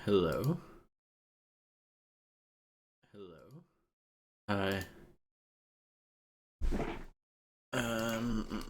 Hello. Hello. Hi. Um.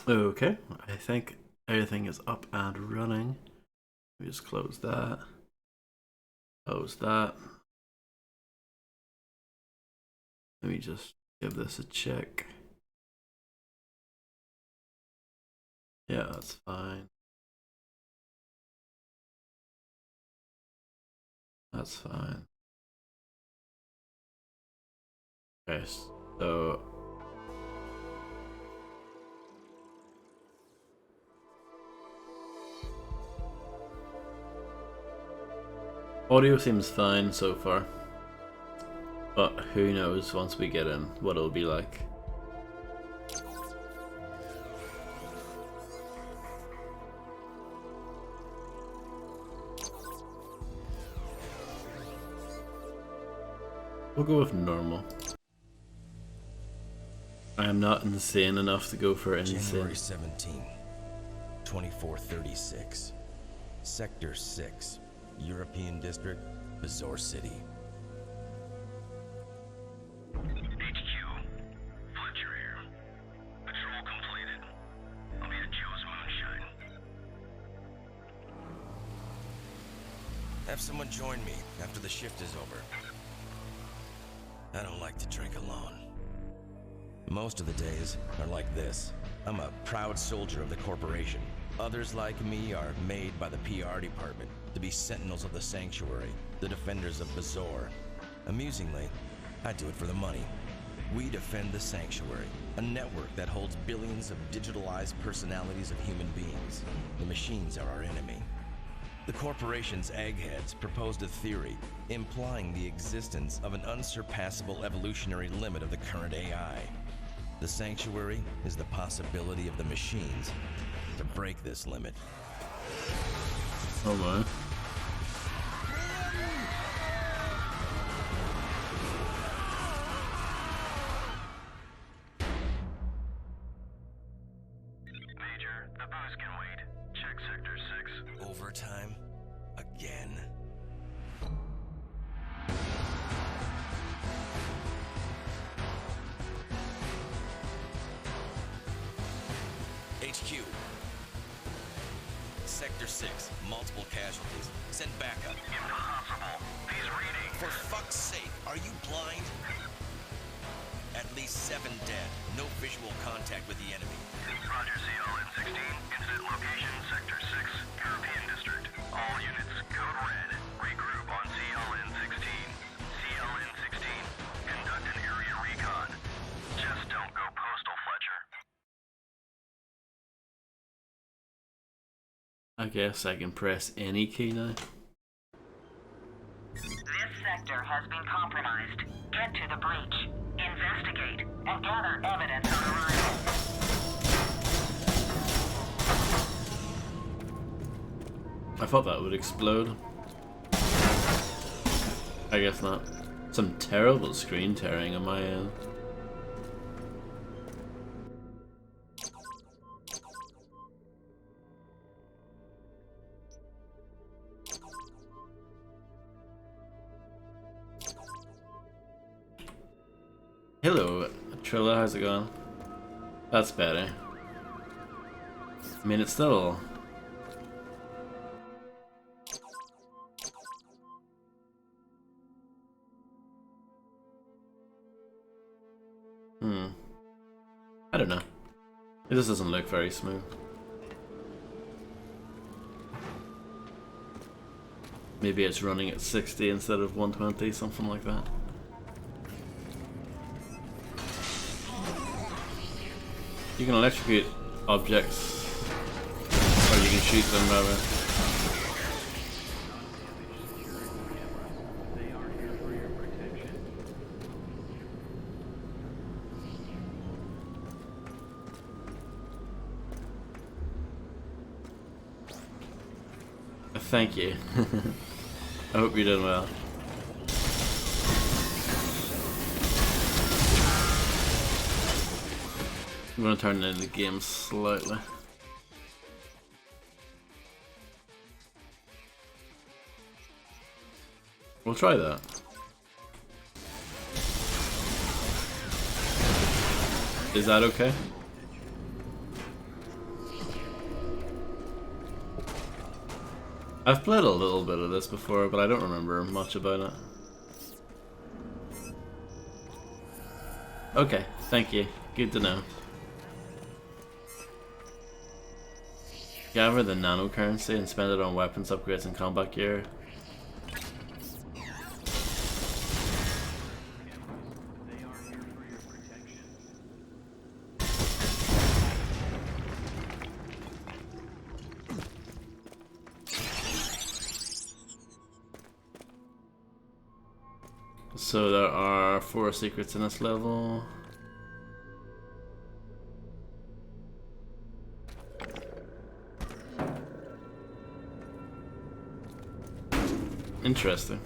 Okay. I think everything is up and running. Let me just close that. Close that. Let me just give this a check. Yeah, that's fine. That's fine. Okay, so audio seems fine so far. But who knows once we get in what it'll be like. We'll go with normal. I am not insane enough to go for insane. January 17, 2436. Sector 6, European District, Bazaar City. HQ, Fletcher here. Patrol completed. I'll be at Joe's Moonshine. Have someone join me after the shift is over. I don't like to drink alone. Most of the days are like this. I'm a proud soldier of the corporation. Others like me are made by the PR department to be sentinels of the sanctuary, the defenders of Bazaar. Amusingly, I do it for the money. We defend the sanctuary, a network that holds billions of digitalized personalities of human beings. The machines are our enemy. The corporation's eggheads proposed a theory implying the existence of an unsurpassable evolutionary limit of the current AI. The sanctuary is the possibility of the machines to break this limit. Oh my. Major, the booze can wait. Check Sector 6. Overtime? Again? HQ. Sector 6, multiple casualties. Send backup. Impossible. These readings. For fuck's sake, are you blind? At least 7 dead. No visual contact with the enemy. Roger, CLN-16. Incident location, Sector 6, European District. All units, code red. Regroup on CLN-16. CLN-16. Conduct an area recon. Just don't go postal, Fletcher. I guess I can press any key now. This sector has been compromised. Get to the breach. Investigate and gather evidence on arrival. I thought that would explode. I guess not. Some terrible screen tearing on my end. Hello, Trilla, how's it going? That's better. I mean, it's still... I don't know. It just doesn't look very smooth. Maybe it's running at 60 instead of 120, something like that. You can electrocute objects, or you can shoot them rather. Thank you. I hope you're doing well. I'm gonna turn into the game slightly. We'll try that. Is that okay? I've played a little bit of this before, but I don't remember much about it. Okay, thank you. Good to know. Gather the nanocurrency and spend it on weapons upgrades and combat gear. So there are 4 secrets in this level. Interesting.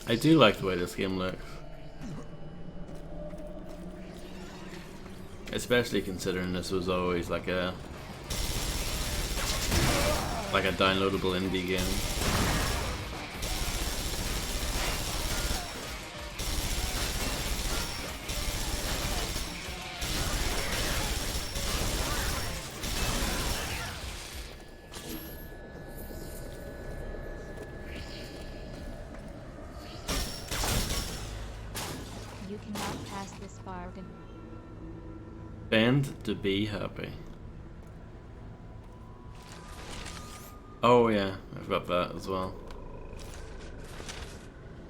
I do like the way this game looks. Especially considering this was always like a downloadable indie game. You cannot pass this bargain. Bend to be happy. Oh yeah, I've got that as well.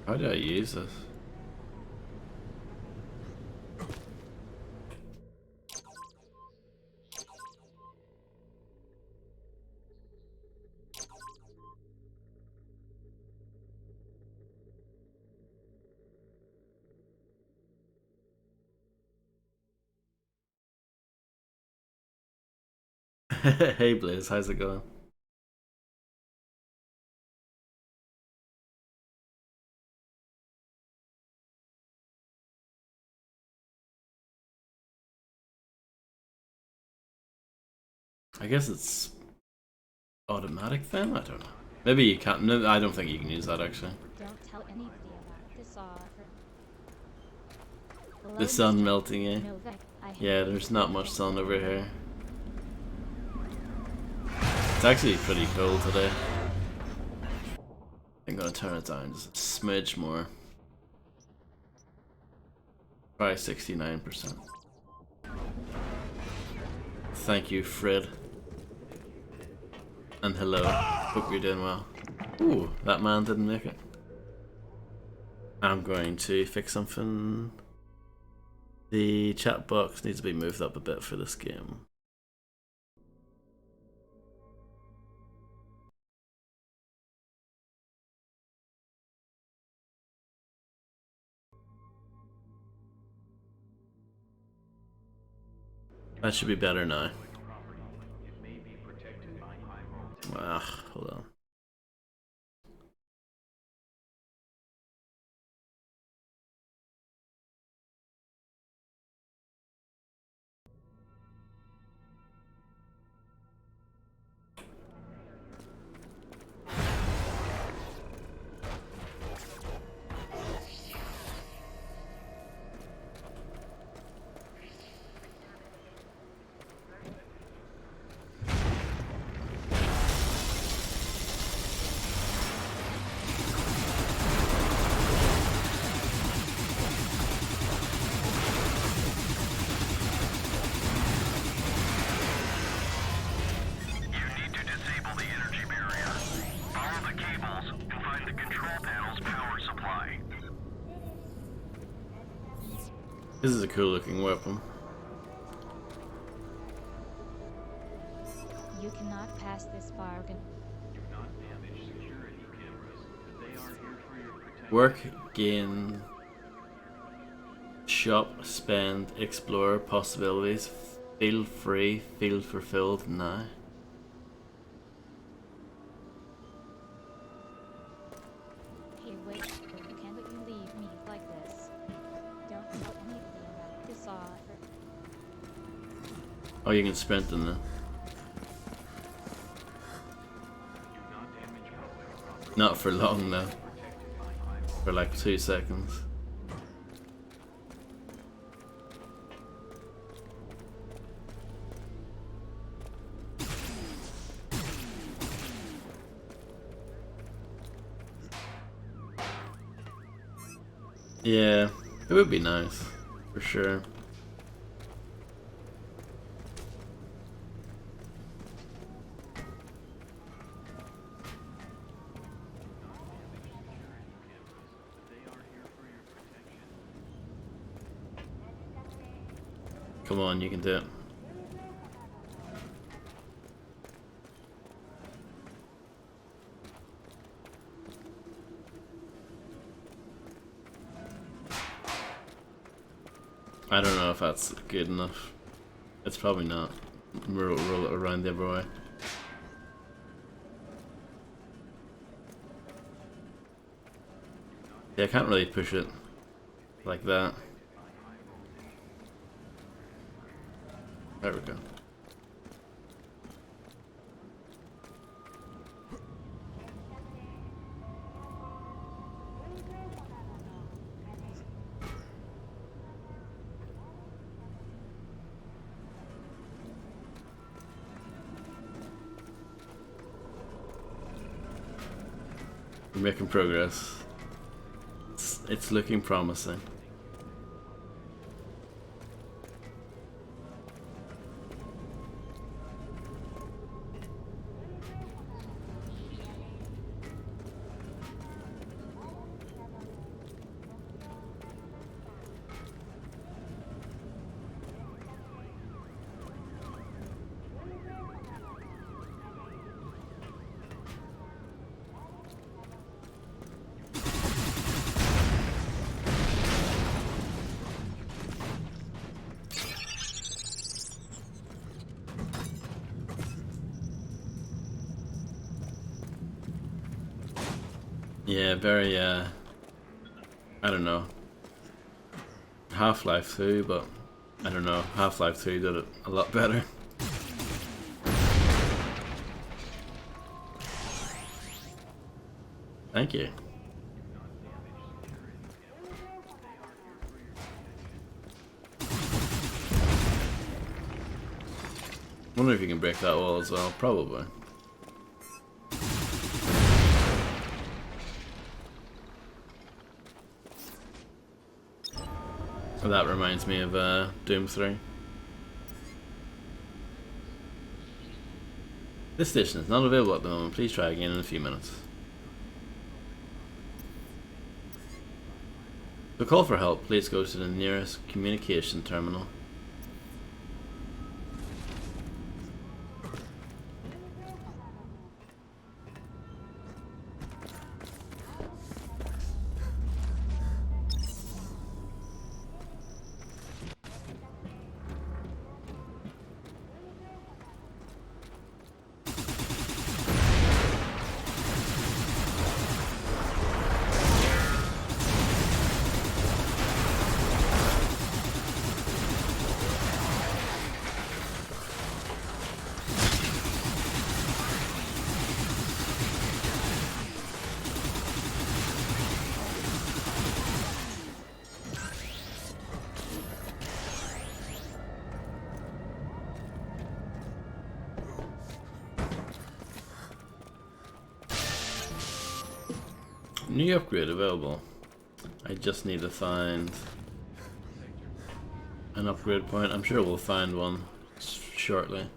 How do I use this? Hey Blaze, how's it going? I guess it's automatic then? I don't know. Maybe you can't. No, I don't think you can use that actually. Don't tell anybody about this offer. The sun melting, eh? No, Yeah, there's not much sun over here. It's actually pretty cold today. I'm gonna turn it down just a smidge more. Probably 69%. Thank you, Fred. And hello. Hope you're doing well. Ooh, that man didn't make it. I'm going to fix something. The chat box needs to be moved up a bit for this game. That should be better now. Ah, hold on. This is a cool looking weapon. You cannot pass this bargain. Work, gain, shop, spend, explore possibilities, feel free, feel fulfilled now. Hey, wait, you can't let you leave me like this. Don't tell anybody about this offer. Oh, you can sprint in there. Not for long though. For like 2 seconds. Yeah, it would be nice, for sure. Come on, you can do it. I don't know if that's good enough. It's probably not. Roll it around the other way. Yeah, I can't really push it like that. There we go. We're making progress. It's looking promising. Yeah, very, I don't know. Half-Life 2, but I don't know. Half-Life 2 did it a lot better. Thank you. Wonder if you can break that wall as well. Probably. So that reminds me of Doom 3. This station is not available at the moment. Please try again in a few minutes. To call for help, please go to the nearest communication terminal. New upgrade available. I just need to find an upgrade point. I'm sure we'll find one shortly.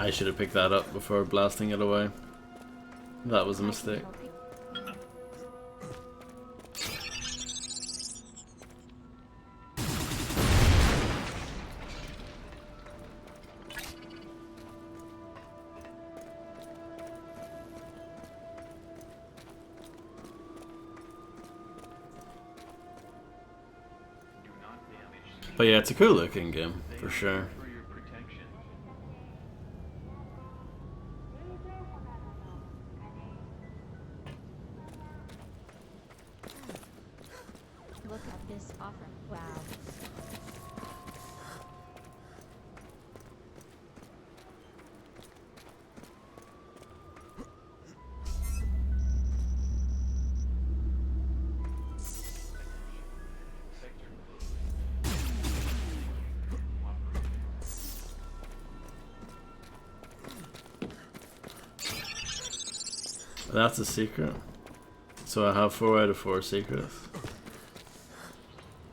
I should have picked that up before blasting it away. That was a mistake. But yeah, it's a cool looking game, for sure. Look at this offer. Wow. That's a secret. So I have 4 out of 4 secrets.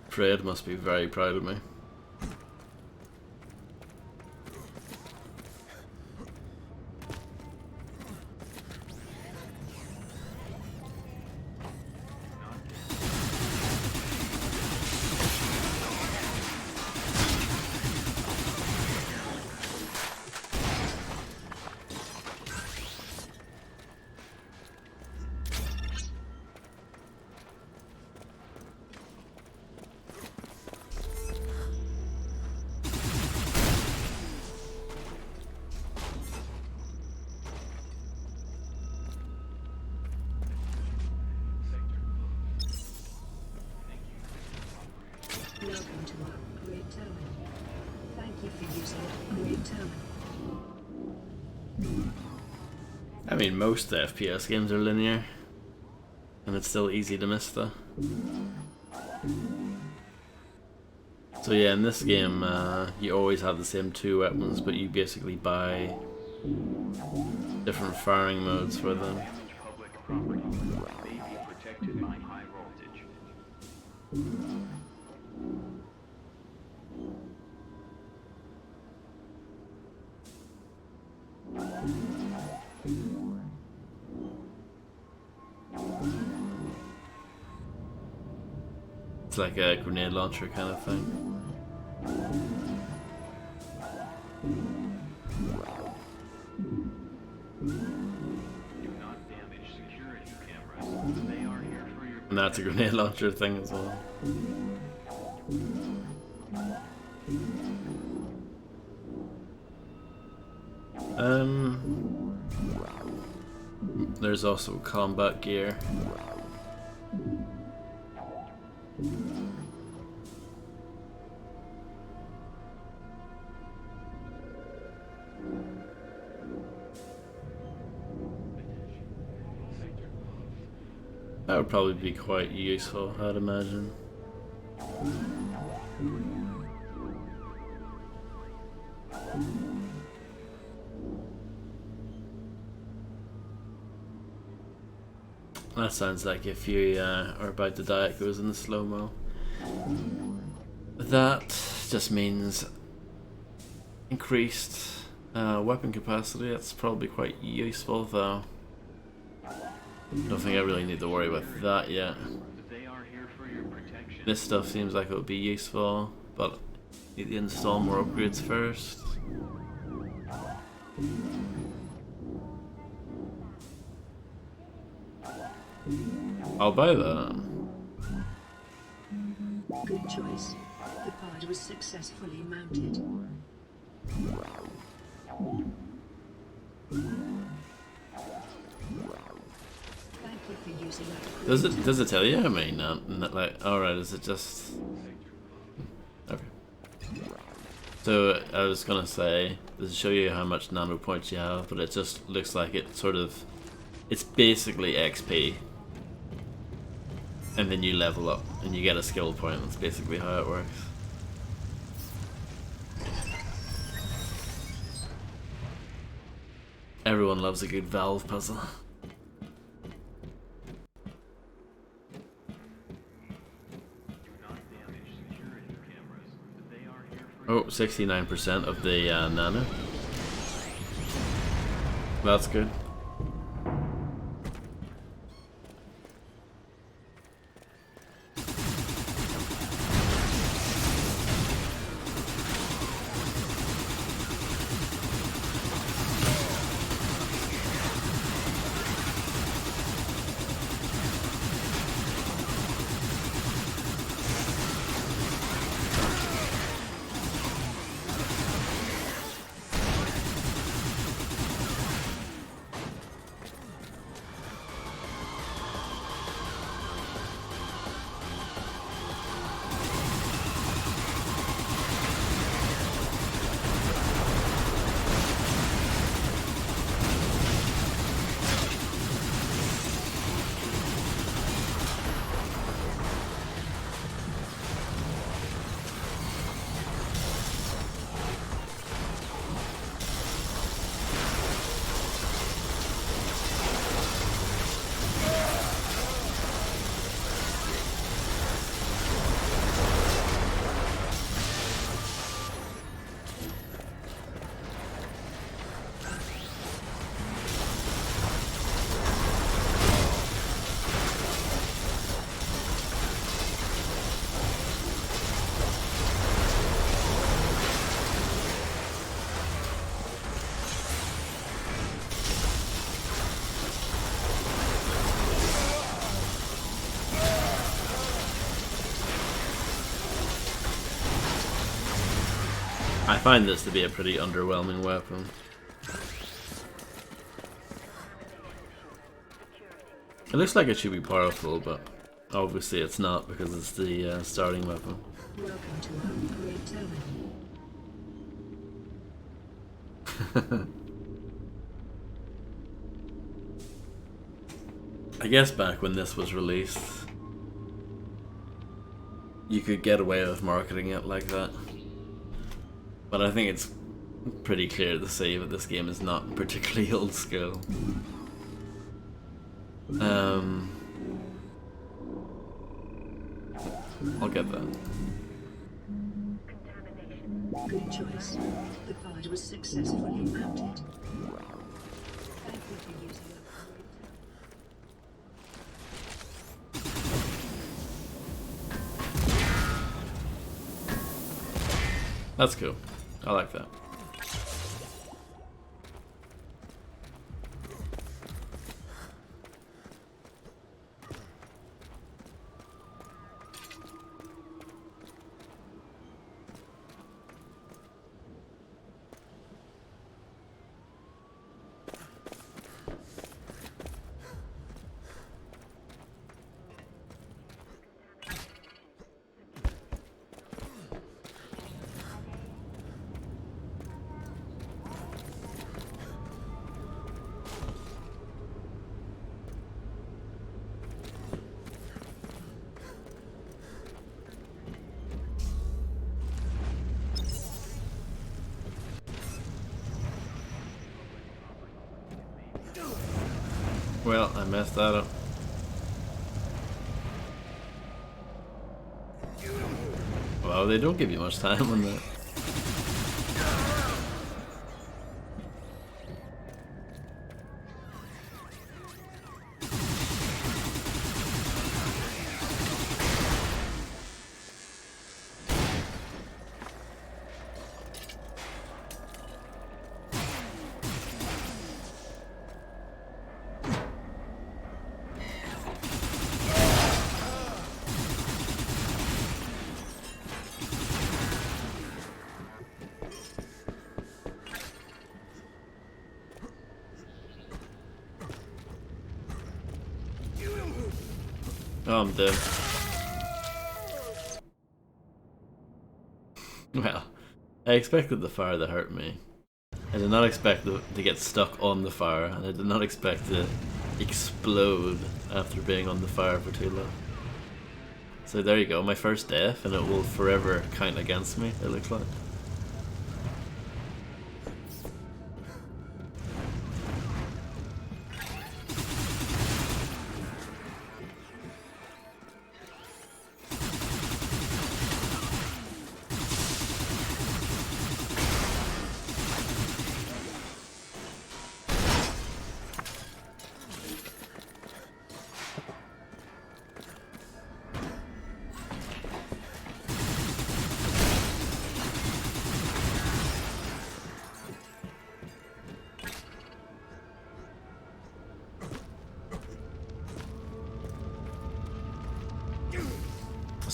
Fred must be very proud of me. Welcome to our great terminal. Thank you for using great terminal. I mean, most FPS games are linear. And it's still easy to miss though. So yeah, in this game, you always have the same 2 weapons, but you basically buy different firing modes for them. Public property may be protected by high voltage. It's like a grenade launcher kind of thing. Do not damage security cameras. They are here for your And that's a grenade launcher thing as well. There's also combat gear. That would probably be quite useful, I'd imagine. That sounds like if you are about to die, it goes in the slow-mo. That just means increased weapon capacity. That's probably quite useful, though. Don't think I really need to worry about that yet. They are here for your protection. This stuff seems like it would be useful, but need to install more upgrades first. I'll buy that. Good choice. The pod was successfully mounted. Thank you for using our Does it tell you how many like, alright, is it just... Okay. So, I was gonna say, does it show you how much nano points you have, but it just looks like it sort of... It's basically XP. And then you level up, and you get a skill point, that's basically how it works. Everyone loves a good Valve puzzle. Oh, 69% of the nano. That's good. I find this to be a pretty underwhelming weapon. It looks like it should be powerful, but obviously it's not because it's the starting weapon. Welcome to Upgrade Terminal. I guess back when this was released, you could get away with marketing it like that. But I think it's pretty clear to see that this game is not particularly old school. I'll get that. Good choice. The pod was successfully mounted. Thank you for using That's cool. I like that. Well, I messed that up. Well, they don't give you much time on that. Oh, I'm dead. Well, I expected the fire to hurt me. I did not expect to get stuck on the fire, and I did not expect to explode after being on the fire for too long. So there you go, my first death, and it will forever count against me, it looks like.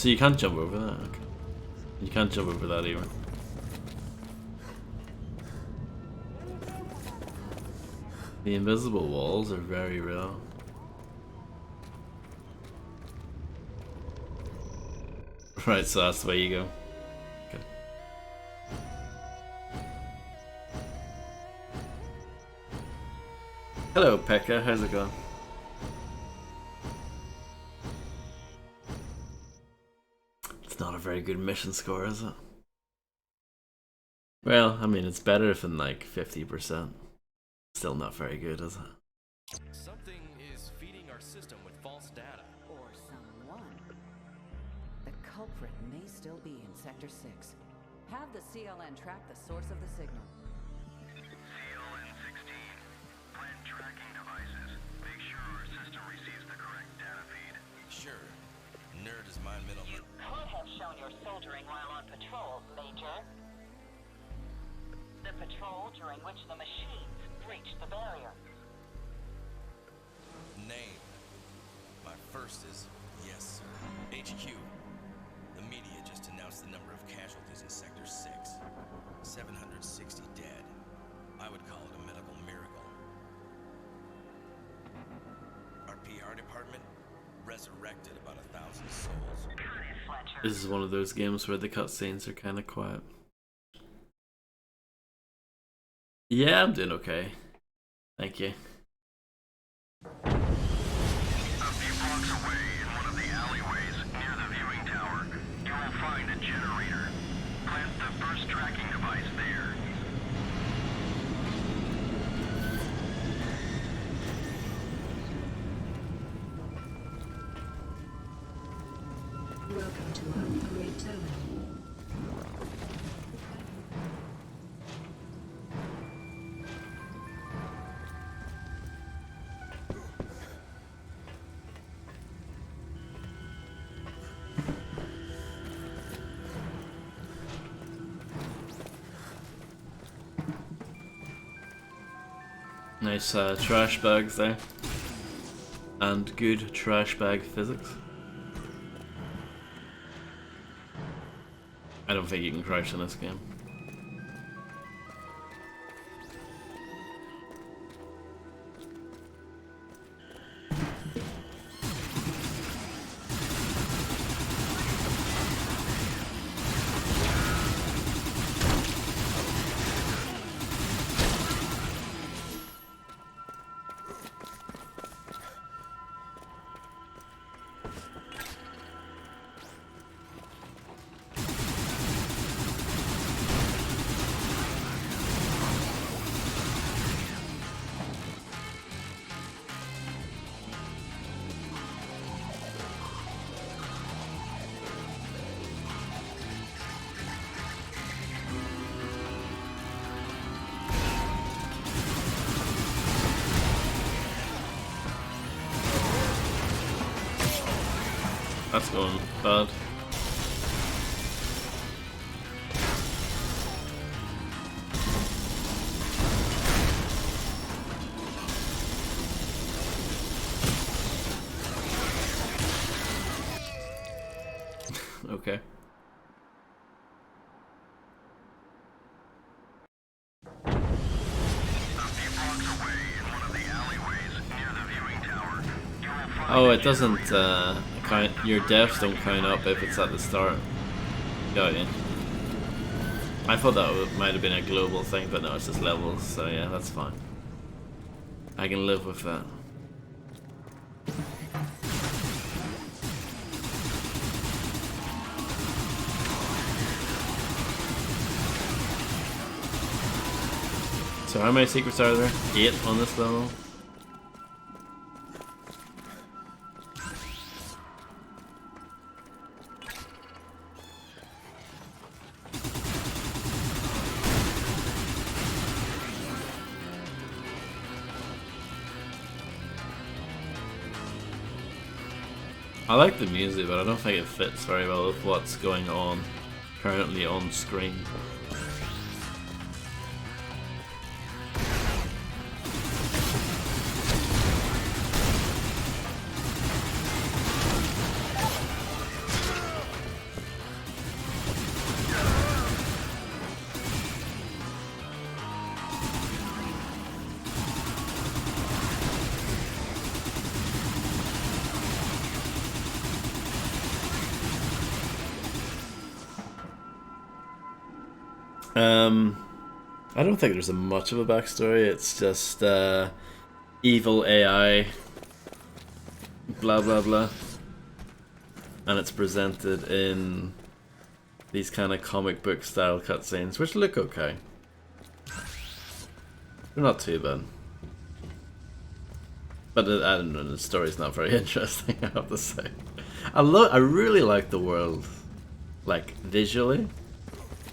So you can't jump over that. Okay. You can't jump over that either. The invisible walls are very real. Right, so that's the way you go. Okay. Hello, Pekka. How's it going? It's not a very good mission score, is it? Well, I mean, it's better than like 50%. Still not very good, is it? Something is feeding our system with false data. Or someone. The culprit may still be in Sector 6. Have the CLN track the source of the signal. CLN-16. Plant tracking devices. Make sure our system receives the correct data feed. Sure. Nerd is my middle name. Could have shown your soldering while on patrol, Major. The patrol during which the machines breached the barrier. Name. My first is yes, sir. HQ. The media just announced the number of casualties in Sector 6. 760 dead. I would call it a medical miracle. Our PR department resurrected about 1,000 souls. Cut it, Fletcher. This is one of those games where the cutscenes are kind of quiet. Yeah, I'm doing okay. Thank you. A few blocks away, in one of the alleyways near the viewing tower, you will find a generator. Plant the first tracking device there. Welcome to our upgrade terminal. Nice trash bags there. And good trash bag physics. I don't think you can crouch in this game. That's going bad. Okay. Oh, it doesn't count. Your deaths don't count up if it's at the start. Got you. I thought that might have been a global thing, but no, it's just levels. So yeah, that's fine. I can live with that. So how many secrets are there? 8 on this level. I like the music, but I don't think it fits very well with what's going on currently on screen. I don't think there's a much of a backstory. It's just evil AI, blah blah blah, and it's presented in these kind of comic book style cutscenes, which look okay. They're not too bad, but I don't know. The story's not very interesting, I have to say. I really like the world, like visually.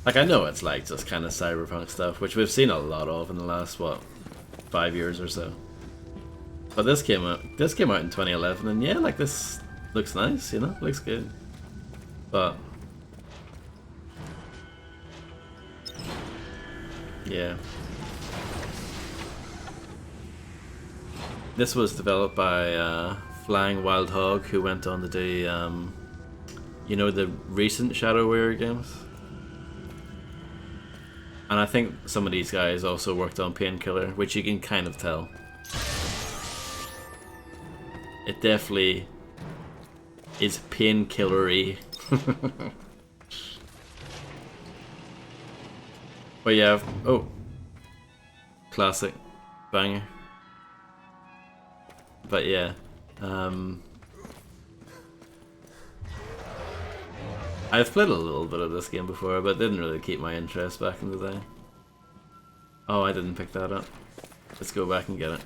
Like, I know it's like just kind of cyberpunk stuff, which we've seen a lot of in the last, what, 5 years or so. But this came out in 2011, and yeah, like, this looks nice, you know, looks good. But yeah, this was developed by Flying Wild Hog, who went on to do, you know, the recent Shadow Warrior games. And I think some of these guys also worked on Painkiller, which you can kind of tell. It definitely is painkillery. But yeah, oh, classic banger. But yeah, I've played a little bit of this game before, but it didn't really keep my interest back in the day. Oh, I didn't pick that up. Let's go back and get it.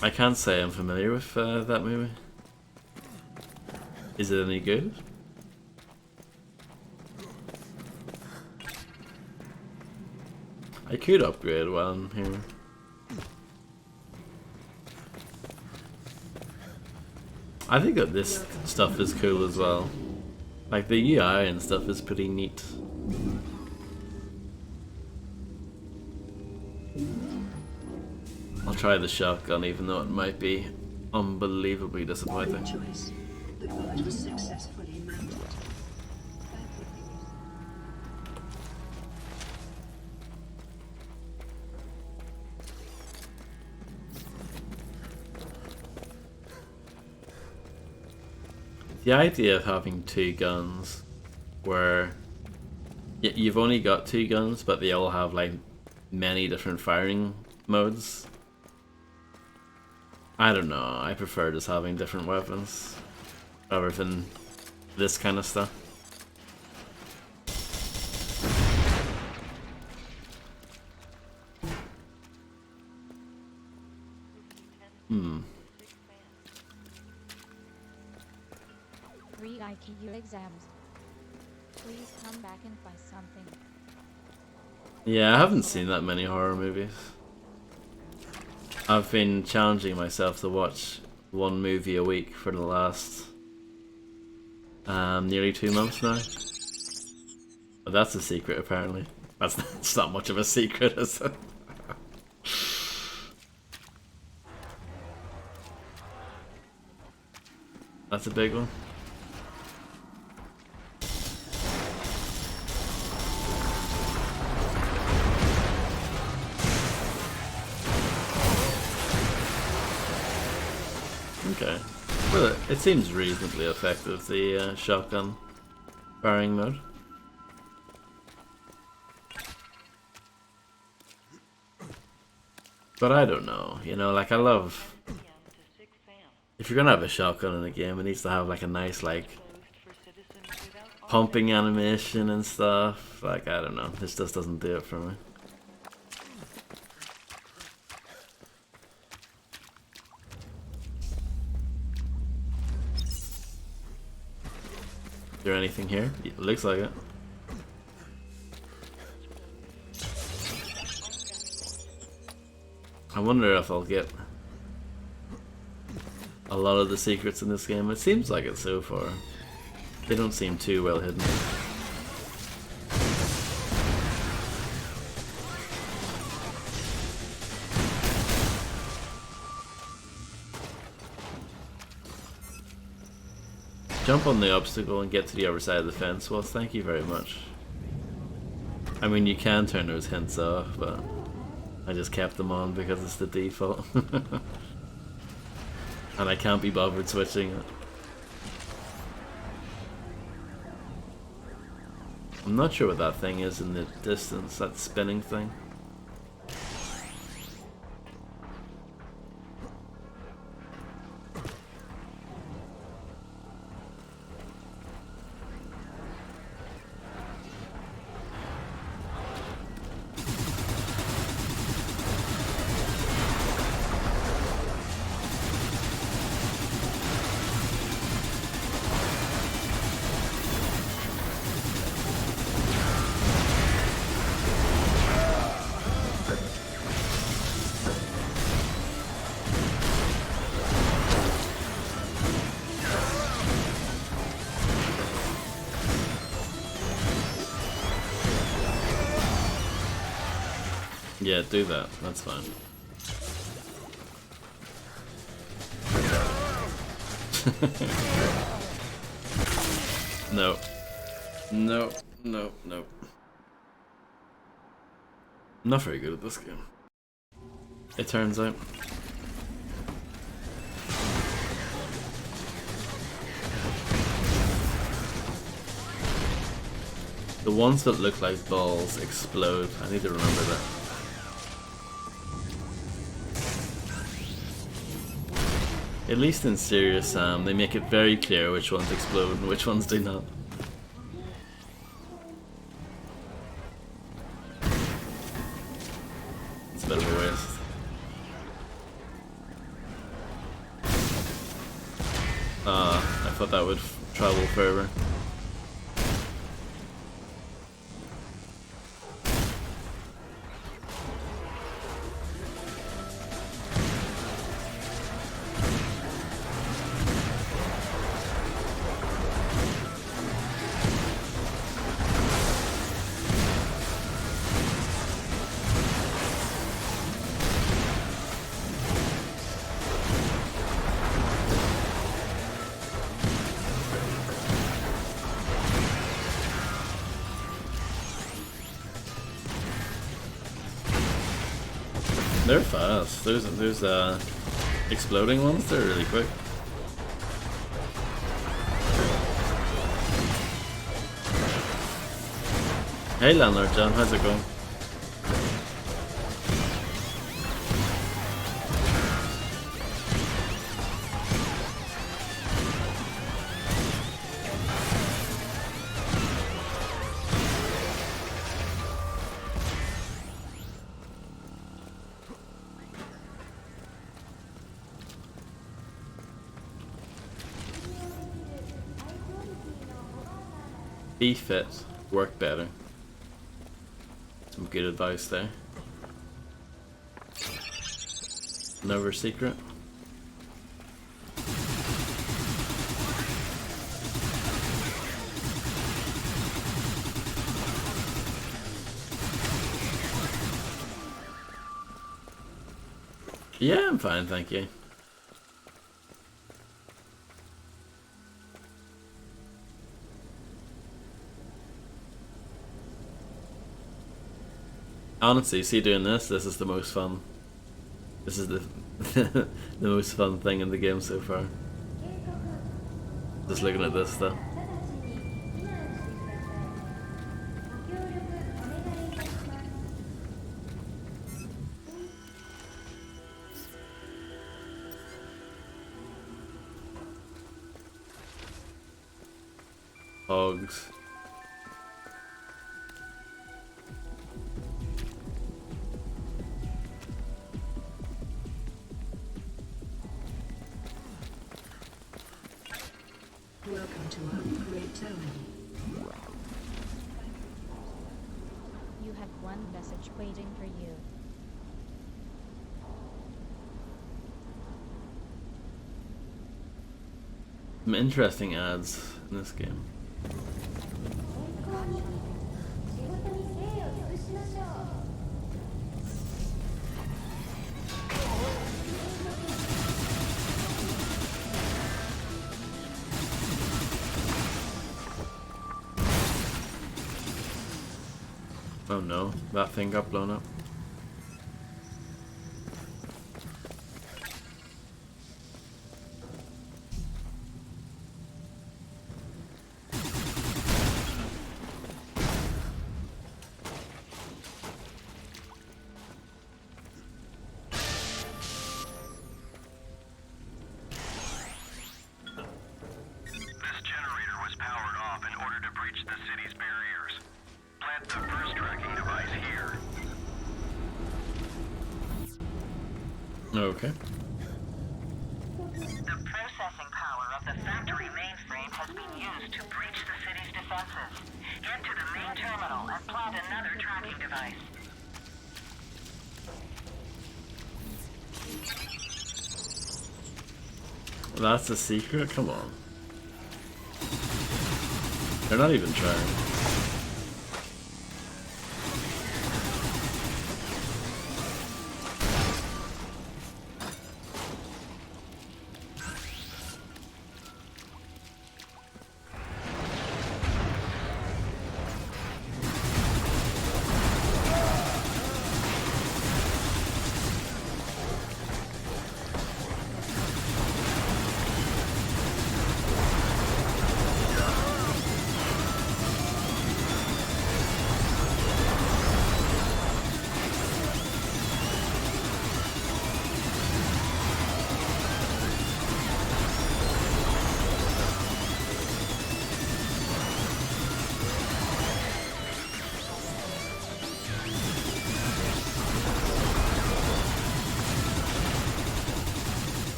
I can't say I'm familiar with that movie. Is it any good? I could upgrade while I'm here. I think that this stuff is cool as well. Like, the UI and stuff is pretty neat. I'll try the shotgun, even though it might be unbelievably disappointing. Good choice. The guard was successfully mounted. The idea of having two guns where you've only got two guns, but they all have like many different firing modes. I don't know, I prefer just having different weapons rather than this kind of stuff. IQ exams. Please come back and buy something. Yeah, I haven't seen that many horror movies. I've been challenging myself to watch one movie a week for the last nearly 2 months now. But that's a secret, apparently. That's not much of a secret, is it? That's a big one. Okay. Well, it seems reasonably effective, the shotgun firing mode. But I don't know, you know, like I love... If you're gonna have a shotgun in a game, it needs to have like a nice like pumping animation and stuff. Like, I don't know, this just doesn't do it for me. Is there anything here? It looks like it. I wonder if I'll get a lot of the secrets in this game. It seems like it so far. They don't seem too well hidden. Jump on the obstacle and get to the other side of the fence. Well, thank you very much. I mean, you can turn those hints off, but I just kept them on because it's the default. And I can't be bothered switching it. I'm not sure what that thing is in the distance, that spinning thing. Yeah, do that. That's fine. No. No. No. No. I'm not very good at this game. It turns out. The ones that look like balls explode. I need to remember that. At least in Serious Sam, they make it very clear which ones explode and which ones do not. It's a bit of a waste. I thought that would travel further. They're fast. There's exploding ones. They're really quick. Hey Landlord John, how's it going? Be fit, work better. Some good advice there. Another secret. Yeah, I'm fine, thank you. Honestly, see doing this is the most fun. This is the the most fun thing in the game so far. Just looking at this stuff. Hogs. Welcome to our great town. You have one message waiting for you. Some interesting ads in this game. Oh no, that thing got blown up. Okay. The processing power of the factory mainframe has been used to breach the city's defenses. Head to the main terminal and plant another tracking device. That's a secret? Come on. They're not even trying.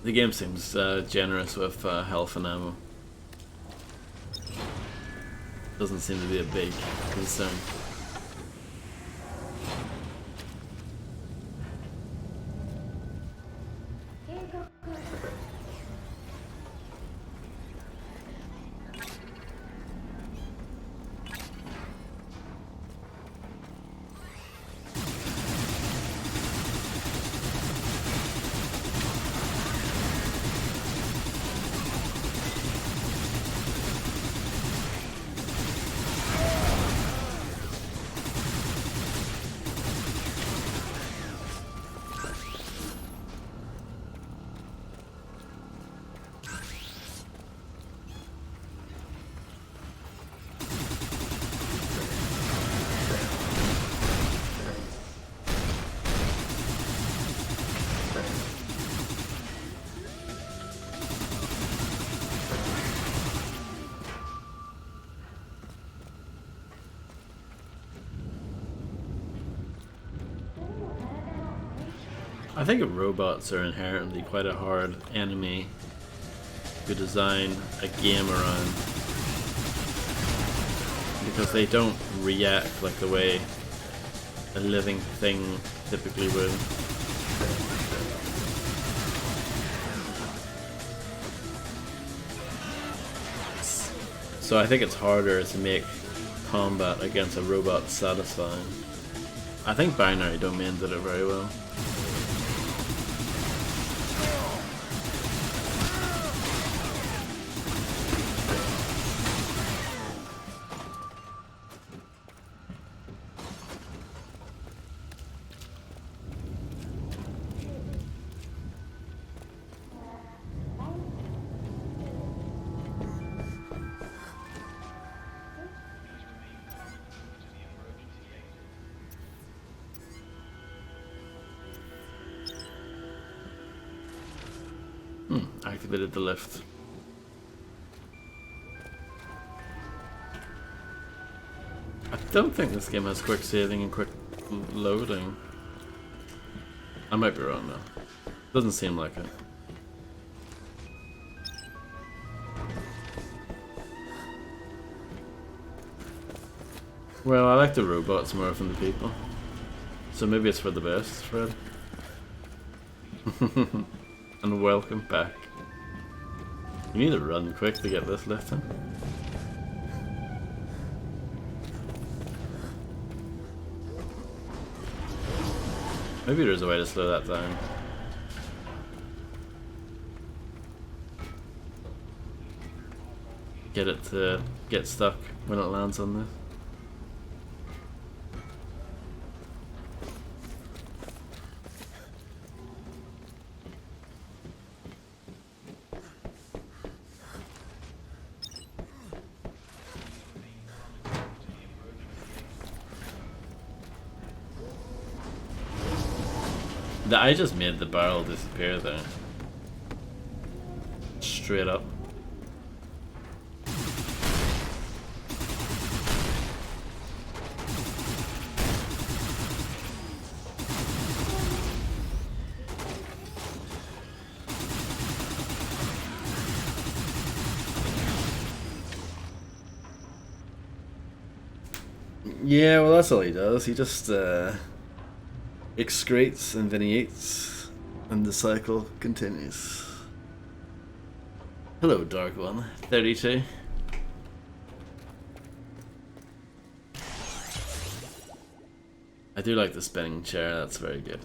The game seems generous with health and ammo. Doesn't seem to be a big concern. I think robots are inherently quite a hard enemy to design a game around, because they don't react like the way a living thing typically would. So I think it's harder to make combat against a robot satisfying. I think Binary Domain did it very well. Activated the lift. I don't think this game has quick saving and quick loading. I might be wrong though. Doesn't seem like it. Well, I like the robots more than the people. So maybe it's for the best, Fred. And welcome back. You need to run quick to get this lift in. Maybe there's a way to slow that down. Get it to get stuck when it lands on this. I just made the barrel disappear there. straight up. Yeah, well that's all he does. He just excretes and then he eats, and the cycle continues. Hello, Dark One. 32. I do like the spinning chair, that's very good.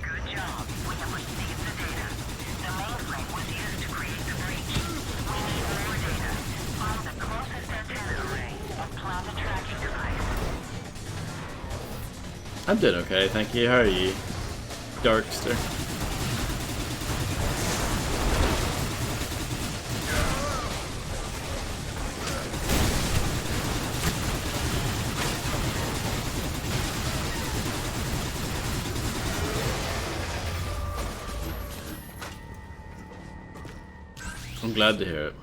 Good job. We have received the data. The mainframe was used to create the breach. We need more data. Find the closest antenna array and plant a tracking device. I'm doing okay, thank you. How are you, Darkster? I'm glad to hear it.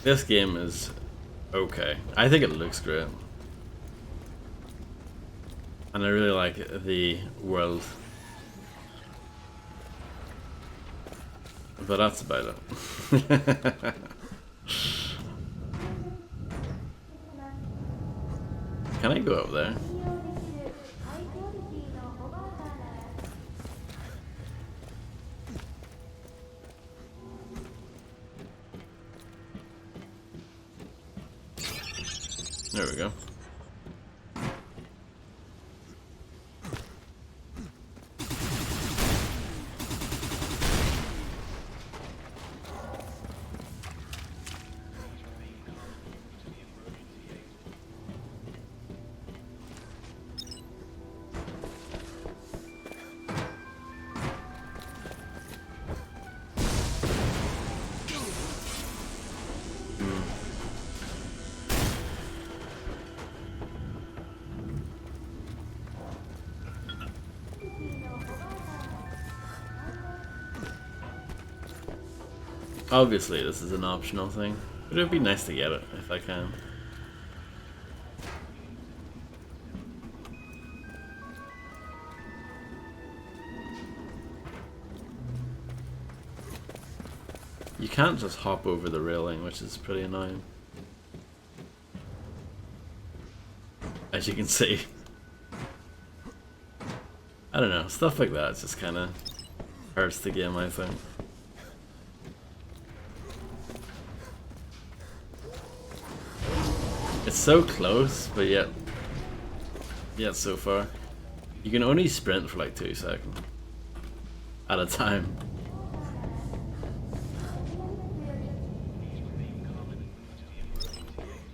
This game is okay. I think it looks great. And I really like the world. But that's about it. Can I go up there? There we go. Obviously this is an optional thing, but it would be nice to get it if I can. You can't just hop over the railing, which is pretty annoying. As you can see. I don't know, stuff like that just kind of hurts the game, I think. It's so close, but yet so far. You can only sprint for like 2 seconds at a time.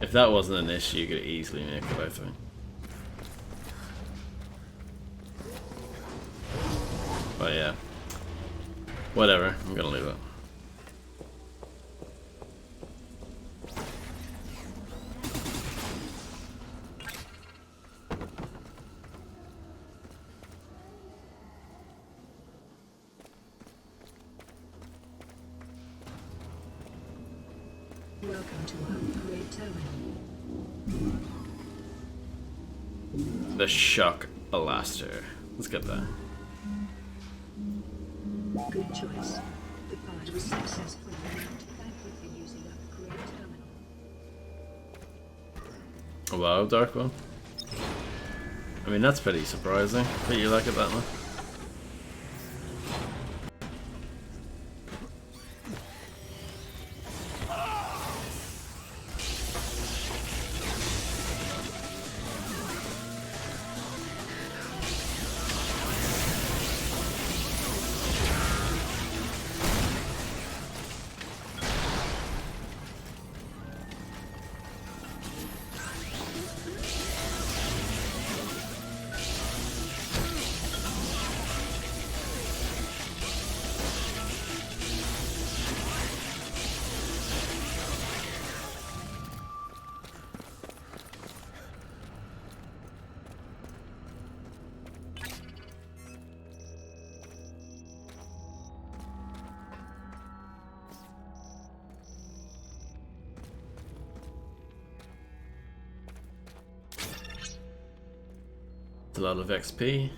If that wasn't an issue, you could easily make it, I think. But yeah, whatever, I'm gonna leave it. Welcome to our upgrade terminal. The Shock Blaster. Let's get that. Good choice. The pod was successfully launched. Thank you for using our upgrade terminal. Wow, Dark One. I mean, that's pretty surprising that you like it that much. a lot of XP.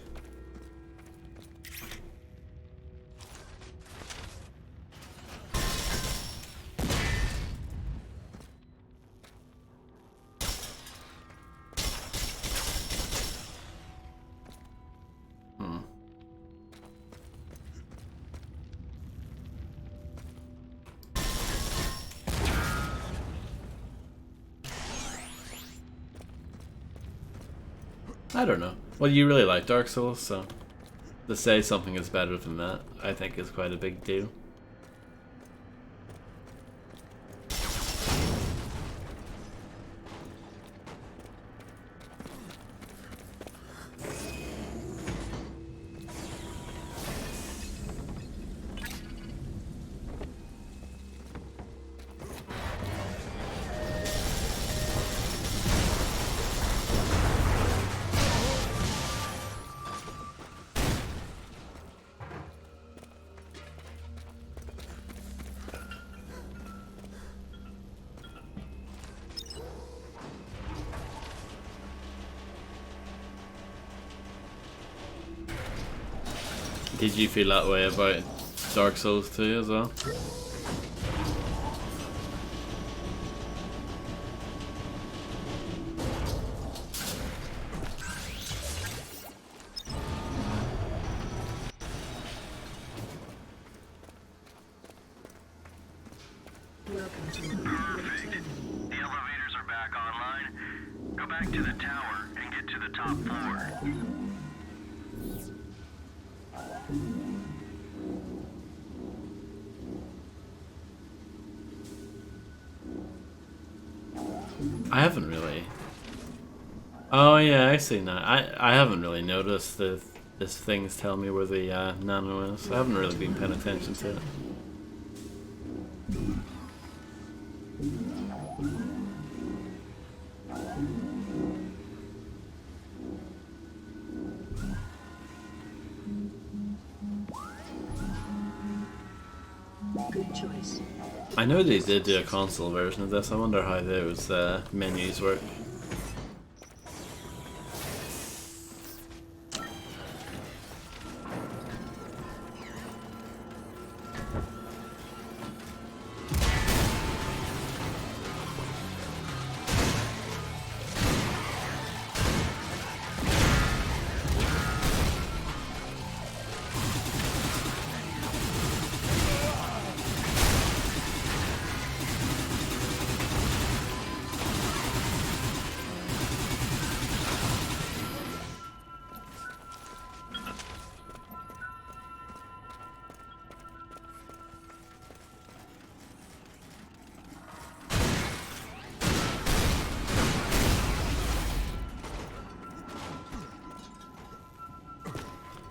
I don't know. Well, you really like Dark Souls, so to say something is better than that, I think is quite a big deal. Did you feel that way about Dark Souls 2 as well? Welcome to Perfect. The elevators are back online. Go back to the tower and get to the top floor. I haven't really. Oh yeah, I see now. I haven't really noticed the this things tell me where the nano is. I haven't really been paying attention to it. Good choice. I know they did do a console version of this. I wonder how those menus work.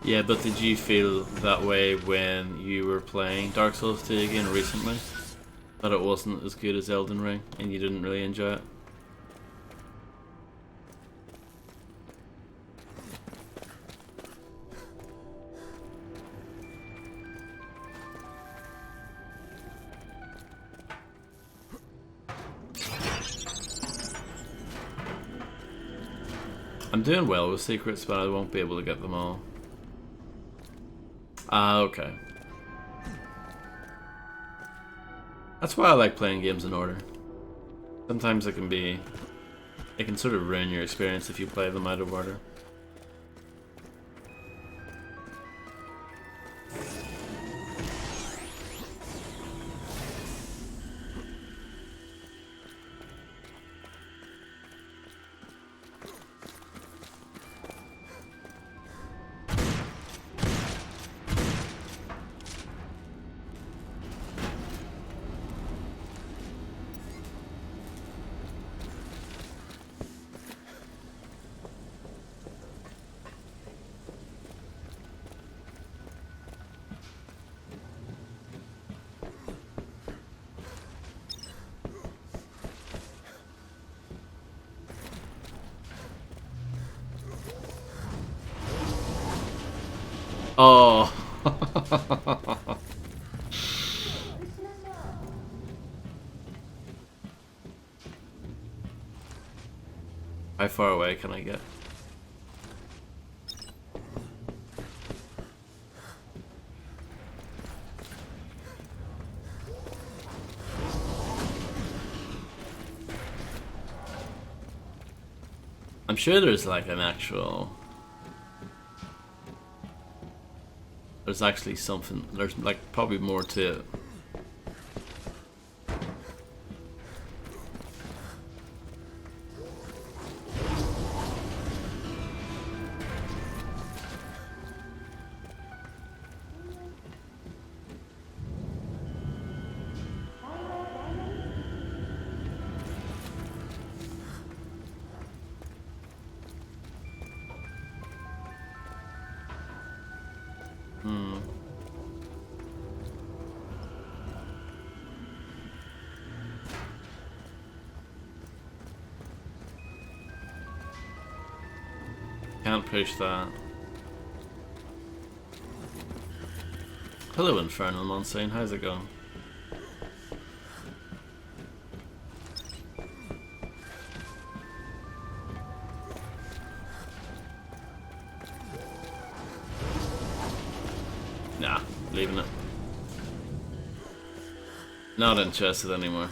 Yeah, but did you feel that way when you were playing Dark Souls 2 again recently? That it wasn't as good as Elden Ring and you didn't really enjoy it? I'm doing well with secrets, but I won't be able to get them all. Ah, okay. That's why I like playing games in order. Sometimes it can sort of ruin your experience if you play them out of order. Oh. How far away can I get? I'm sure there's like an actual. There's actually something. There's like probably more to it. Can't push that. Hello, Infernal Monsoon. How's it going? Nah, leaving it. Not interested anymore.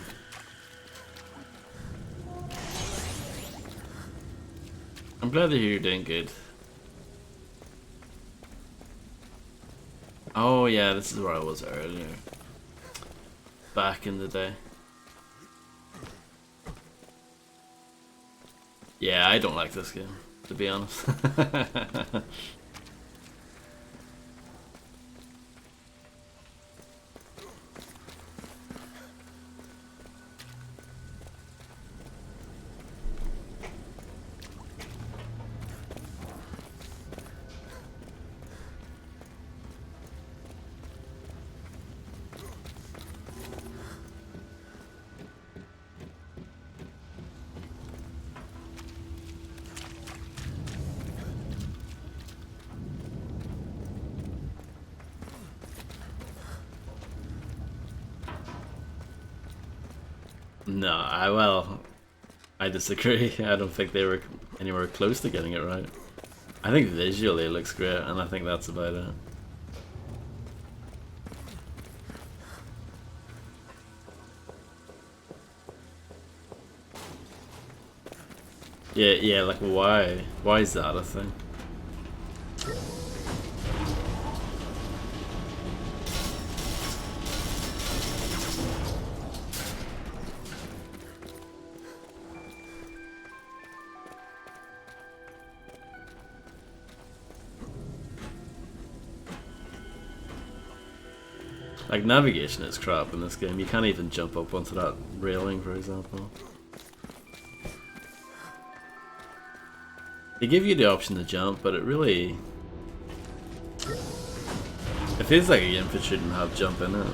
I'm glad to hear you're doing good. Oh yeah, this is where I was earlier. Back in the day. Yeah, I don't like this game, to be honest. No, I disagree. I don't think they were anywhere close to getting it right. I think visually it looks great, and I think that's about it. Yeah, like why? Why is that a thing? Like, navigation is crap in this game. You can't even jump up onto that railing, for example. They give you the option to jump, but it really... It feels like a game that shouldn't have jump in it.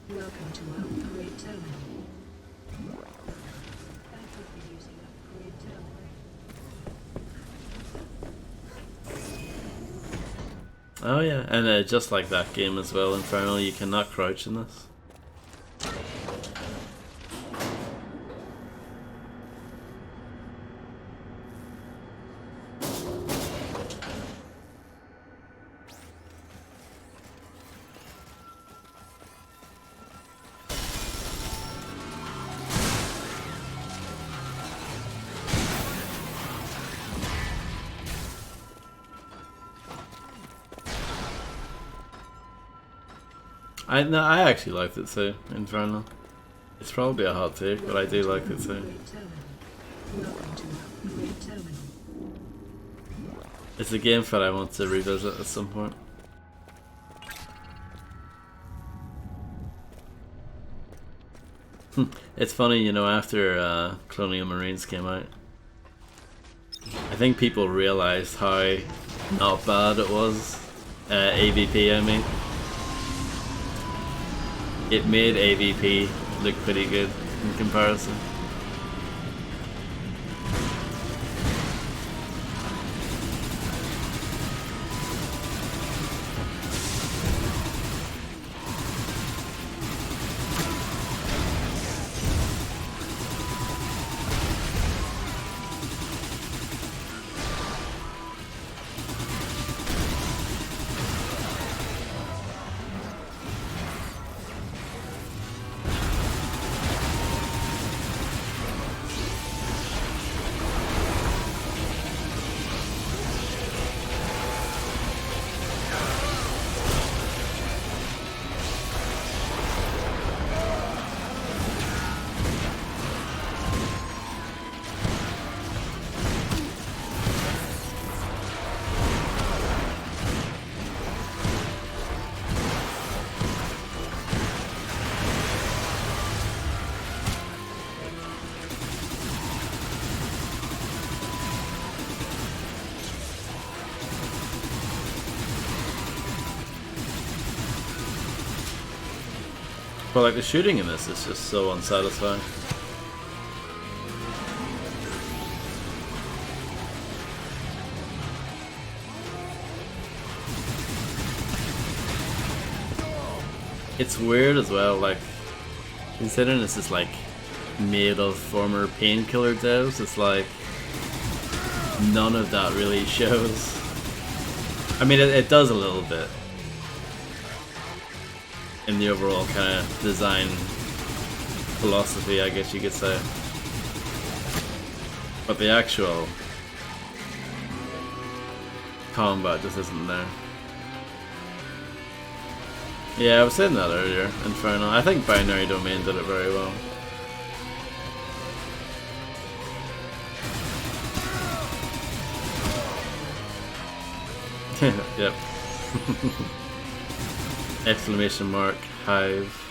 Welcome to our upgrade terminal. Thank you for using upgrade terminal. Oh yeah, and just like that game as well, Infernal, you cannot crouch in this. I actually liked it too, Infernal. It's probably a hot take, but I do like it too. Upgrade terminal. Welcome to upgrade terminal. It's a game that I want to revisit at some point. It's funny, you know, after Colonial Marines came out, I think people realized how not bad it was. AVP, I mean. It made AVP look pretty good in comparison. But like the shooting in this is just so unsatisfying. It's weird as well, like, considering this is like made of former Painkiller devs, it's like none of that really shows. I mean, it does a little bit in the overall kind of design philosophy, I guess you could say. But the actual combat just isn't there. Yeah, I was saying that earlier, Infernal. I think Binary Domain did it very well. Yep. Exclamation mark, Hive.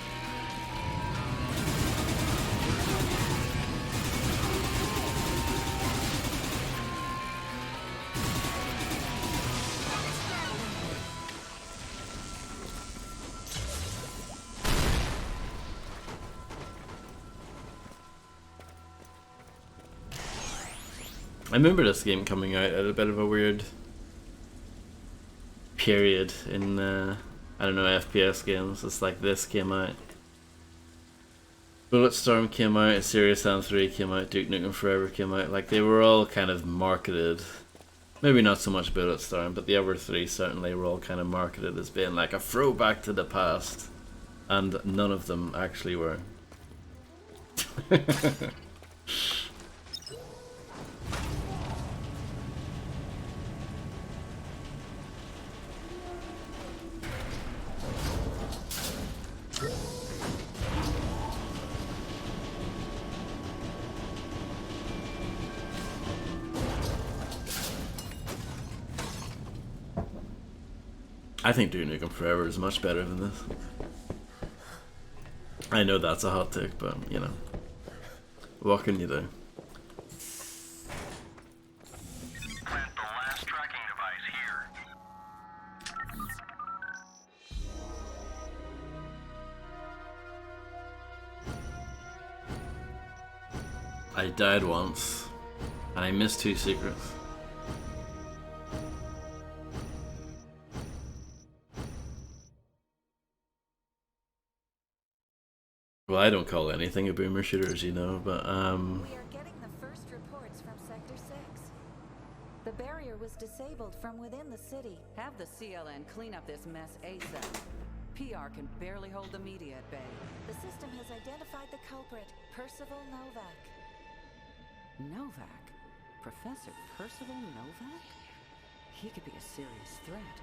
I remember this game coming out at a bit of a weird period in, I don't know, FPS games. It's like this came out, Bulletstorm came out, Serious Sam 3 came out, Duke Nukem Forever came out. Like, they were all kind of marketed, maybe not so much Bulletstorm, but the other three certainly were all kind of marketed as being like a throwback to the past, and none of them actually were. I think Duke Nukem Forever is much better than this. I know that's a hot take, but you know, what can you do? Plant the last tracking device here. I died once, and I missed 2 secrets. Well, I don't call anything a boomer shooter, as you know, but We are getting the first reports from Sector 6. The barrier was disabled from within the city. Have the CLN clean up this mess ASAP. PR can barely hold the media at bay. The system has identified the culprit, Percival Novak. Novak? Professor Percival Novak? He could be a serious threat.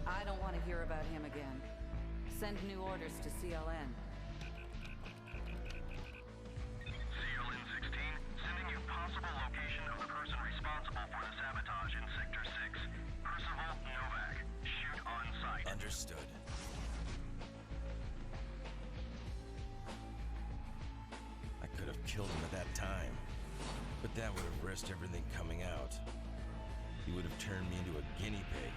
I don't want to hear about him again. Send new orders to CLN. CLN 16, sending you possible location of the person responsible for the sabotage in Sector 6. Percival Novak. Shoot on sight. Understood. I could have killed him at that time, but that would have risked everything coming out. He would have turned me into a guinea pig.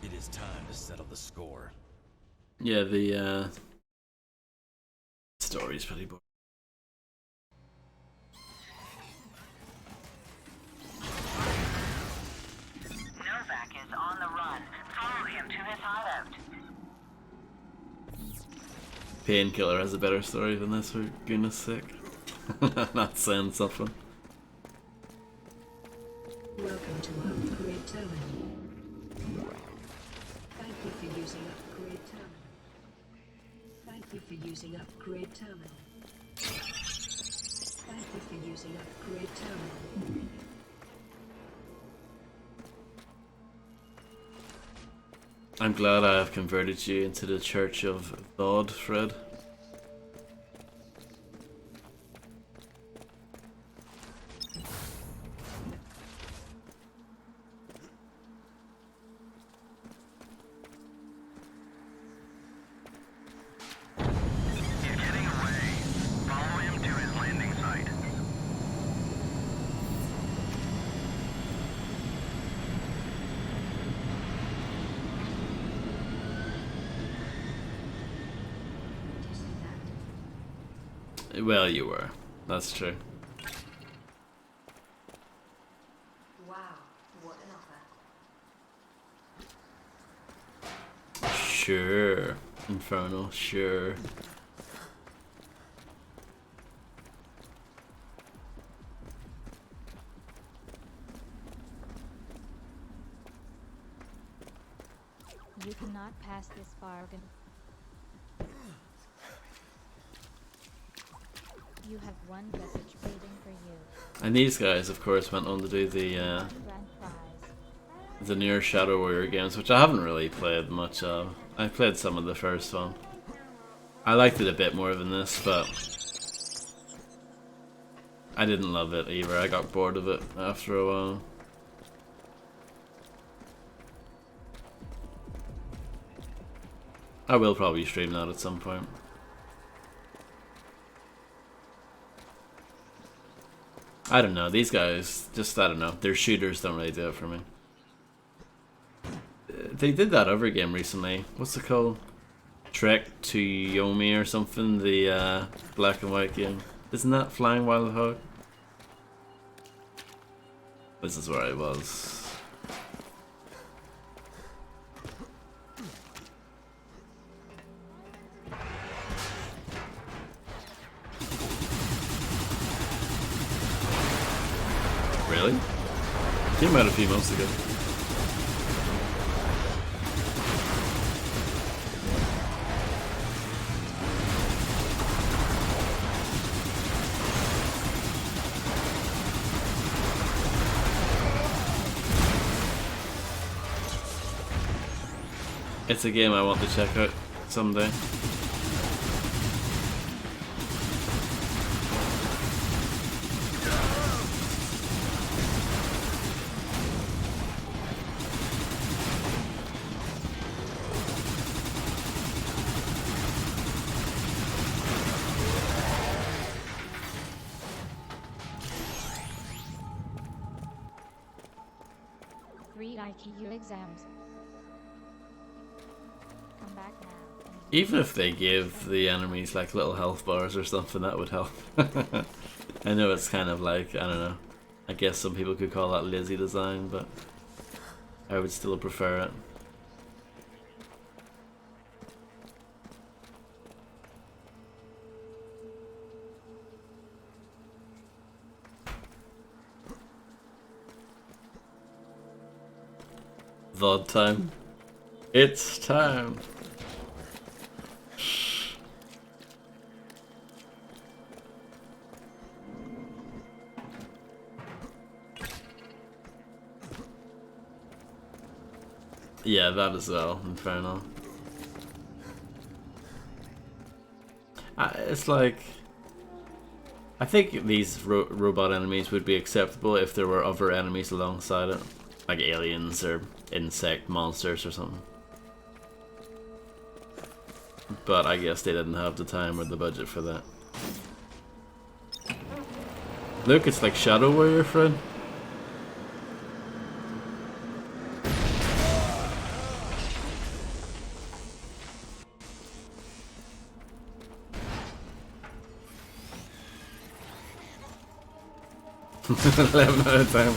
It is time to settle the score. yeah, the story's pretty boring. Novak is on the run. Follow him to his hideout. Painkiller has a better story than this, for goodness sake. Not saying something. Welcome to Upgrade Terminal. Thank you for using Upgrade Terminal. Thank you for using Upgrade Terminal. Thank you for using Upgrade Terminal. I'm glad I have converted you into the Church of God, Fred. He's getting away. Follow him to his landing site. Well, you were. That's true. Wow, what an offer. Sure. Infernal, sure. You cannot pass this bargain. You have one message waiting for you. And these guys, of course, went on to do Grand prize. the newer Shadow Warrior games, which I haven't really played much of. I played some of the first one. I liked it a bit more than this, but I didn't love it either. I got bored of it after a while. I will probably stream that at some point. I don't know, these guys, just, I don't know, their shooters don't really do it for me. They did that other game recently, what's it called? Trek to Yomi or something, the black and white game. Isn't that Flying Wild Hog? This is where I was. Really? Came out a few months ago. It's a game I want to check out someday. Three IQ exams. Come back now. Even if they give the enemies like little health bars or something, that would help. I know it's kind of like, I don't know, I guess some people could call that lazy design, but I would still prefer it. VOD time. It's time. Yeah, that as well, Inferno. It's like, I think these robot enemies would be acceptable if there were other enemies alongside it, like aliens or insect monsters or something. But I guess they didn't have the time or the budget for that. Look, it's like Shadow Warrior, friend. Eleven out of 10.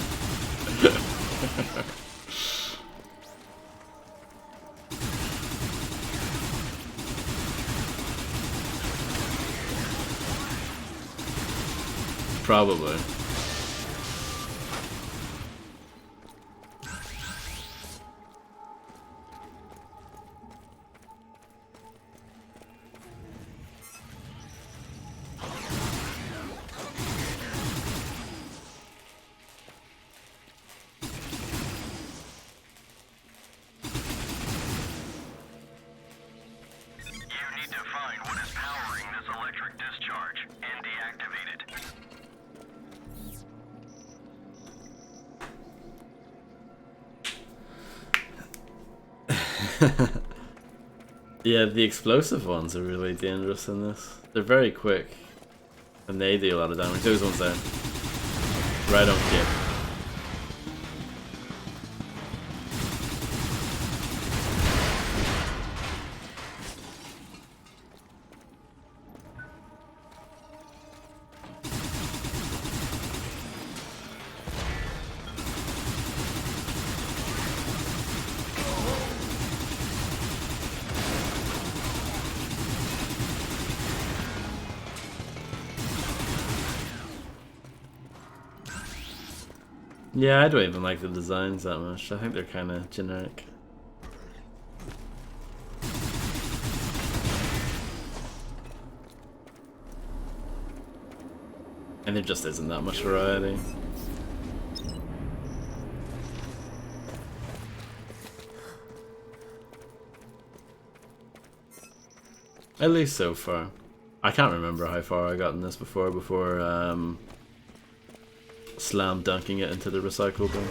Probably. You need to find what is powering this electric discharge and deactivate it. Yeah, the explosive ones are really dangerous in this. They're very quick. And they do a lot of damage. Those ones there. Right on kick. Yeah, I don't even like the designs that much. I think they're kind of generic. And there just isn't that much variety. At least so far. I can't remember how far I got in this before slam dunking it into the recycle bin.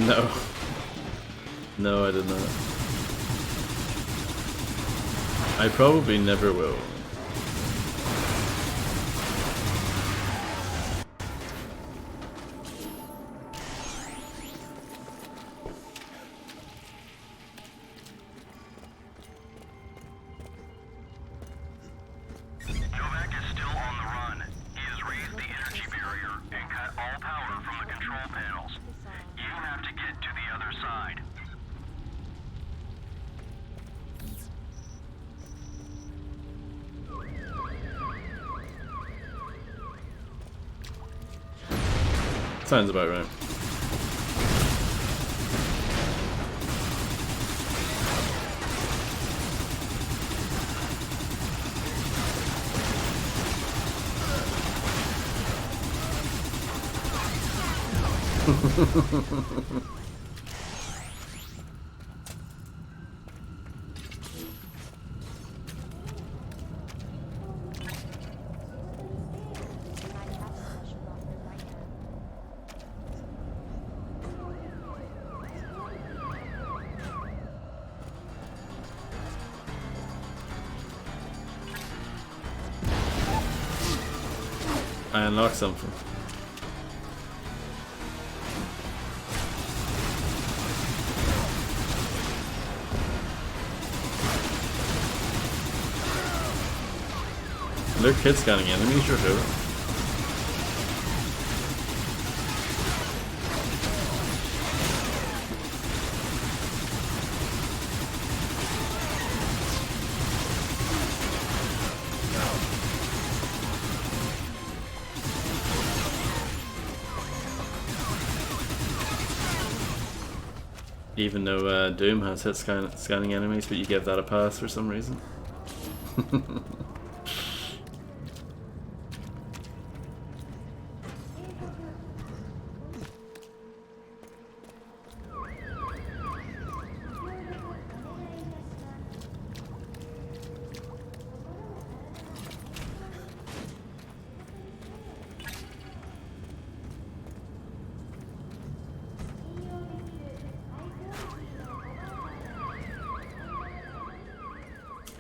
No. No, I did not. I probably never will. Novak is still on the run. He has raised the energy barrier and cut all power from the control panels. You have to get to the other side. Sounds about right. I have special offer right now. I unlocked something. They're kid scanning enemies, you're sure. Even though Doom has hit scanning enemies, but you give that a pass for some reason.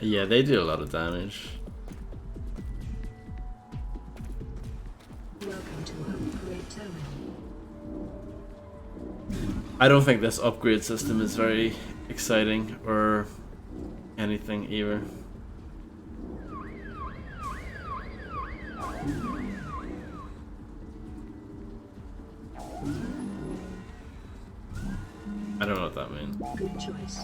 Yeah, they do a lot of damage. Welcome to Upgrade Terminal. I don't think this upgrade system is very exciting or anything either. I don't know what that means. Good choice.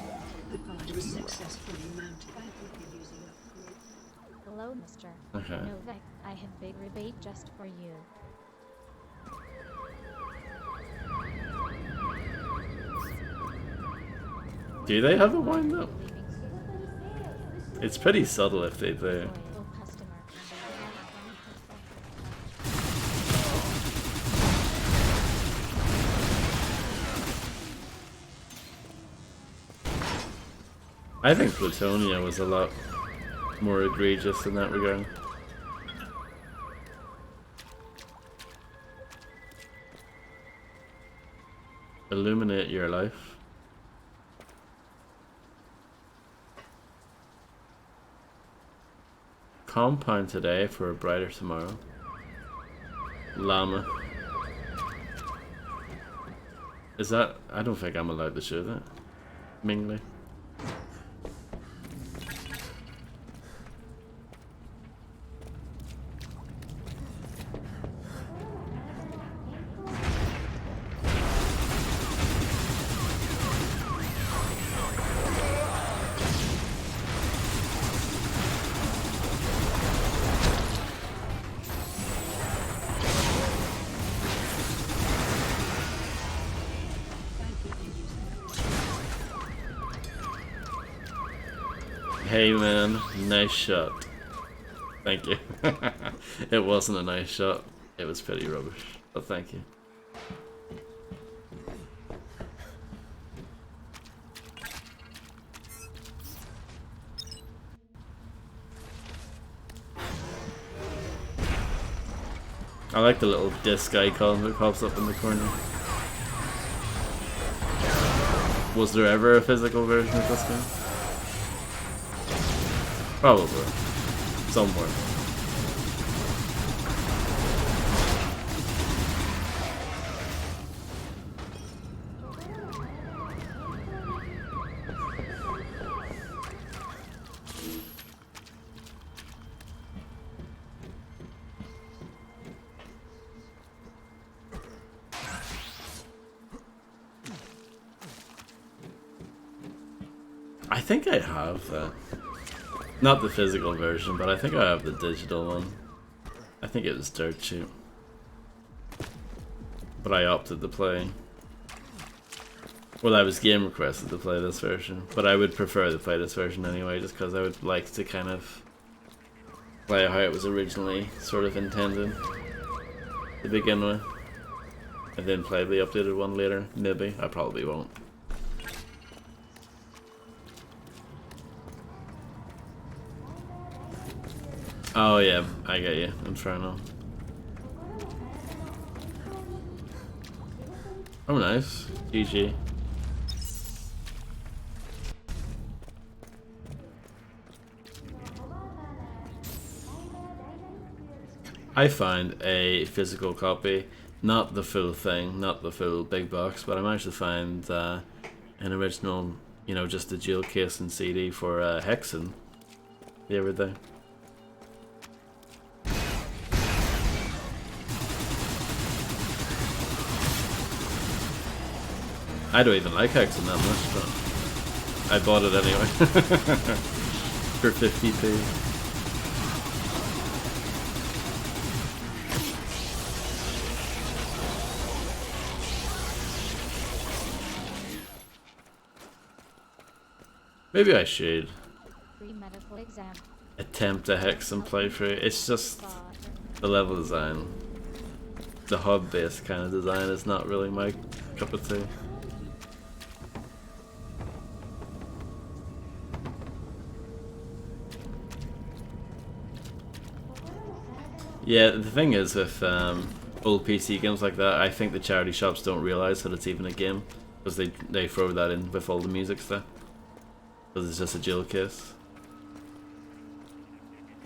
The pod was successfully mounted. Thank you for using Upgrade. Hello, mister. Okay. Novak, I have big rebate just for you. Do they have a wind up? Leaving It's pretty subtle if they do. loyal customer. I think Plutonia was a lot more egregious in that regard. Illuminate your life. Compound today for a brighter tomorrow. Llama. Is that... I don't think I'm allowed to show that. Mingly. Hey man, nice shot. Thank you. It wasn't a nice shot. It was pretty rubbish, but thank you. I like the little disc icon that pops up in the corner. Was there ever a physical version of this game? Probably. Somewhere. I think I have that. Not the physical version, but I think I have the digital one. I think it was Dirt Shoot. But I opted to play. Well, I was game requested to play this version, but I would prefer to play this version anyway, just because I would like to kind of play how it was originally sort of intended to begin with, and then play the updated one later. Maybe. I probably won't. Oh yeah, I get you. Inferno. Oh nice. GG. I found a physical copy, not the full thing, not the full big box, but I managed to find an original, you know, just a dual case and CD for Hexen the other day. I don't even like Hexen that much, but I bought it anyway. For 50p. Maybe I should Free medical exam. attempt a Hexen playthrough. It's just the level design. The hub-based kind of design is not really my cup of tea. Yeah, the thing is with old PC games like that, I think the charity shops don't realise that it's even a game, because they throw that in with all the music stuff. Because it's just a dual case.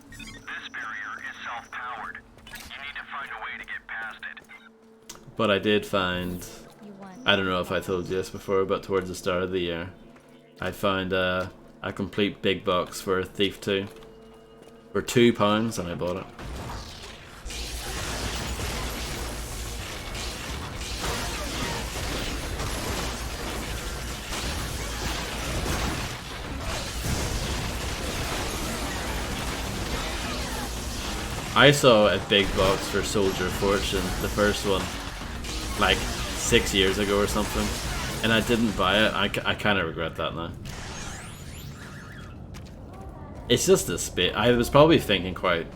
This barrier is self-powered. You need to find a way to get past it. But I did find, You won. I don't know if I told you this before, but towards the start of the year, I found a complete big box for Thief 2 for £2, and I bought it. I saw a big box for Soldier of Fortune, the first one, like 6 years ago or something, and I didn't buy it. I kind of regret that now. It's just a space. I was probably thinking quite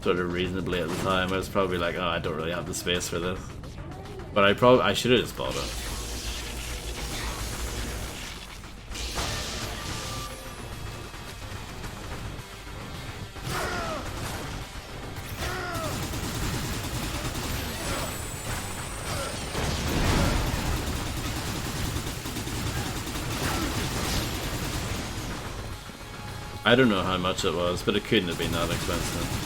sort of reasonably at the time. I was probably like, oh, I don't really have the space for this. But I should have just bought it. I don't know how much it was, but it couldn't have been that expensive.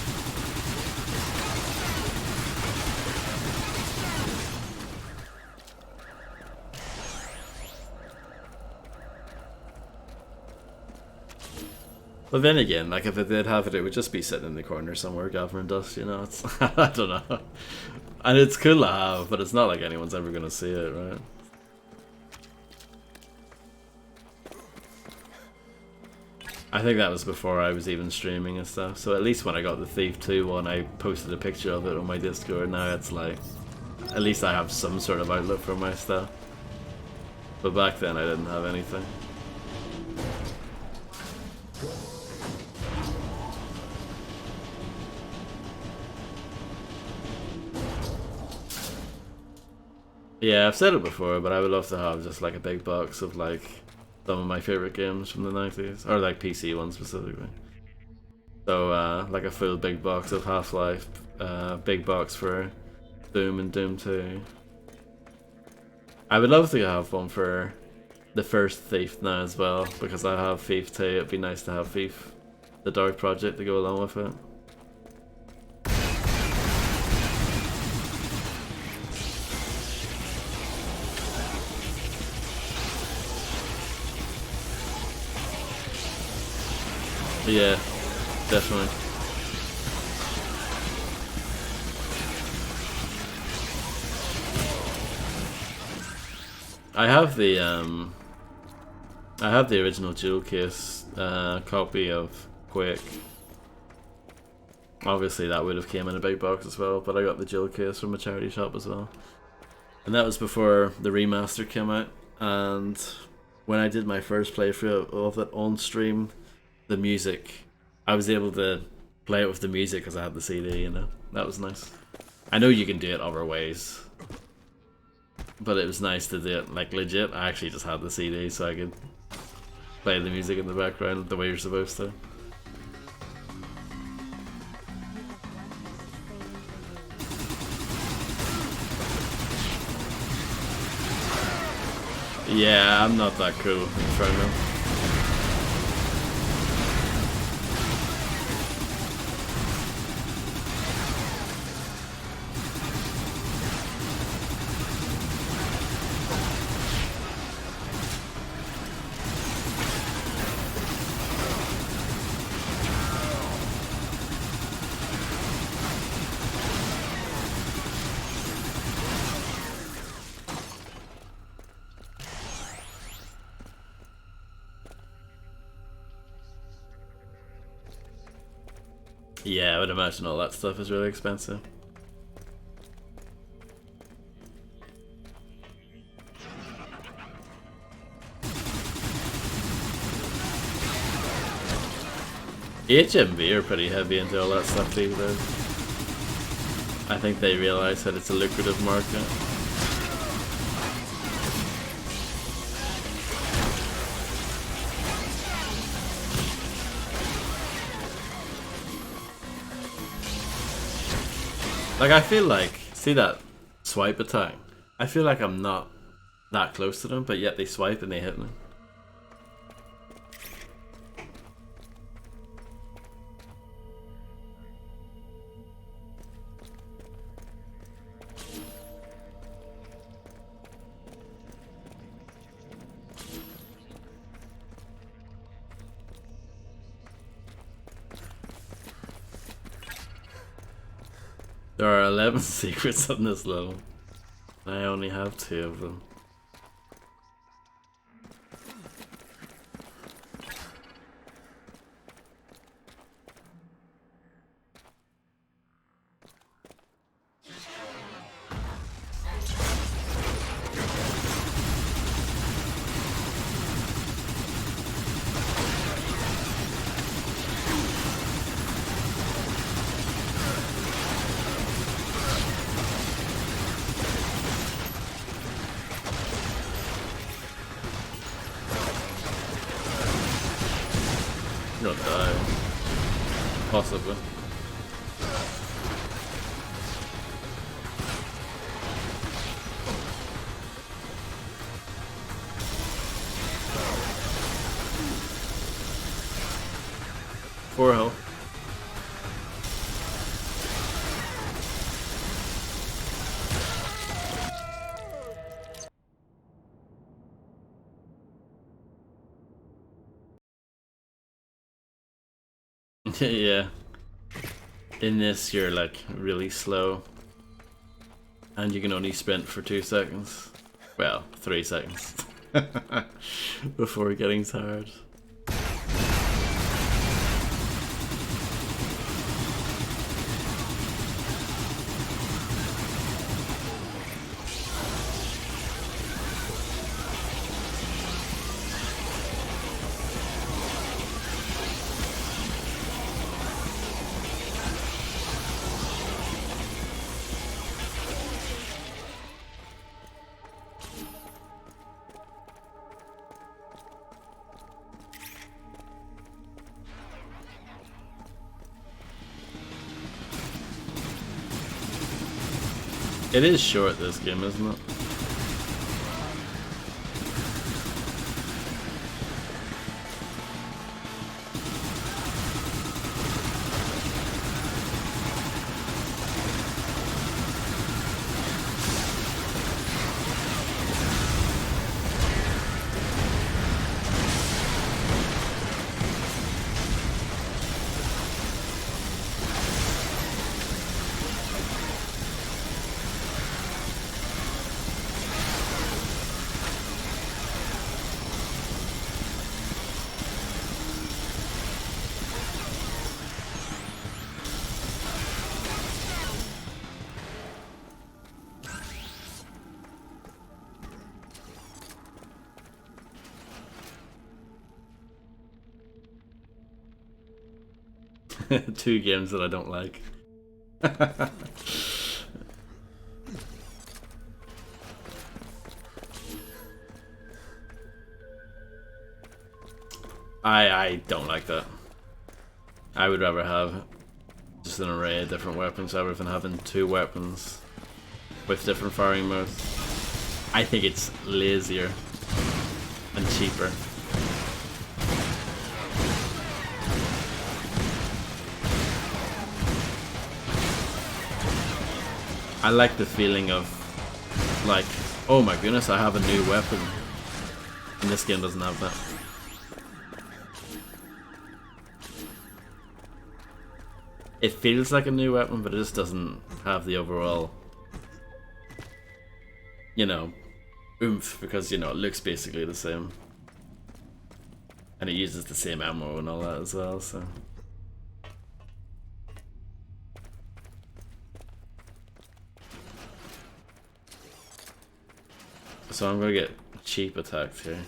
But then again, like if it did have it, it would just be sitting in the corner somewhere gathering dust, you know? It's I don't know. And it's cool to have, but it's not like anyone's ever gonna see it, right? I think that was before I was even streaming and stuff, so at least when I got the Thief 2 one, I posted a picture of it on my Discord. Now it's like, at least I have some sort of outlet for my stuff. But back then I didn't have anything. Yeah, I've said it before, but I would love to have just like a big box of like some of my favorite games from the 90s, or like PC ones specifically. So like a full big box of Half-Life, big box for Doom and Doom 2. I would love to have one for the first Thief now as well, because I have Thief 2. It'd be nice to have Thief, the Dark Project, to go along with it. Yeah, definitely. I have the original jewel case copy of Quake. Obviously that would have came in a big box as well, but I got the jewel case from a charity shop as well. And that was before the remaster came out, and when I did my first playthrough of it on stream, the music, I was able to play it with the music because I had the CD, you know. That was nice. I know you can do it other ways, but it was nice to do it like legit. I actually just had the CD so I could play the music in the background the way you're supposed to. Yeah, I'm not that cool, Inferno. Yeah, I would imagine all that stuff is really expensive. HMV are pretty heavy into all that stuff these days. I think they realise that it's a lucrative market. Like, I feel like, see that swipe attack? I feel like I'm not that close to them, but yet they swipe and they hit me. There are 11 secrets on this level. I only have 2 of them. You'll die. Possibly. Four health. Yeah. In this, you're like really slow, and you can only sprint for 2 seconds. Well, 3 seconds before getting tired. It is short, this game, isn't it? Two games that I don't like. I don't like that. I would rather have just an array of different weapons rather than having two weapons with different firing modes. I think it's lazier and cheaper. I like the feeling of, like, oh my goodness, I have a new weapon. And this game doesn't have that. It feels like a new weapon, but it just doesn't have the overall, you know, oomph, because, you know, it looks basically the same. And it uses the same ammo and all that as well, so. So I'm gonna get cheap attacked here.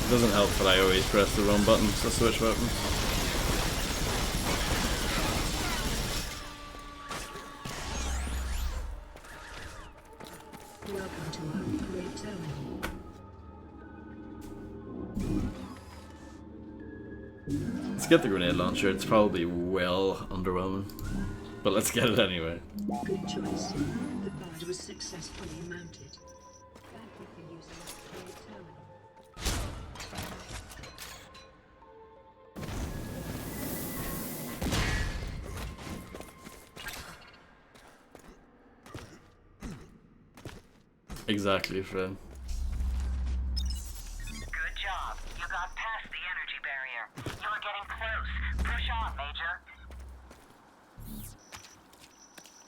It doesn't help that I always press the wrong buttons to switch weapons. Welcome to our great terminal. Let's get the grenade launcher. It's probably well underwhelming, but let's get it anyway. Good choice. The guard was successfully mounted. Thank you for using our great terminal. Exactly, Fred. Good job. You got past the energy barrier. You're getting close. Push on, Major.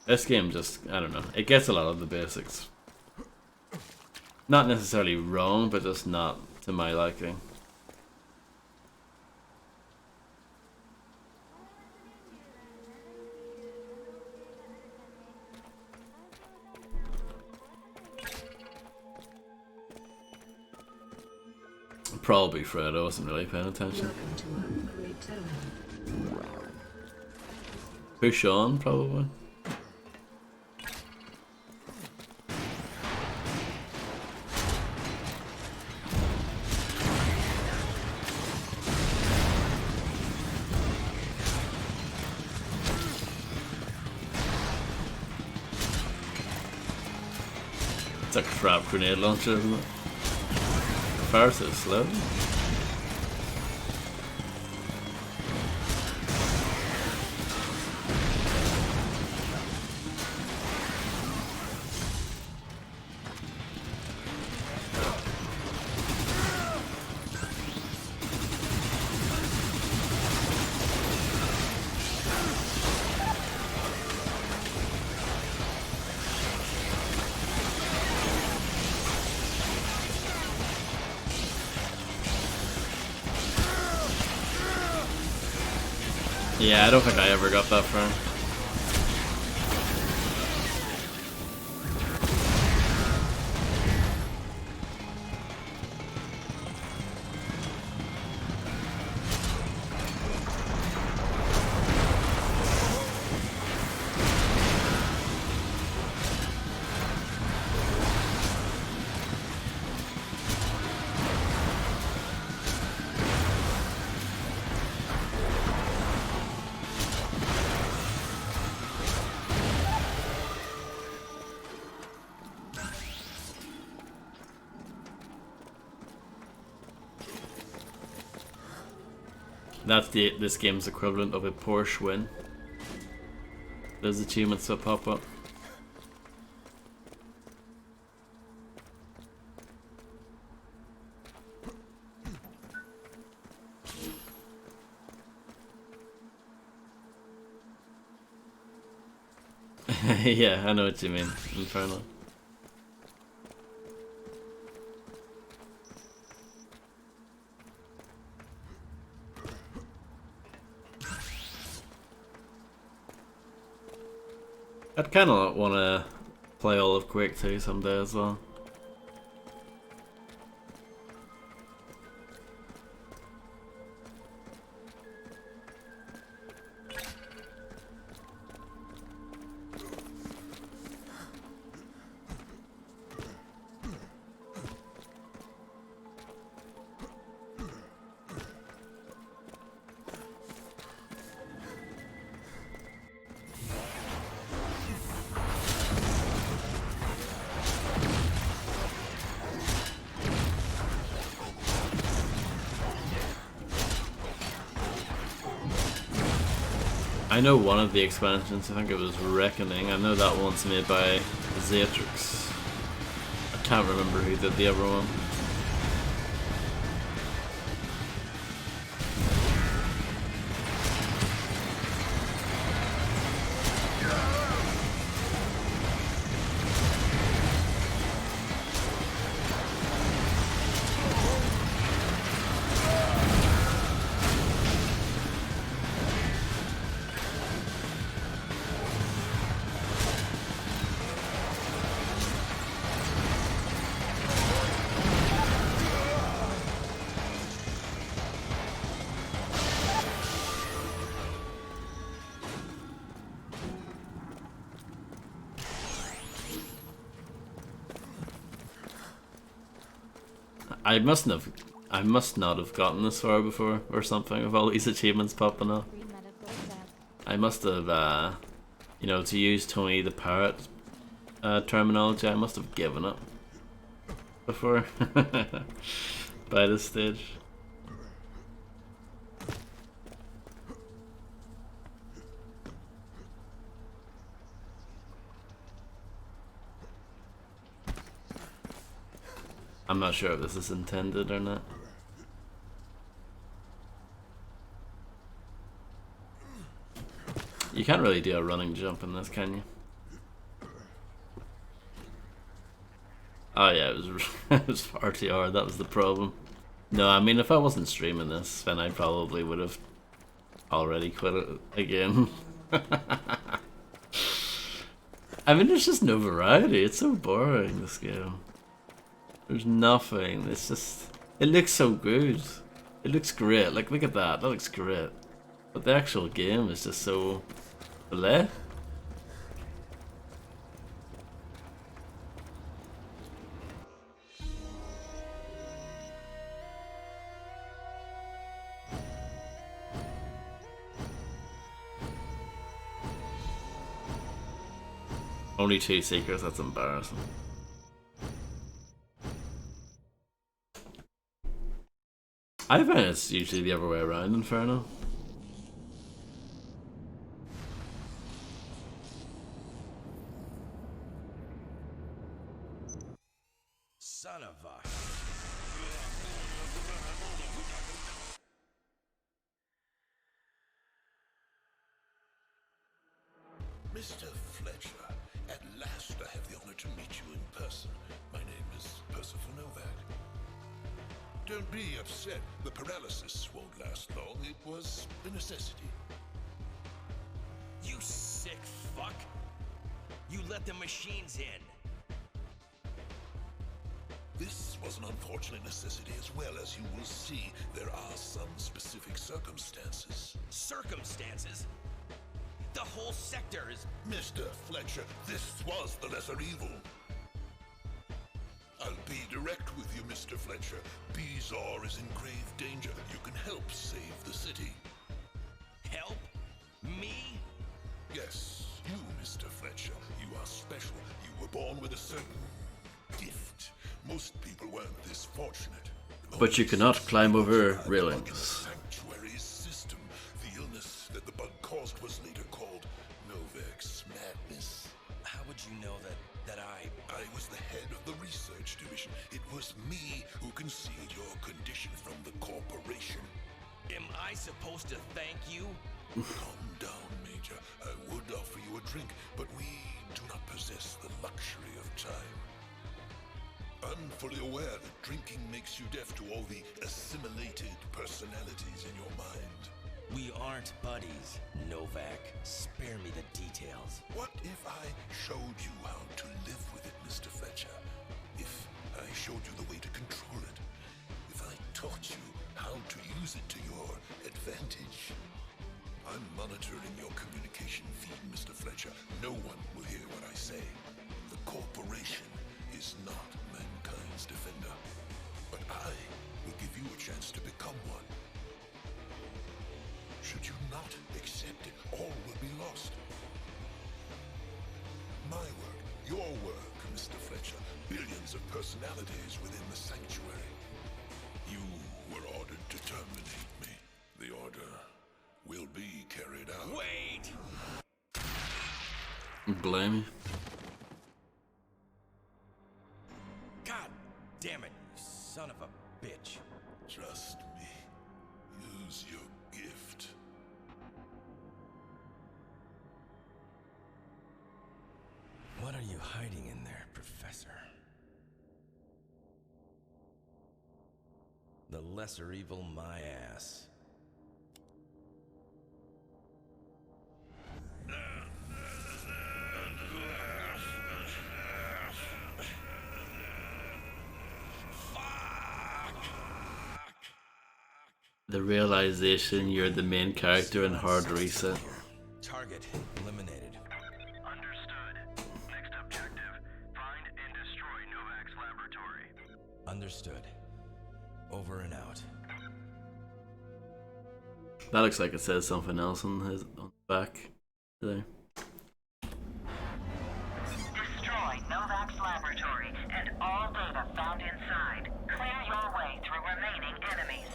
This game just, I don't know, it gets a lot of the basics. Not necessarily wrong, but just not to my liking. Probably Fred, I wasn't really paying attention. Welcome to our great terminal. Push on, probably. It's a crap grenade launcher, isn't it? Fire so slow. Yeah, I don't think I ever got that far. That's this game's equivalent of a Porsche win. There's achievements that pop up. Yeah, I know what you mean. Inferno. I'd kind of want to play all of Quake 2 someday as well. I know one of the expansions, I think it was Reckoning. I know that one's made by Xatrix. I can't remember who did the other one. I must not have gotten this far before or something with all these achievements popping up. Free medical exam. I must have, you know, to use Tony the Parrot terminology, I must have given up before by this stage. I'm not sure if this is intended or not. You can't really do a running jump in this, can you? Oh yeah, it was it was far too hard, that was the problem. No, I mean if I wasn't streaming this, then I probably would have already quit it again. I mean there's just no variety, it's so boring, this game. There's nothing, it's just, it looks so good. It looks great, like look at that, that looks great. But the actual game is just so bleh. Only 2 seekers, that's embarrassing. I find it's usually the other way around, Inferno. Son of a... Mr. Fletcher, at last I have the honor to meet you in person. My name is Percival Novak. Don't be upset. The paralysis won't last long. It was a necessity. You sick fuck! You let the machines in! This was an unfortunate necessity as well. As you will see, there are some specific circumstances. Circumstances? The whole sector is... Mr. Fletcher, this was the lesser evil. I'll be direct with you, Mr. Fletcher. Bezoar is in grave danger. You can help save the city. Help? Me? Yes, you, Mr. Fletcher. You are special. You were born with a certain gift. Most people weren't this fortunate. But you cannot climb over railings. Sanctuary's system. was me who concealed your condition from the corporation. Am I supposed to thank you? Calm down, Major. I would offer you a drink, but we do not possess the luxury of time. I'm fully aware that drinking makes you deaf to all the assimilated personalities in your mind. We aren't buddies, Novak. Spare me the details. What if I showed you how to live with it, Mr. Fletcher? If I showed you the way to control it? If I taught you how to use it to your advantage? I'm monitoring your communication feed, Mr. Fletcher. No one will hear what I say. The corporation is not mankind's defender. But I will give you a chance to become one. Should you not accept it, all will be lost. My work, your work, Mr. Fletcher. Billions of personalities within the sanctuary. You were ordered to terminate me. The order will be carried out. Wait! Blame you. God damn it, you son of a bitch. Trust me. Use your gift. What are you hiding in there, Professor? The lesser evil, my ass. The realization you're the main character in Hard Reset. Target eliminated. Understood. Next objective, find and destroy Novak's laboratory. Understood. Over and out. That looks like it says something else on his on the back there. Destroy Novak's laboratory and all data found inside. Clear your way through remaining enemies.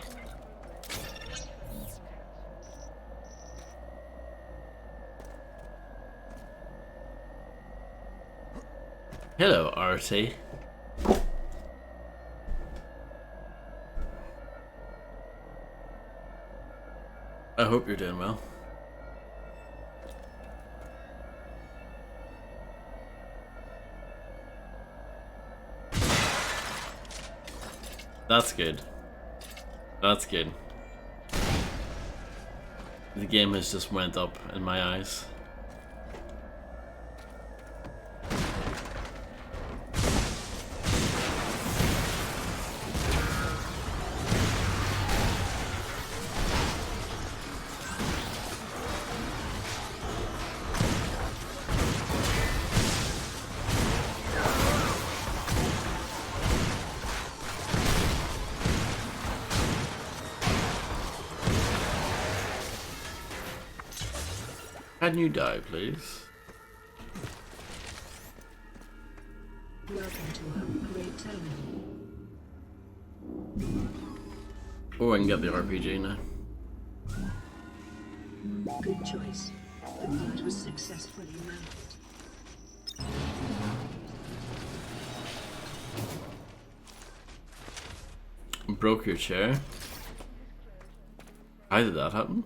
Hello, RT. I hope you're doing well. That's good. That's good. The game has just went up in my eyes. Can you die, please? Welcome to Upgrade Terminal. Oh, I can get the RPG now. Good choice. The pod was successfully mounted. Broke your chair? How did that happen?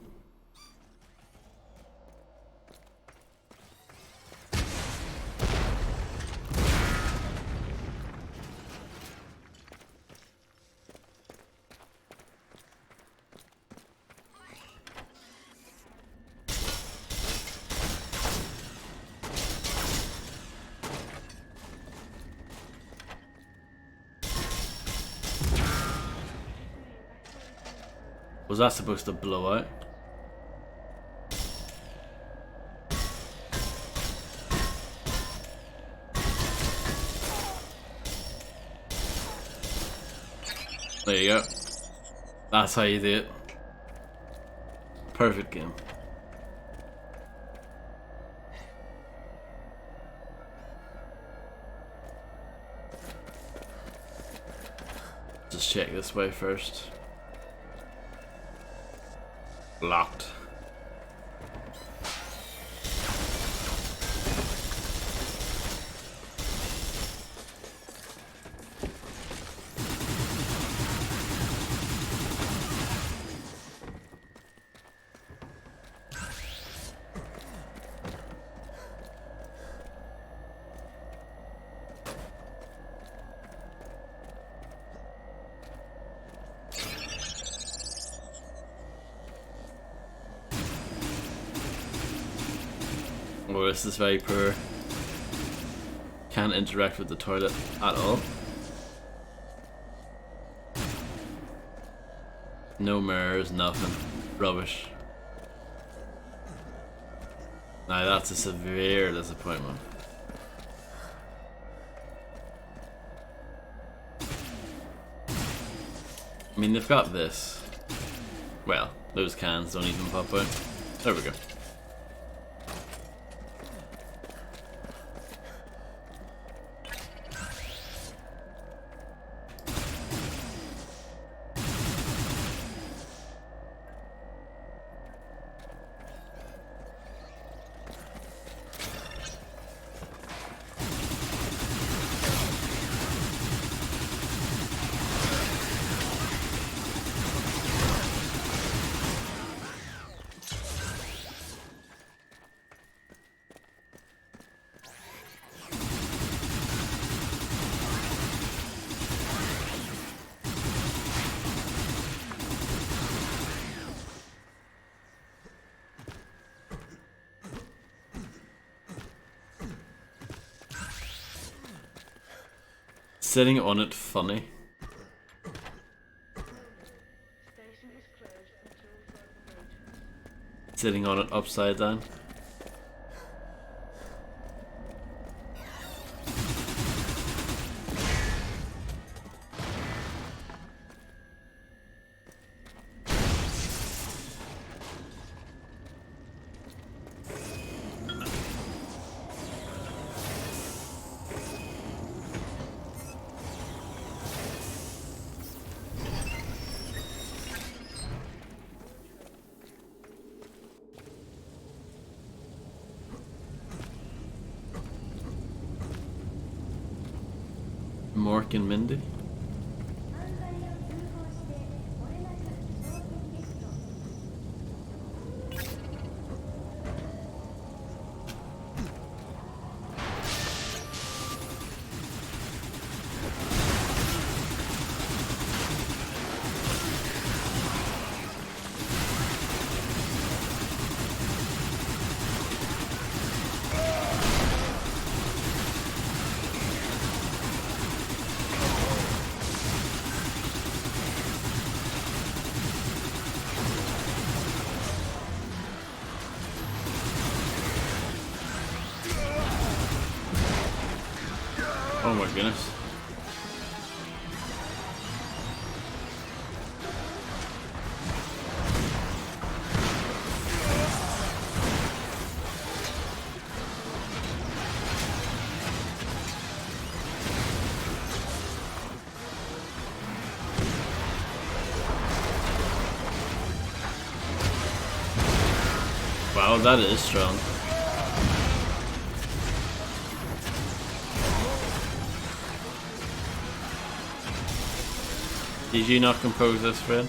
Was that supposed to blow out? There you go. That's how you do it. Perfect game. Just check this way first. Locked. Oh, this is very poor. Can't interact with the toilet at all. No mirrors, nothing. Rubbish. Now that's a severe disappointment. I mean, they've got this. Well, those cans don't even pop out. There we go. Sitting on it funny. Sitting on it upside down. Mork and Mindy. Oh my goodness. Wow, that is strong. Did you not compose this, friend?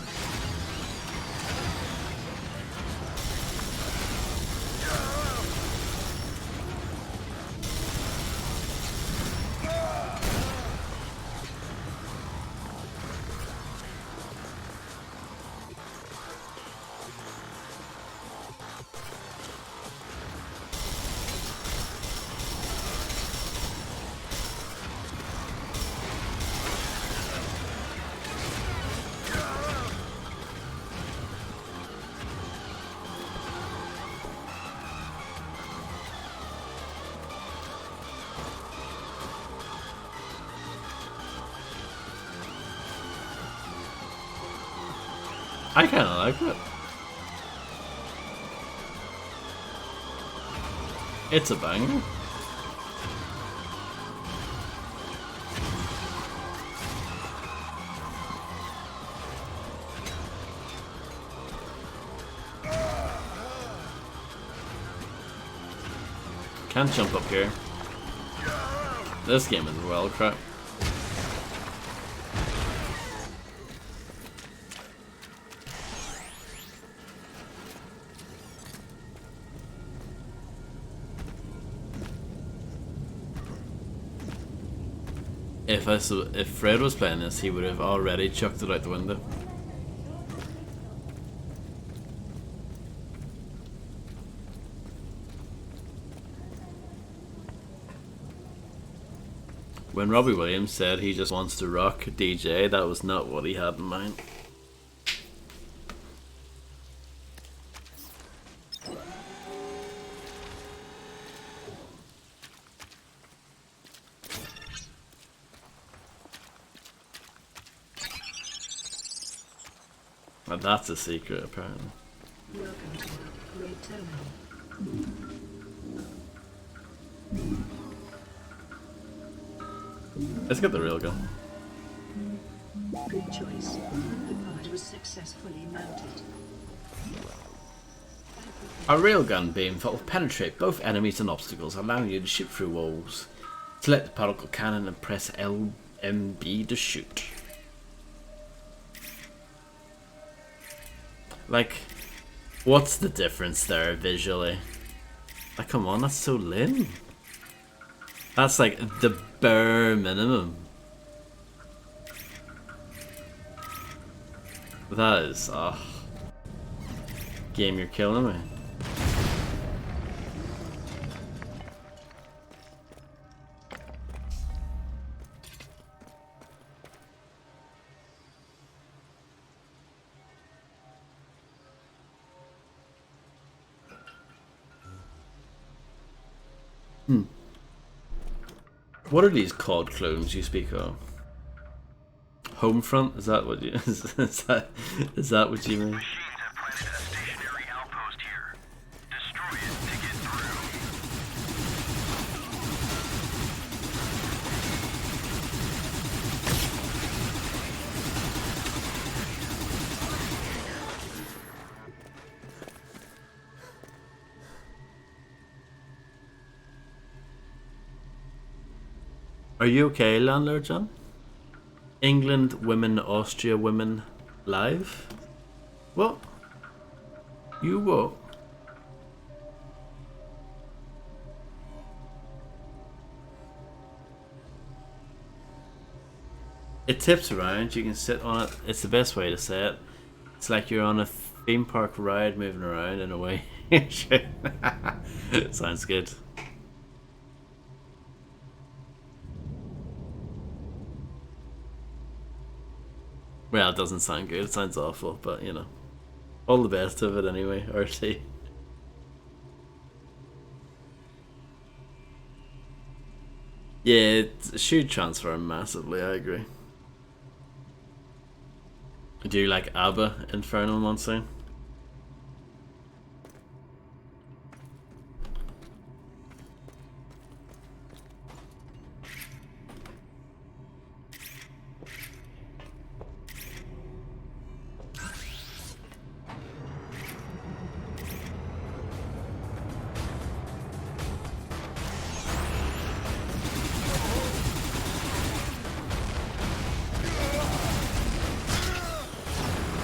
I kinda like it. It's a banger. Can't jump up here. This game is well crap. If Fred was playing this, he would have already chucked it out the window. when Robbie Williams said he just wants to rock DJ, that was not what he had in mind. And that's a secret, apparently. Welcome to Upgrade Terminal. Let's get the real gun. Good choice. The pod was successfully mounted. A railgun beam that will penetrate both enemies and obstacles, allowing you to shoot through walls. Select the particle cannon and press LMB to shoot. Like, what's the difference there visually? Like, come on, that's so lame. That's like the bare minimum. That is, game, you're killing me. What are these COD clones you speak of? Homefront? Is that what you is that what you mean? Machines have planted a stationary outpost here. Destroy it to get through. Are you okay, Landlord John? England women, Austria women, live? What? You what? It tips around, you can sit on it. It's the best way to say it. It's like you're on a theme park ride moving around in a way. Sounds good. Well, it doesn't sound good, it sounds awful, but you know. All the best of it anyway, RT. Yeah, it should transfer massively, I agree. Do you like ABBA, Infernal Monsoon?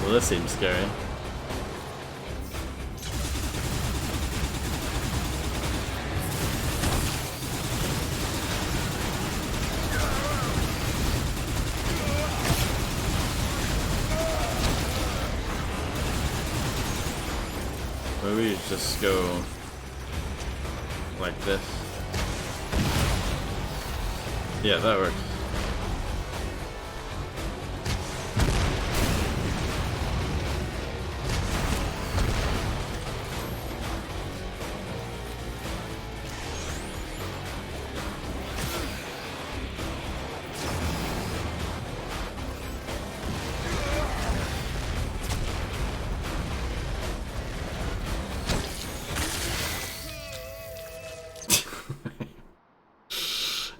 Well, this seems scary. Maybe you just go like this. Yeah, that works.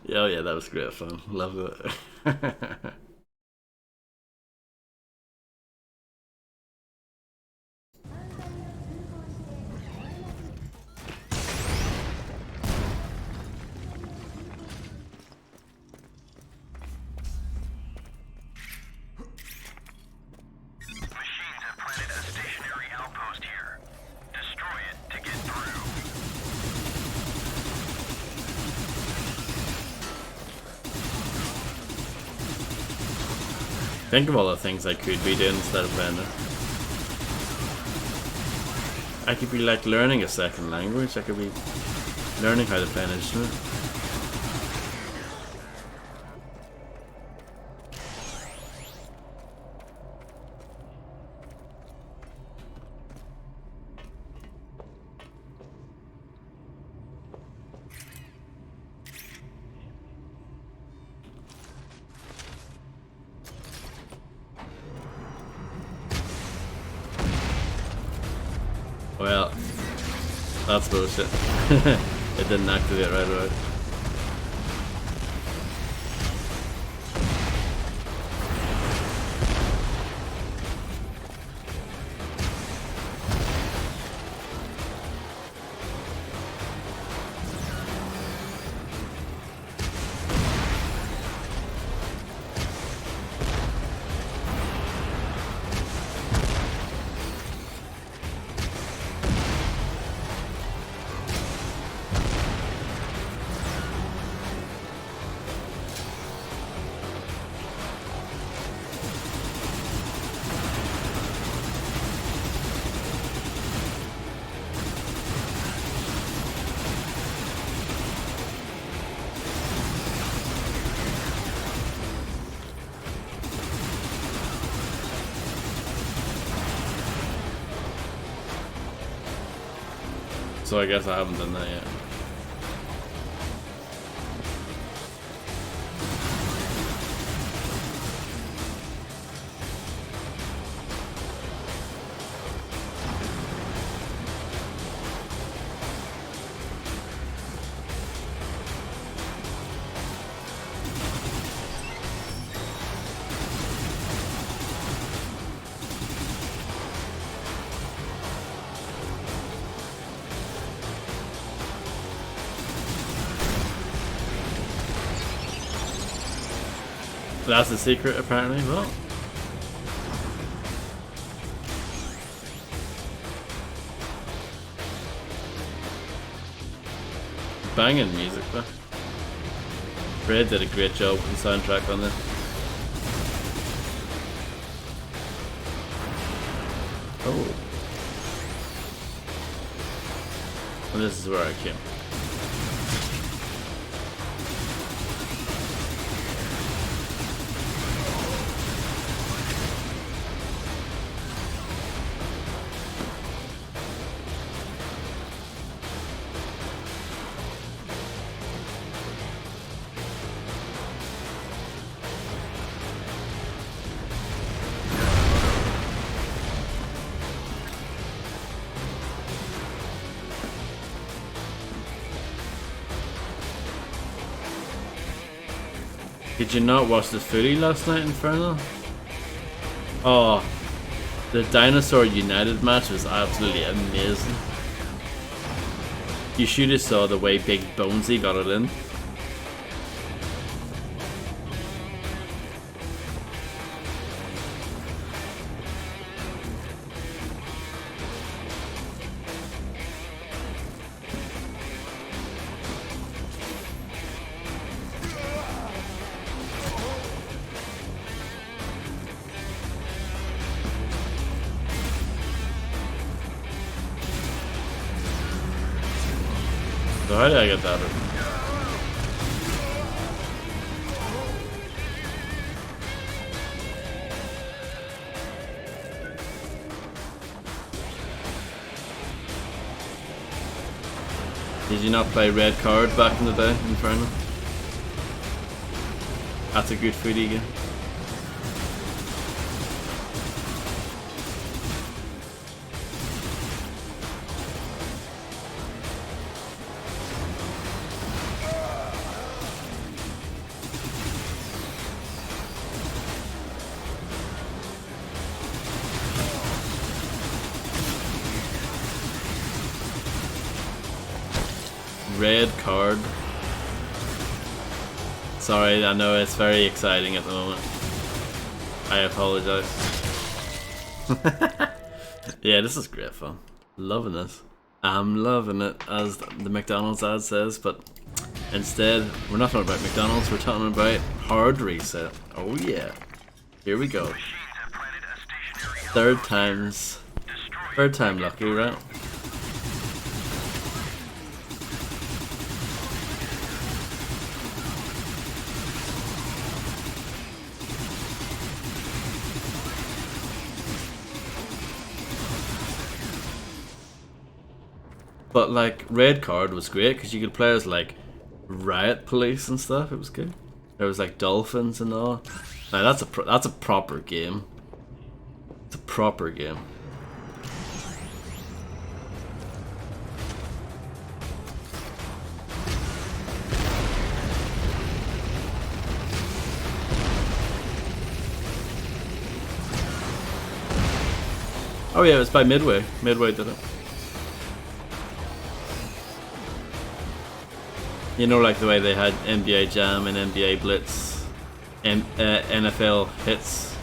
Oh yeah, that was great fun. Love it. Machines have planted a stationary outpost here. Destroy it to get through. Think of all the things I could be doing instead of playing it. I could be like learning a second language. I could be learning how to play an instrument. Well, that's bullshit. It didn't activate right away. So I guess I haven't done that yet. That's the secret, apparently. Well, banging music, though. Red did a great job with the soundtrack on this. Oh, and this is where I came. Did you not watch the footy last night, Inferno? Oh, the Dinosaur United match was absolutely amazing. You should have saw the way Big Bonesy got it in. So how did I get that? Did you not play Red Card back in the day, Inferno? That's a good footy game. Red Card. Sorry, I know it's very exciting at the moment. I apologize. Yeah, this is great fun. Loving this. I'm loving it, as the McDonald's ad says, but instead, we're not talking about McDonald's, we're talking about hard reset. Oh yeah. Here we go. Third time lucky, right? But like Red Card was great because you could play as like riot police and stuff. It was good. There was like dolphins and all. Now that's a proper game. It's a proper game. Oh yeah, it was by Midway. Midway did it. You know, like the way they had NBA Jam and NBA Blitz and NFL Hits.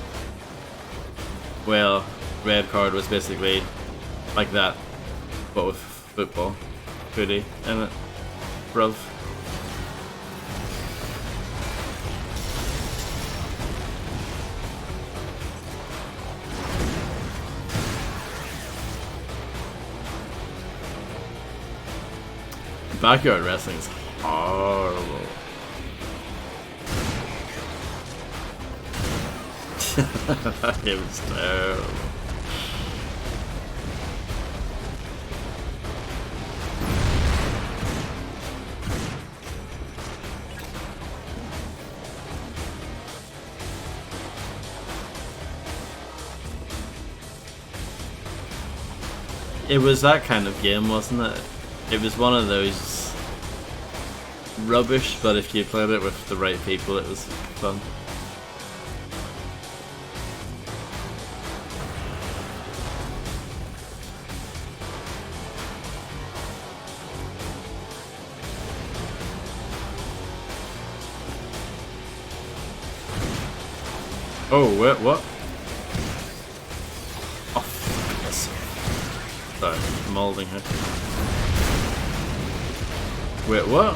Well, Red Card was basically like that, but with football, footy in it, bruv. Backyard wrestling is horrible. It was terrible. It was that kind of game, wasn't it? It was one of those rubbish, but if you played it with the right people, it was fun. Oh, wait, what? Oh, yes. Sorry, I'm holding her. Wait, what?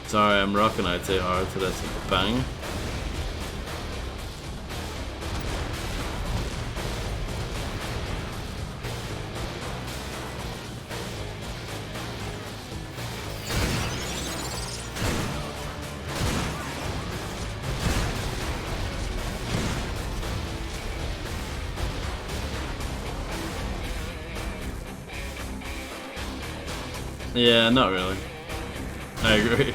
Sorry, I'm rocking out too hard for this bang. Yeah, not really. I agree.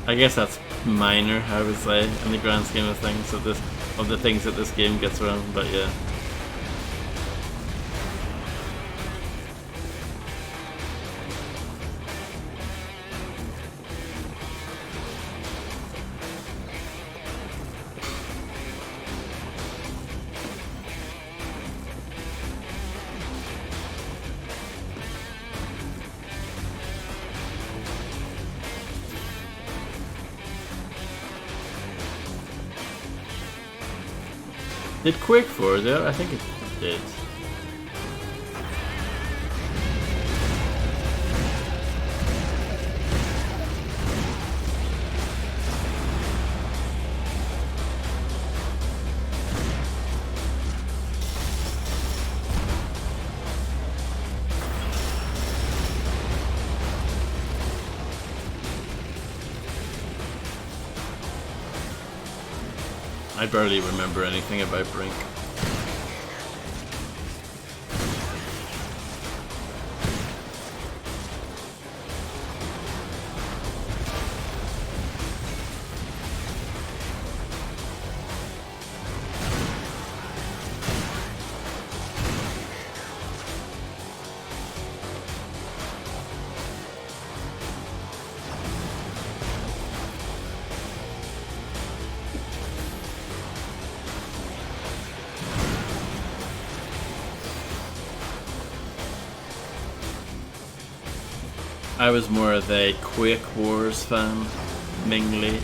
I guess that's minor, I would say, in the grand scheme of things, of the things that this game gets around, but yeah. Did Quake 4 do it? I think it did. I barely remember anything about Brink. I was more of a Quake Wars fan, Ming Lee.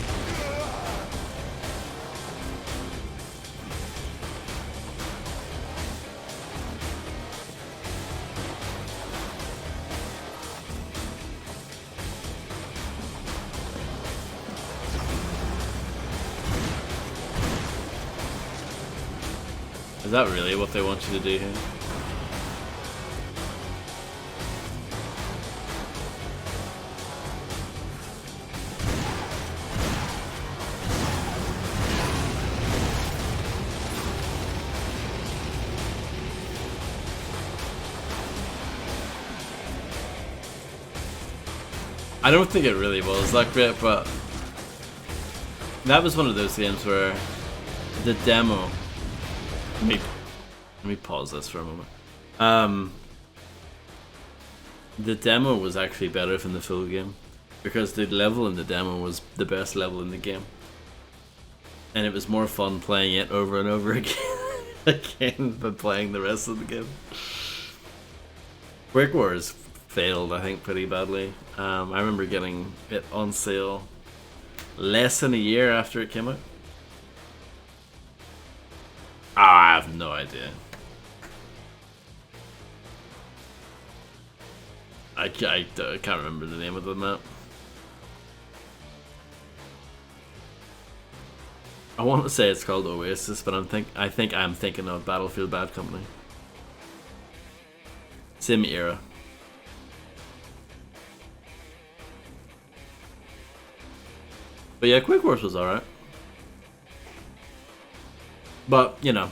Is that really what they want you to do here? I don't think it really was that great, but that was one of those games where the demo. Let me pause this for a moment. The demo was actually better than the full game because the level in the demo was the best level in the game, and it was more fun playing it over and over again than playing the rest of the game. Quick Wars failed, I think, pretty badly. I remember getting it on sale less than a year after it came out. I have no idea. I can't remember the name of the map. I want to say it's called Oasis, but I think I'm thinking of Battlefield Bad Company. Same era. But yeah, Quick Wars was alright. But, you know,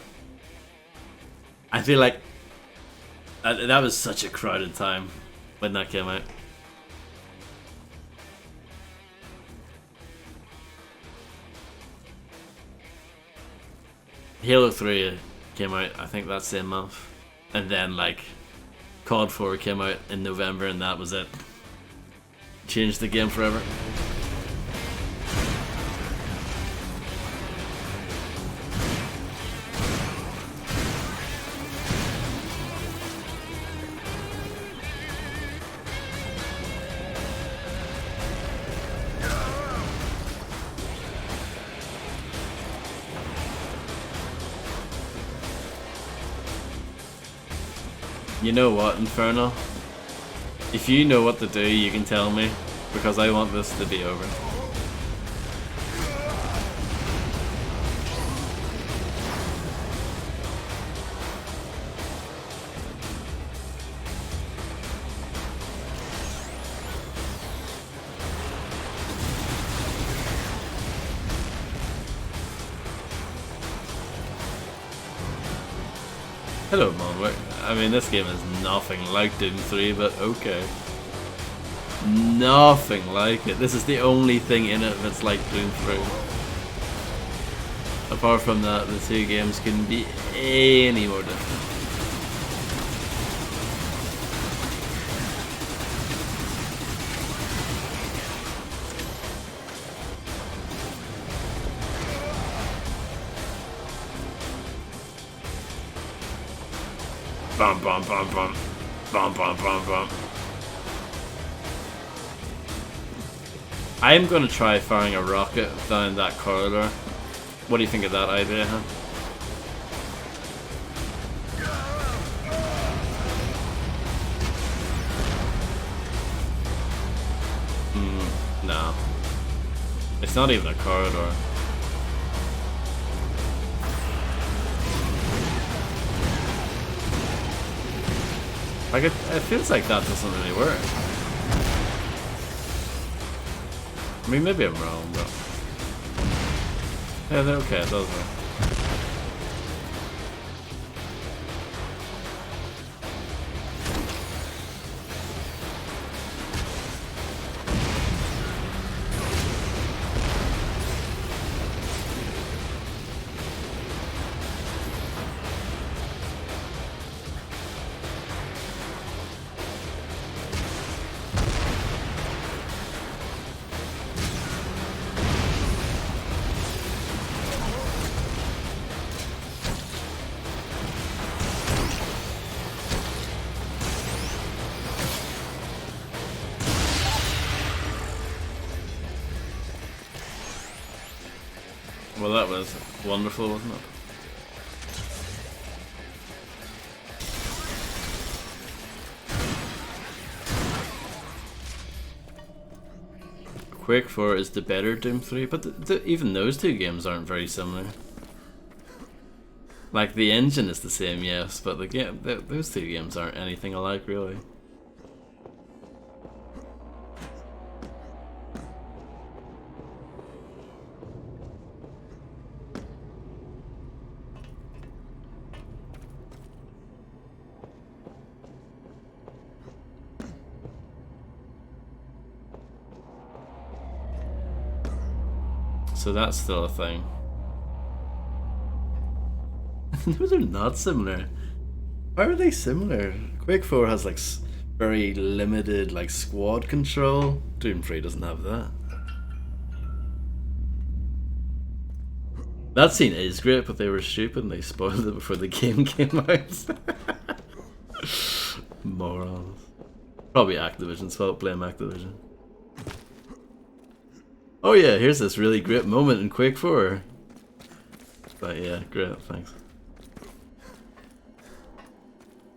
I feel like that was such a crowded time when that came out. Halo 3 came out, I think, that same month. And then, like, COD 4 came out in November, and that was it. Changed the game forever. You know what, Inferno? If you know what to do, you can tell me, because I want this to be over. Hello, Monwick. I mean, this game is nothing like Doom 3, but okay. Nothing like it. This is the only thing in it that's like Doom 3. Apart from that, the two games couldn't be any more different. Bum bum bum bum. Bum bum bum bum. I am gonna try firing a rocket down that corridor. What do you think of that idea, huh? No. It's not even a corridor. Like, it feels like that doesn't really work. I mean, maybe I'm wrong, but... yeah, okay, it does work. Well, that was wonderful, wasn't it? Quake 4 is the better Doom 3, but even those two games aren't very similar. Like, the engine is the same, yes, but those two games aren't anything alike, really. so that's still a thing. Those are not similar. Why are they similar? Quake 4 has like very limited like squad control. Doom 3 doesn't have that. That scene is great, but they were stupid and they spoiled it before the game came out. Morons. Probably Activision's fault, blame Activision. Oh yeah, here's this really great moment in Quake 4. But yeah, great, thanks.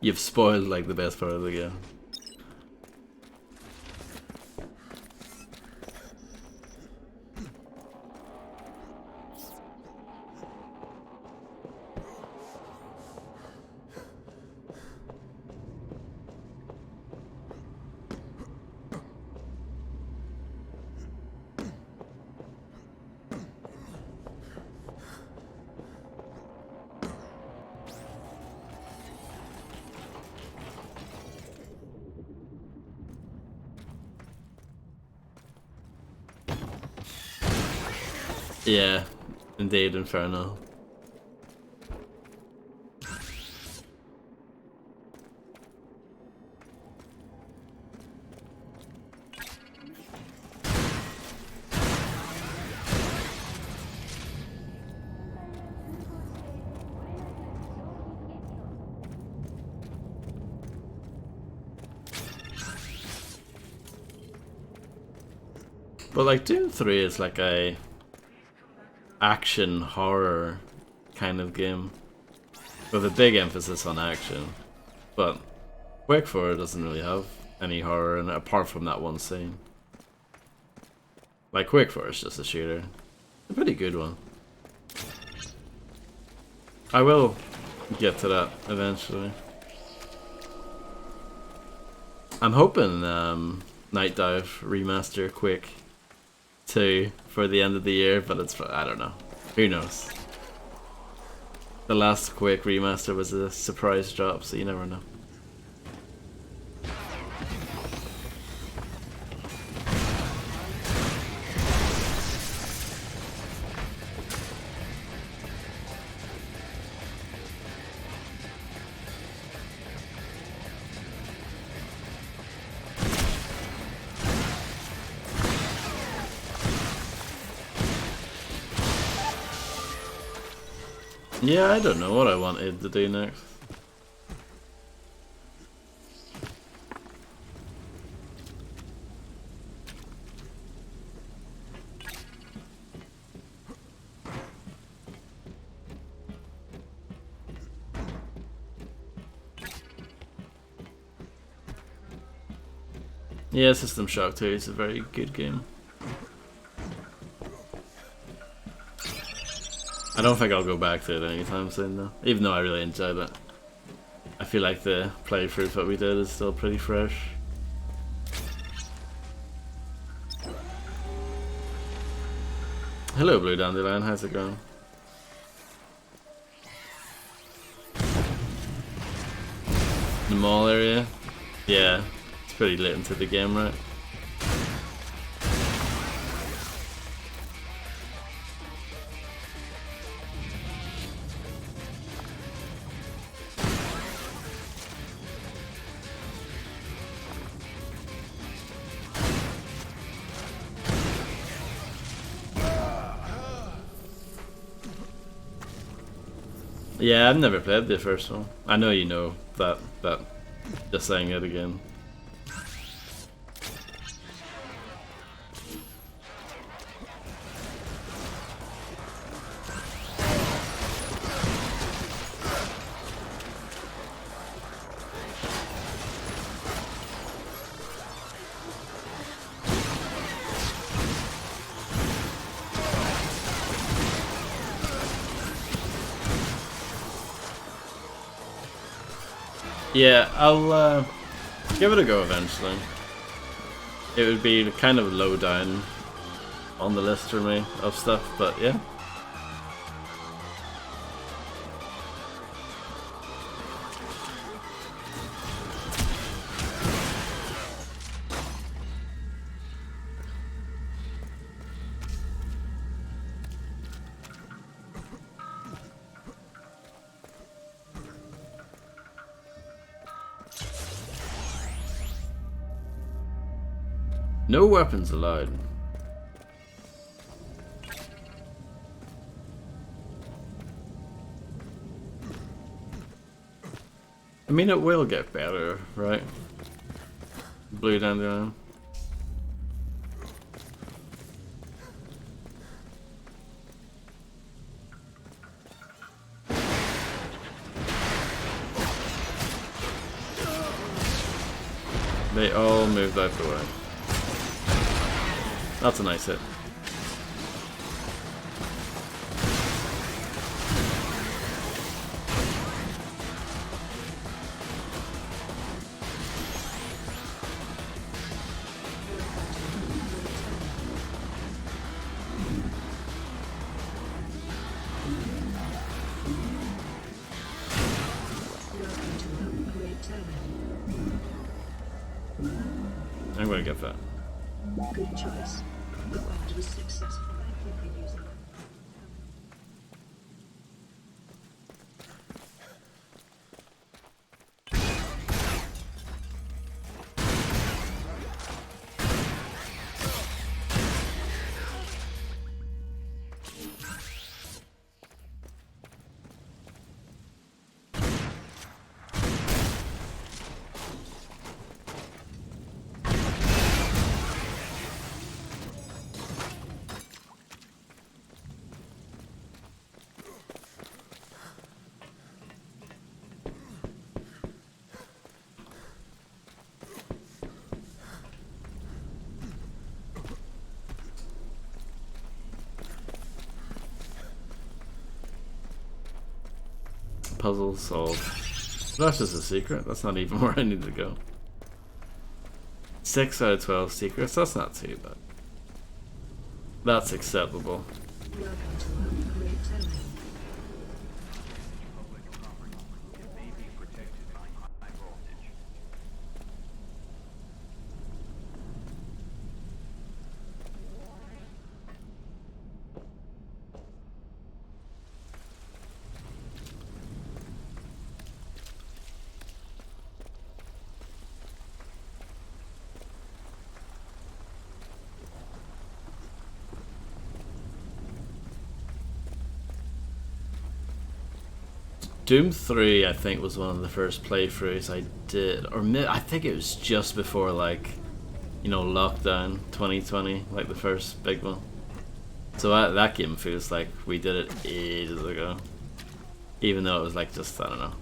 You've spoiled like the best part of the game. Yeah, indeed, Inferno. But like Doom 3 is like a action horror kind of game with a big emphasis on action, but Quake 4 doesn't really have any horror in it apart from that one scene. Like Quake 4 is just a shooter, a pretty good one. I will get to that eventually. I'm hoping Night Dive remaster Quake 2 for the end of the year, but it's, I don't know. Who knows? The last Quake remaster was a surprise drop, so you never know. Yeah, I don't know what I wanted to do next. Yeah, System Shock 2 is a very good game. I don't think I'll go back to it anytime soon though, even though I really enjoyed it. I feel like the playthrough that we did is still pretty fresh. Hello Blue Dandelion, how's it going? The mall area? Yeah, it's pretty late into the game, right? Yeah, I've never played the first one. I know you know that, but just saying it again. Yeah, I'll give it a go eventually. It would be kind of low down on the list for me of stuff, but yeah. No weapons allowed. I mean, it will get better, right? Blue Dandelion. They all moved out the way. That's a nice hit. I'm gonna get that. Good choice. The barge was successful. Thank you for using it. Puzzle solved. That's just a secret. That's not even where I need to go. 6 out of 12 secrets. That's not too bad. That's acceptable. Welcome to Upgrade Terminal. Doom 3, I think, was one of the first playthroughs I did, or I think it was just before, like, you know, lockdown 2020, like the first big one. So that game feels like we did it ages ago, even though it was like just, I don't know,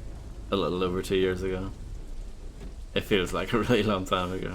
a little over 2 years ago. It feels like a really long time ago.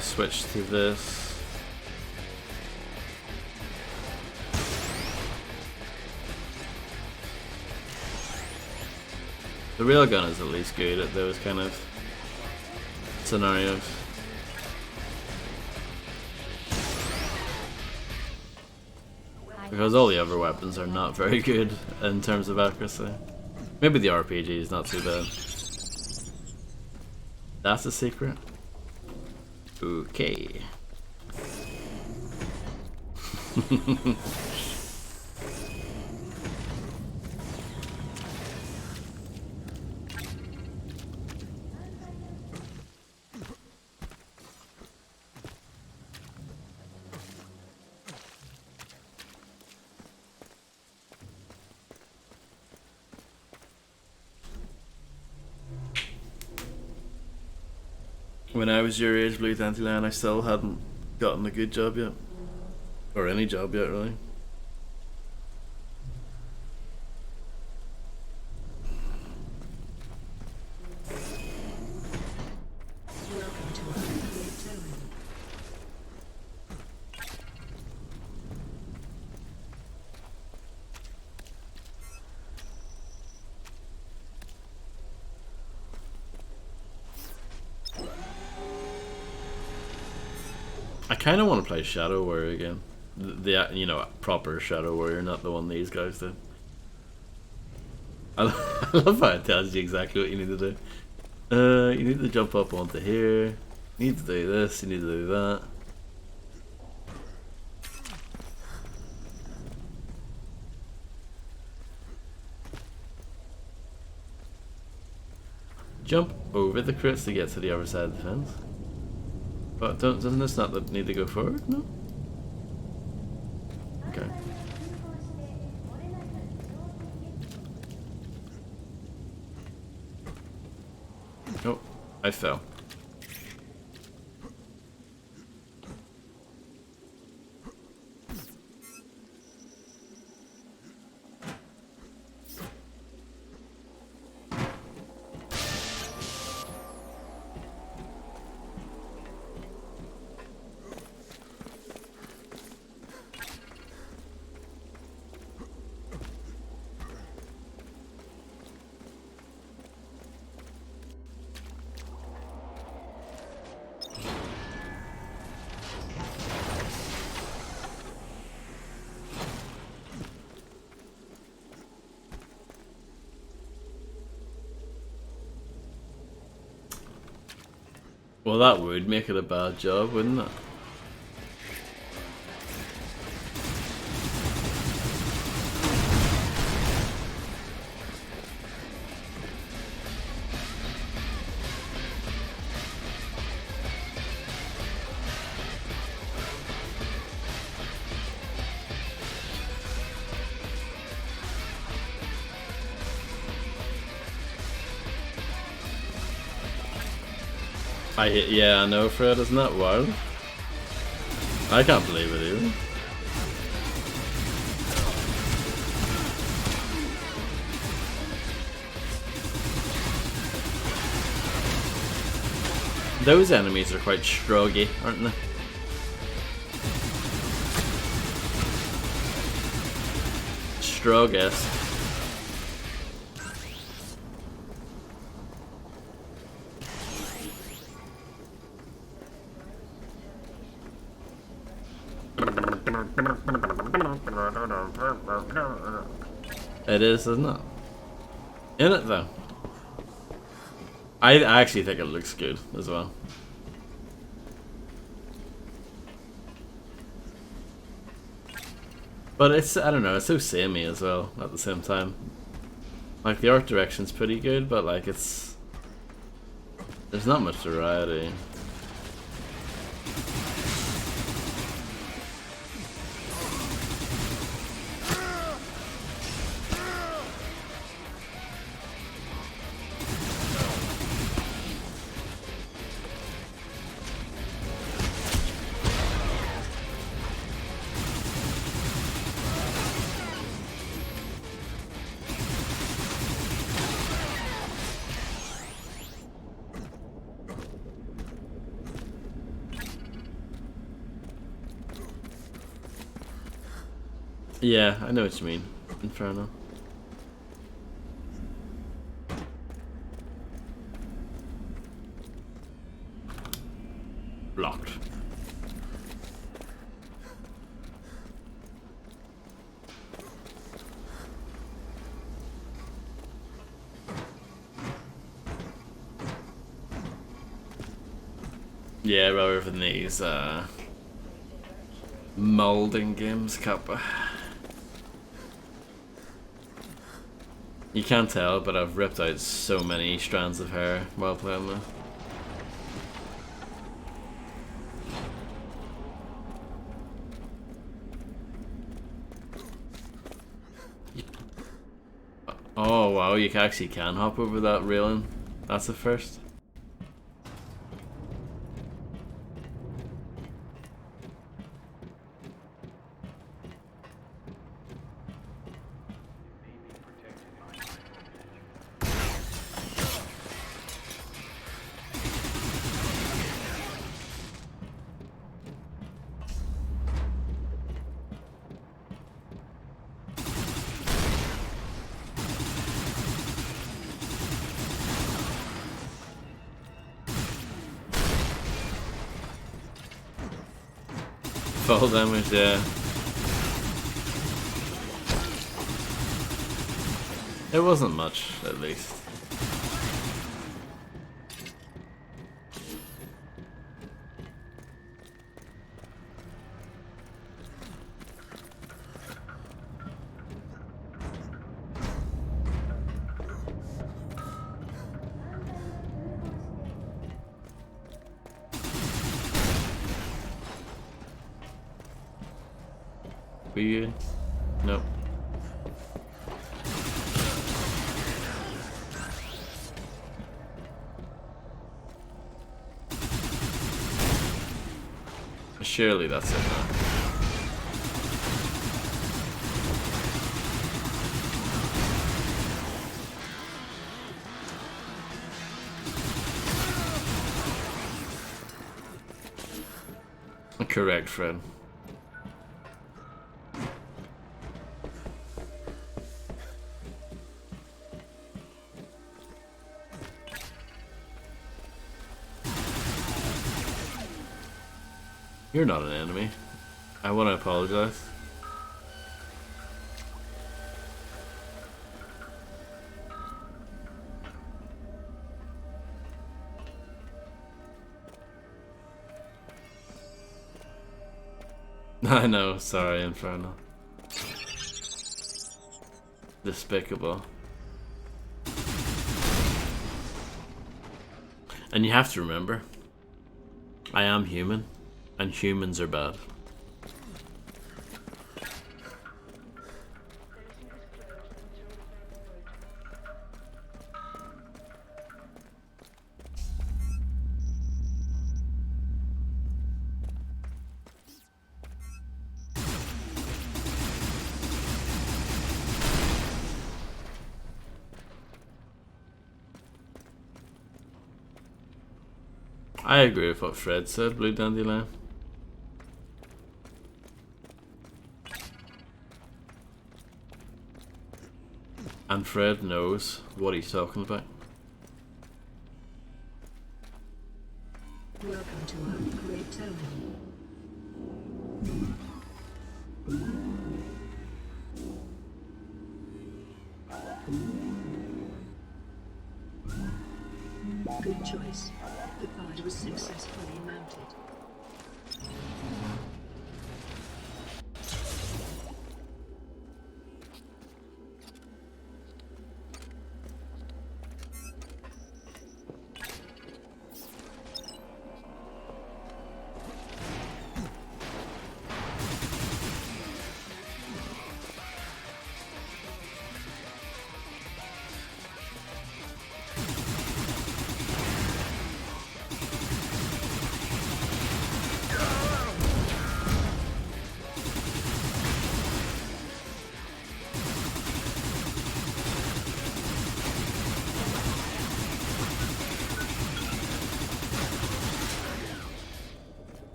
Switch to this. The railgun is at least good at those kind of scenarios. Because all the other weapons are not very good in terms of accuracy. Maybe the RPG is not too bad. That's a secret? Okay. When I was your age, Blue Dandelion, I still hadn't gotten a good job yet. Or any job yet, really. Welcome to Upgrade Terminal. I kind of want to play Shadow Warrior again. The you know, proper Shadow Warrior, not the one these guys did. I love how it tells you exactly what you need to do. You need to jump up onto here. You need to do this. You need to do that. Jump over the crates to get to the other side of the fence. But doesn't this not need to go forward? No? Okay. Oh, I fell. Well, that would make it a bad job, wouldn't it? Yeah, I know, Fred, isn't that wild? I can't believe it even. Those enemies are quite stroggy, aren't they? Strog-esque. It is, isn't it? In it though. I actually think it looks good as well. But it's, I don't know, it's so samey as well at the same time. Like the art direction's pretty good, but like there's not much variety. Yeah, I know what you mean. Inferno. Blocked. Yeah, rather than these molding games, Kappa. You can't tell, but I've ripped out so many strands of hair while playing them. Oh wow, you actually can hop over that railing. That's the first. Fall damage, yeah. It wasn't much, at least. Were you? Nope. Surely that's it now. Correct, Fred. You're not an enemy. I want to apologize. I know, sorry, Inferno. Despicable. And you have to remember, I am human. And humans are bad. I agree with what Fred said, Blue Dandelion. And Fred knows what he's talking about. Welcome to our great terminal. Good choice. The guard was successfully mounted.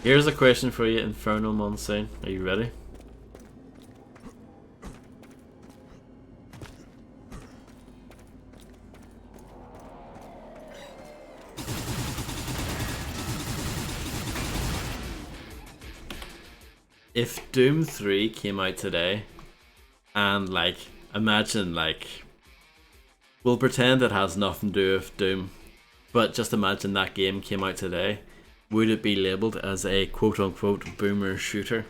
Here's a question for you, Infernal Monsoon. Are you ready? If Doom 3 came out today, and like, imagine like, we'll pretend it has nothing to do with Doom, but just imagine that game came out today. Would it be labelled as a quote-unquote boomer shooter?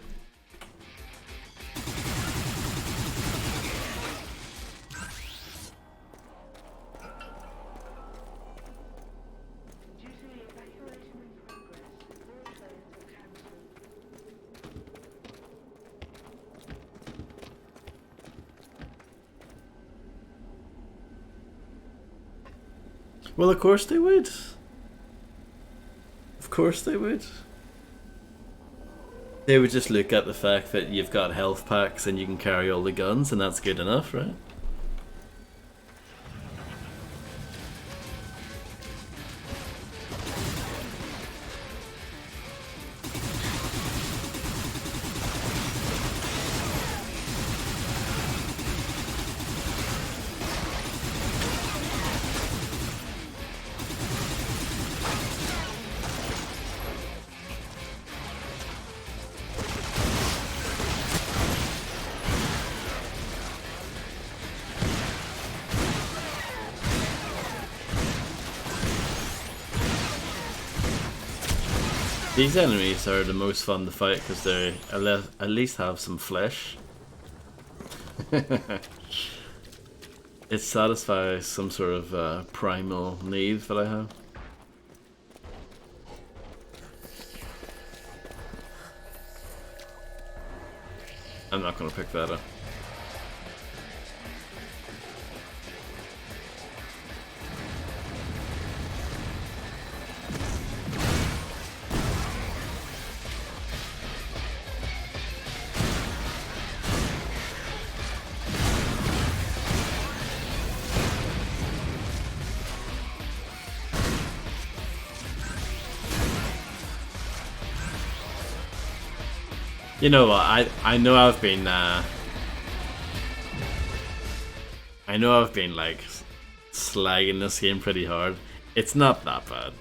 Well, of course they would. Of course they would. They would just look at the fact that you've got health packs and you can carry all the guns, and that's good enough, right? These enemies are the most fun to fight because they at least have some flesh. It satisfies some sort of primal need that I have. I'm not gonna pick that up. You know what? I know I've been like slagging this game pretty hard. It's not that bad.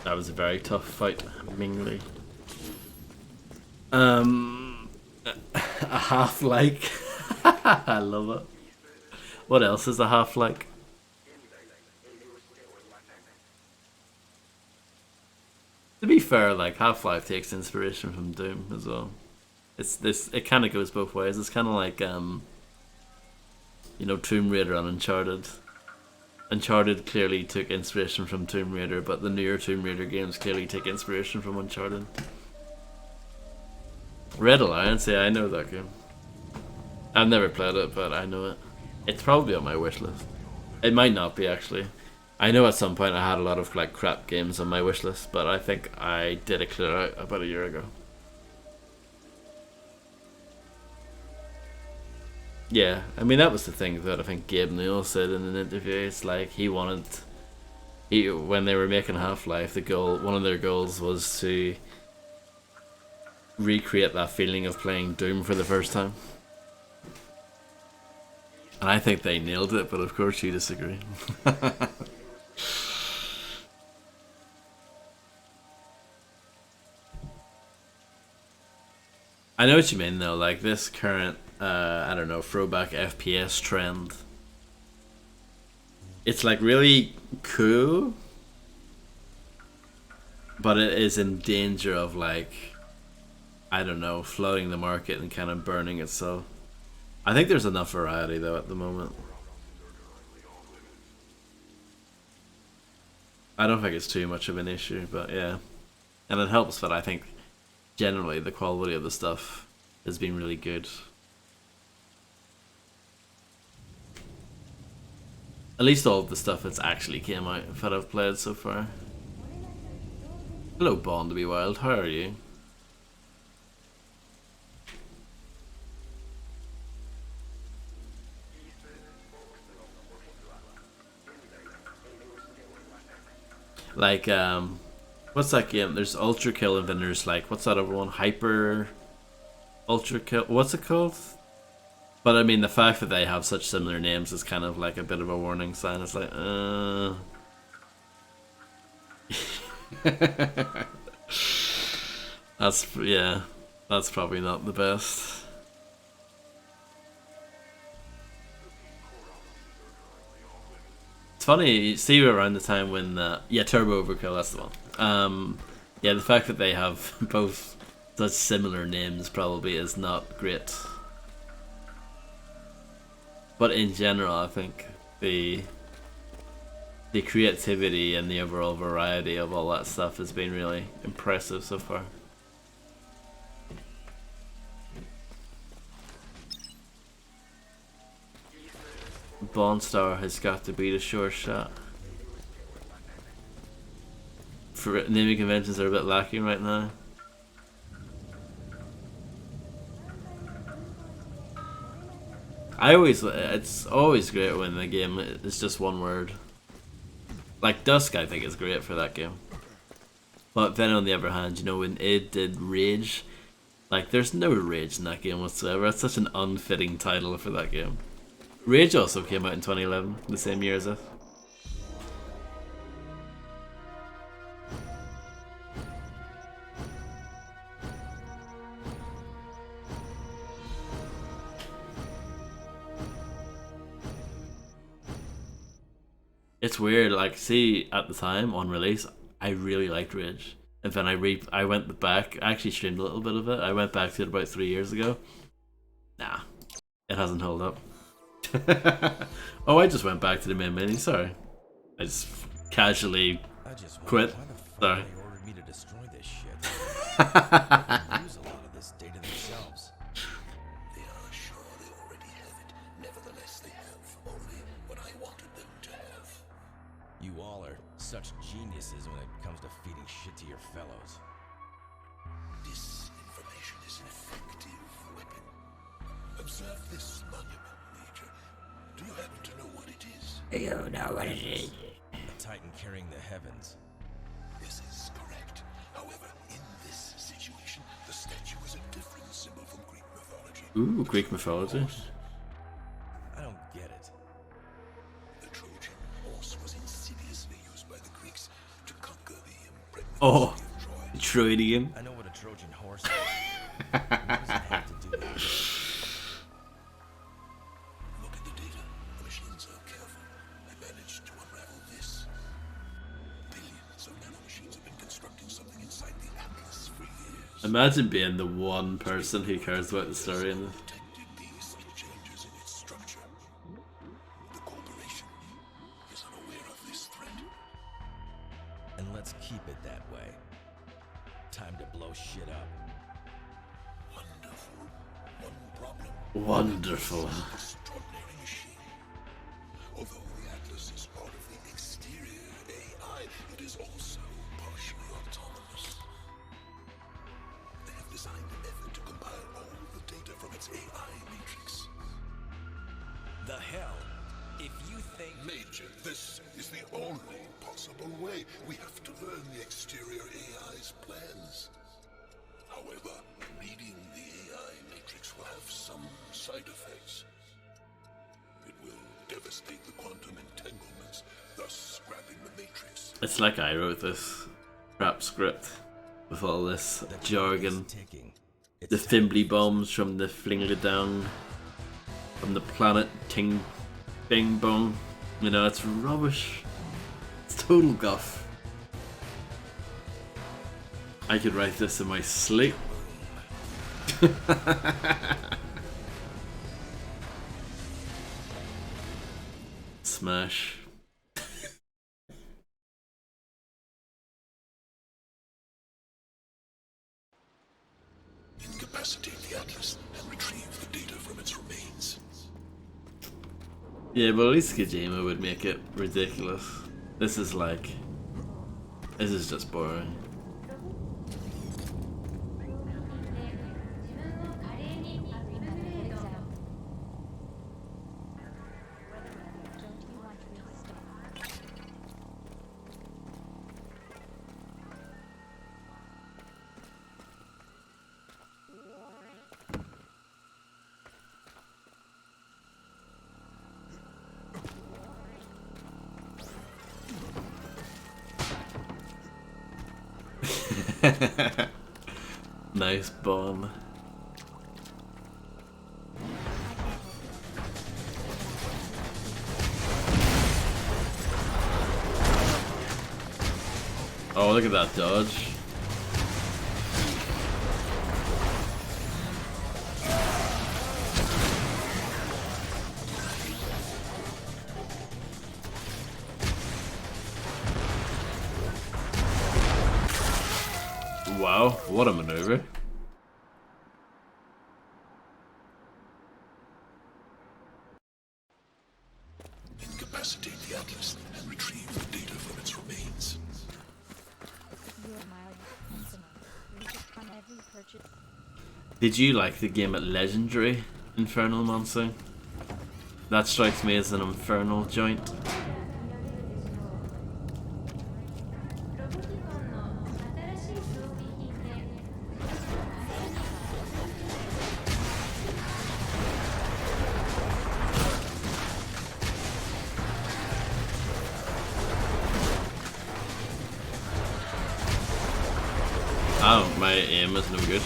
That was a very tough fight, Mingli. A half-like. I love it. What else is a half-like? To be fair, like Half-Life takes inspiration from Doom as well. It kind of goes both ways. It's kind of like you know, Tomb Raider and Uncharted. Uncharted clearly took inspiration from Tomb Raider, but the newer Tomb Raider games clearly take inspiration from Uncharted. Red Alliance, yeah, I know that game. I've never played it, but I know it. It's probably on my wish list. It might not be, actually. I know at some point I had a lot of like crap games on my wish list, but I think I did it clear out about a year ago. Yeah, I mean that was the thing that I think Gabe Newell said in an interview. It's like when they were making Half-Life, one of their goals was to recreate that feeling of playing Doom for the first time. And I think they nailed it, but of course you disagree. I know what you mean though, like this current I don't know, throwback FPS trend. It's like really cool, but it is in danger of like, I don't know, flooding the market and kind of burning itself. I think there's enough variety though at the moment. I don't think it's too much of an issue, but yeah. And it helps that I think generally the quality of the stuff has been really good. At least all of the stuff that's actually came out that I've played so far. Hello, Born to be Wild. How are you? Like, what's that game? There's Ultra Kill and then there's like, what's that other one? Hyper Ultra Kill. What's it called? But I mean, the fact that they have such similar names is kind of like a bit of a warning sign. It's like, that's probably not the best. It's funny, you see around the time when, Turbo Overkill, that's the one. Yeah, the fact that they have both such similar names probably is not great. But in general, I think the creativity and the overall variety of all that stuff has been really impressive so far. Bonstar has got to be the sure shot. For naming conventions are a bit lacking right now. It's always great when the game is just one word. Like Dusk, I think is great for that game. But then on the other hand, you know, when id did Rage, like there's no Rage in that game whatsoever. It's such an unfitting title for that game. Rage also came out in 2011, the same year as it. It's weird, like, see, at the time, on release, I really liked Rage. And then I went back, I actually streamed a little bit of it, I went back to it about 3 years ago. Nah, it hasn't held up. Oh, I just went back to the main menu, sorry. I just casually quit. Sorry. They ordered me to destroy this shit. They use a lot of this data themselves. They are sure they already have it. Nevertheless, they have only what I wanted them to have. You all are such geniuses when it comes to feeding shit to your fellows. Disinformation is an effective weapon. Observe this monument, Major. Do you happen to know what it is? You know what it is. A titan carrying the heavens. This is correct. However, in this situation, the statue is a different symbol from Greek mythology. Ooh, Greek mythology. I don't get it. The Trojan horse was insidiously used by the Greeks to conquer the impregnable Oh, city of Troy. Troidian. I know what a Trojan horse is. What does it have to do with this? Look at the data. The machines are careful. I managed to unravel this. Billions of nanomachines have been constructing something inside the Atlas for years. Imagine being the one person who cares about the story in this. Detected these subtle changes in its structure. The corporation is unaware of this threat. And let's keep it that way. Time to blow shit up. Wonderful. One problem. Wonderful. Extraordinary machine. Although the Atlas is part of the exterior AI, it is also partially autonomous. They have designed a method to compile all the data from its AI matrix. The hell? If you think... Major, this is the only possible way. We have to learn the exterior AI's plans. However, reading the AI matrix will have some side effects. It will devastate the quantum entanglements, thus scrapping the matrix. It's like I wrote this crap script with all this jargon. Ticking. The Fimbly bombs from the Flingly down from the planet Ting Bing Bong. You know, it's rubbish. It's total guff. I could write this in my sleep. Smash. Incapacitate the Atlas and retrieve the data from its remains. Yeah, but at least Kojima would make it ridiculous. This is like... This is just boring. Don't you want to restart? Nice bomb. Oh, look at that dodge. Wow, what a maneuver. Incapacitate the Atlas and retrieve the data from its remains. You admire your handsome. Read it on every purchase. Did you like the game at Legendary, Infernal Monsoon? That strikes me as an infernal joint. Oh, my aim is no good.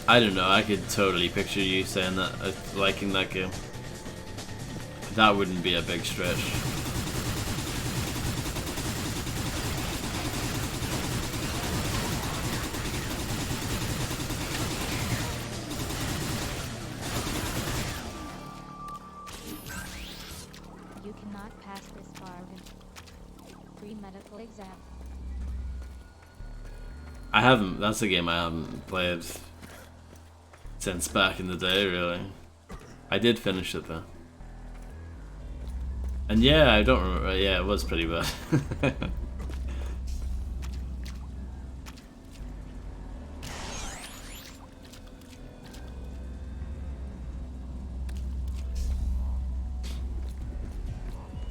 I don't know, I could totally picture you saying that, liking that game. That wouldn't be a big stretch. You cannot pass this bargain. Free medical exam. I haven't, that's a game I haven't played since back in the day, really. I did finish it though. And yeah, I don't remember, yeah, it was pretty bad.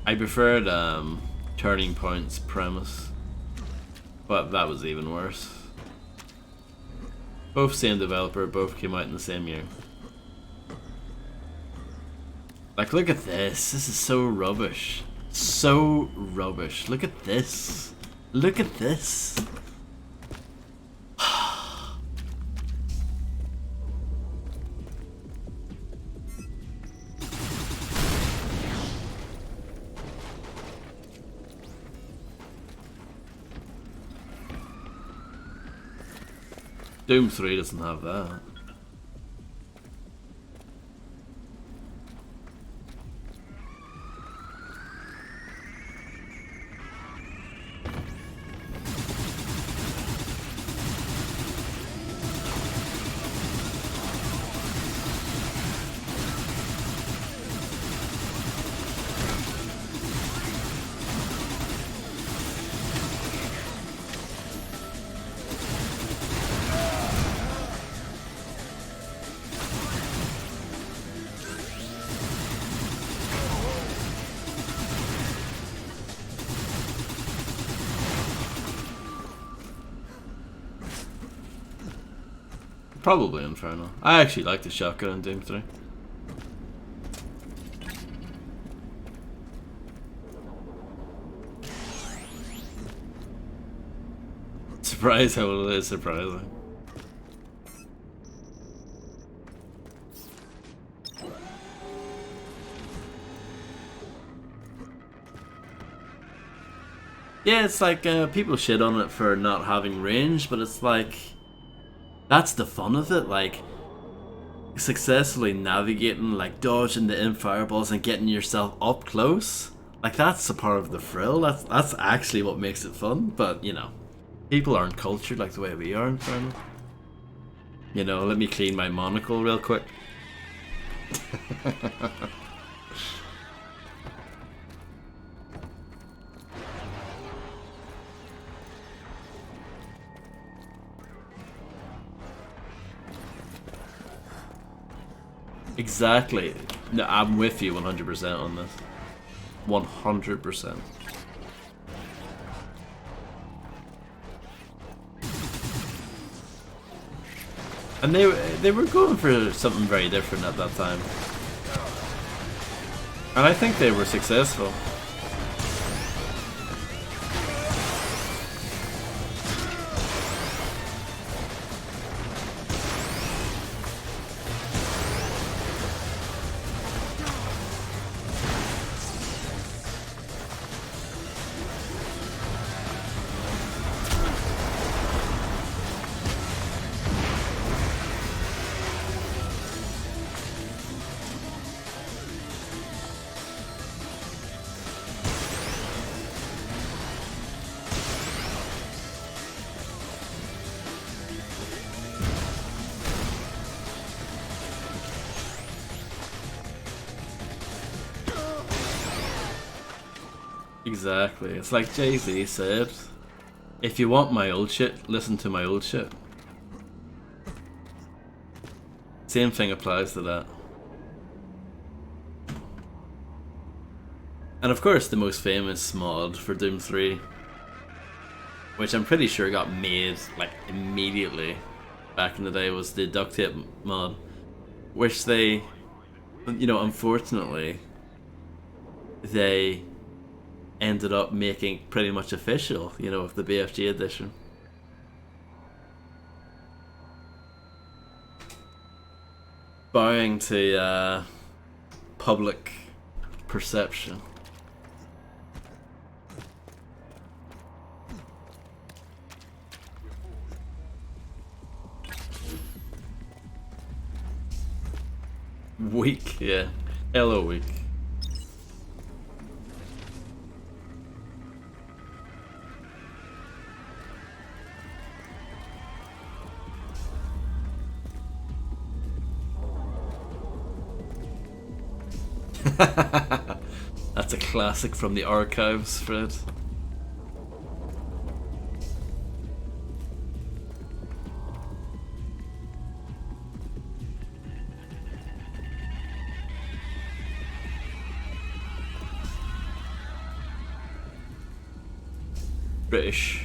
I preferred Turning Point's premise, but that was even worse. Both same developer, both came out in the same year. Like, look at this. This is so rubbish. So rubbish. Look at this. Look at this. Doom 3 doesn't have that. Probably Inferno. I actually like the shotgun in Doom 3. Surprise how it is surprising. Yeah, it's like people shit on it for not having range, but it's like that's the fun of it, like successfully navigating, like dodging the imp fireballs and getting yourself up close. Like that's a part of the thrill. That's actually what makes it fun. But you know, people aren't cultured like the way we are in Inferno. You know, let me clean my monocle real quick. Exactly. No, I'm with you 100% on this. 100%. And they were going for something very different at that time. And I think they were successful. Exactly. It's like Jay-Z said, if you want my old shit, listen to my old shit. Same thing applies to that. And of course, the most famous mod for Doom 3, which I'm pretty sure got made like immediately back in the day, was the duct tape mod, which they, you know, unfortunately, they ended up making pretty much official, you know, with the BFG edition. Bowing to public perception. Weak, yeah. Hello, weak. That's a classic from the archives, Fred. British.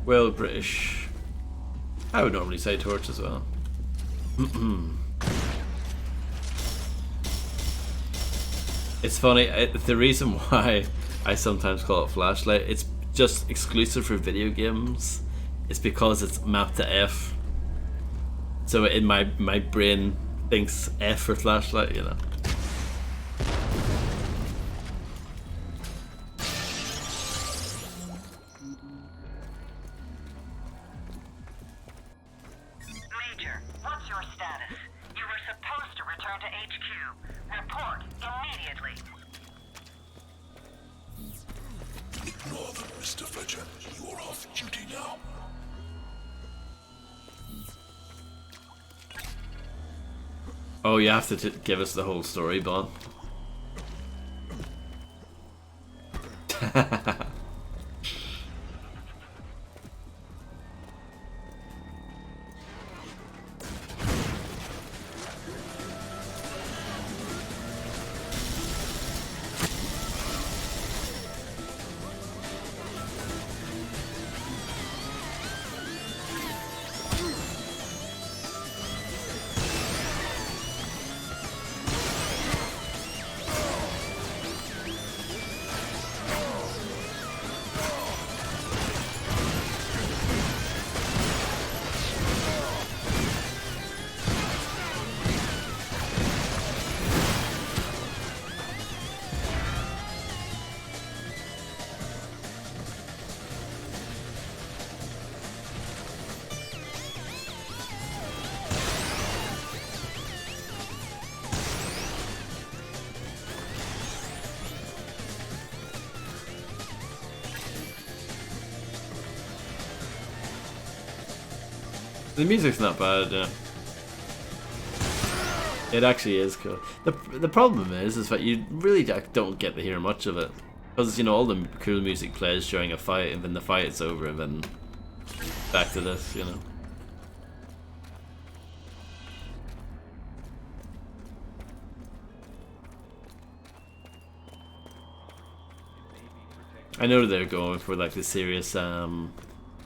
Well, British. I would normally say torch as well. It's funny, the reason why I sometimes call it flashlight, it's just exclusive for video games. It's because it's mapped to F. So in my brain thinks F for flashlight, you know. Major, what's your status? You were supposed to return to HQ. Report immediately. Ignore them, Mr. Fletcher. You're off duty now. Oh, you have to give us the whole story, Bon. The music's not bad, yeah. It actually is cool. The problem is that you really don't get to hear much of it. Because, you know, all the cool music plays during a fight, and then the fight's over, and then back to this, you know. I know they're going for like the serious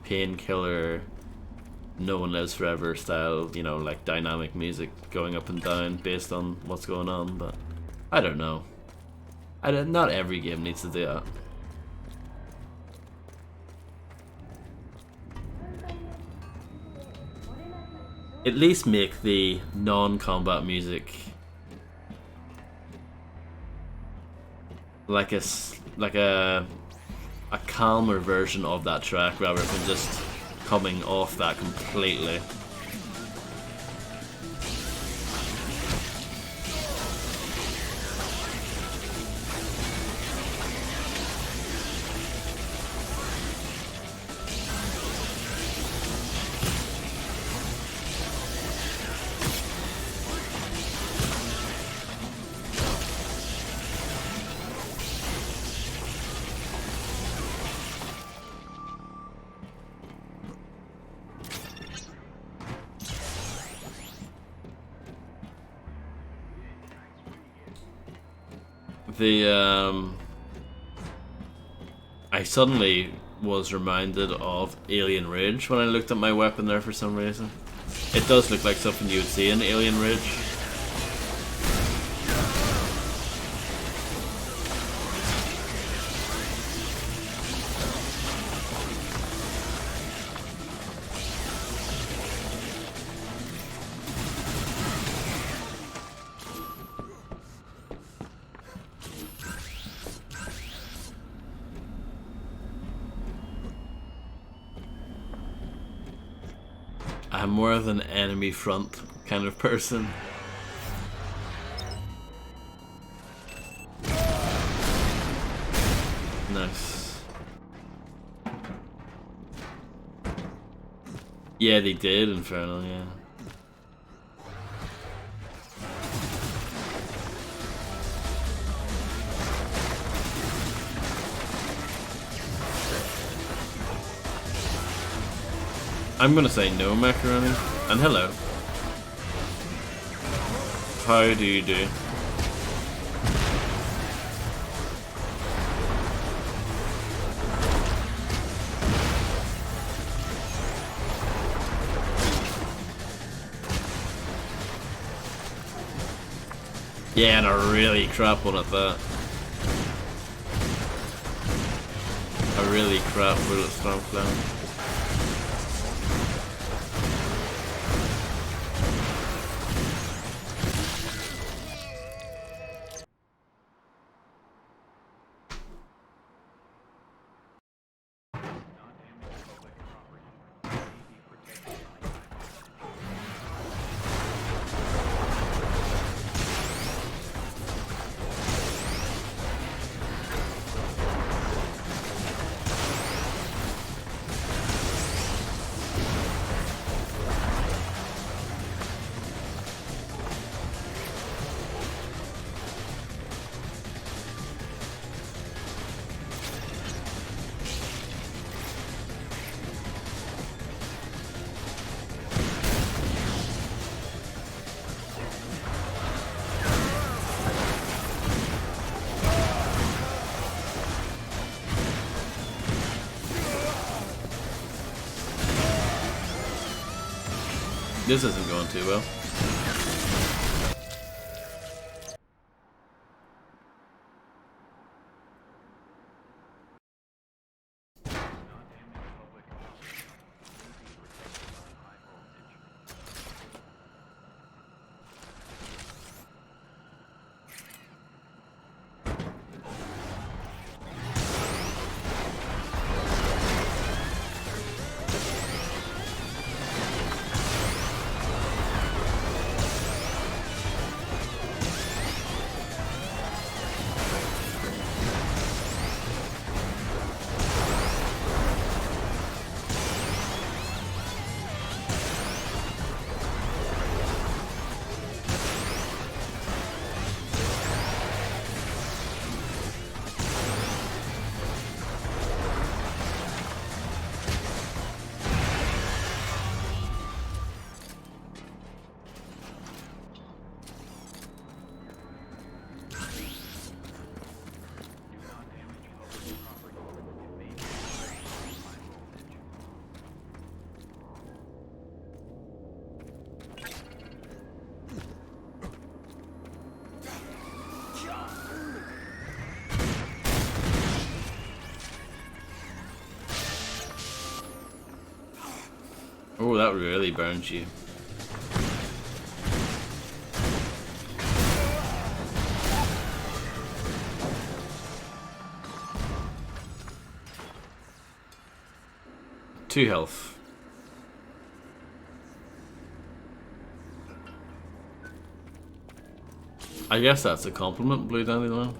painkiller, No One Lives Forever style, you know, like dynamic music going up and down based on what's going on, but I don't know. Not every game needs to do that. At least make the non-combat music like a calmer version of that track rather than just coming off that completely. I suddenly was reminded of Alien Ridge when I looked at my weapon there for some reason. It does look like something you would see in Alien Ridge. I'm more of an enemy front kind of person. Nice. Yeah, they did, Infernal, yeah. I'm gonna say no, Macaroni. And hello. How do you do? Yeah, and a really crap one at that. A really crap bullet storm clown. This isn't going too well. Oh, that really burns you. Two health. I guess that's a compliment, Blue Dandelion.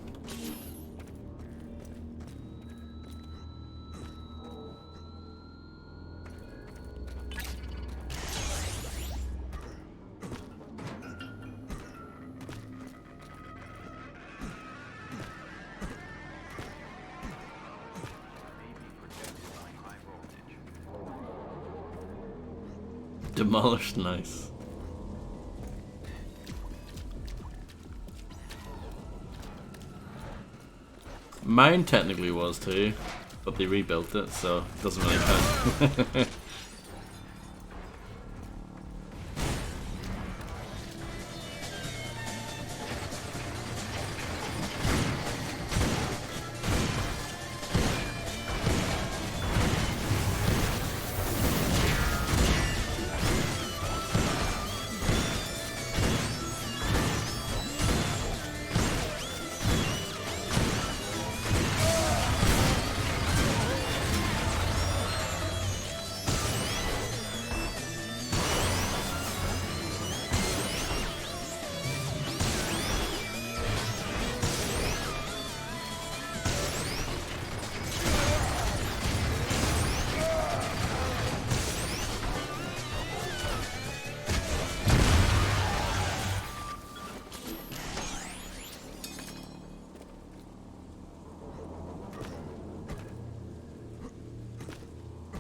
Demolished, nice. Mine technically was too, but they rebuilt it, so it doesn't really count.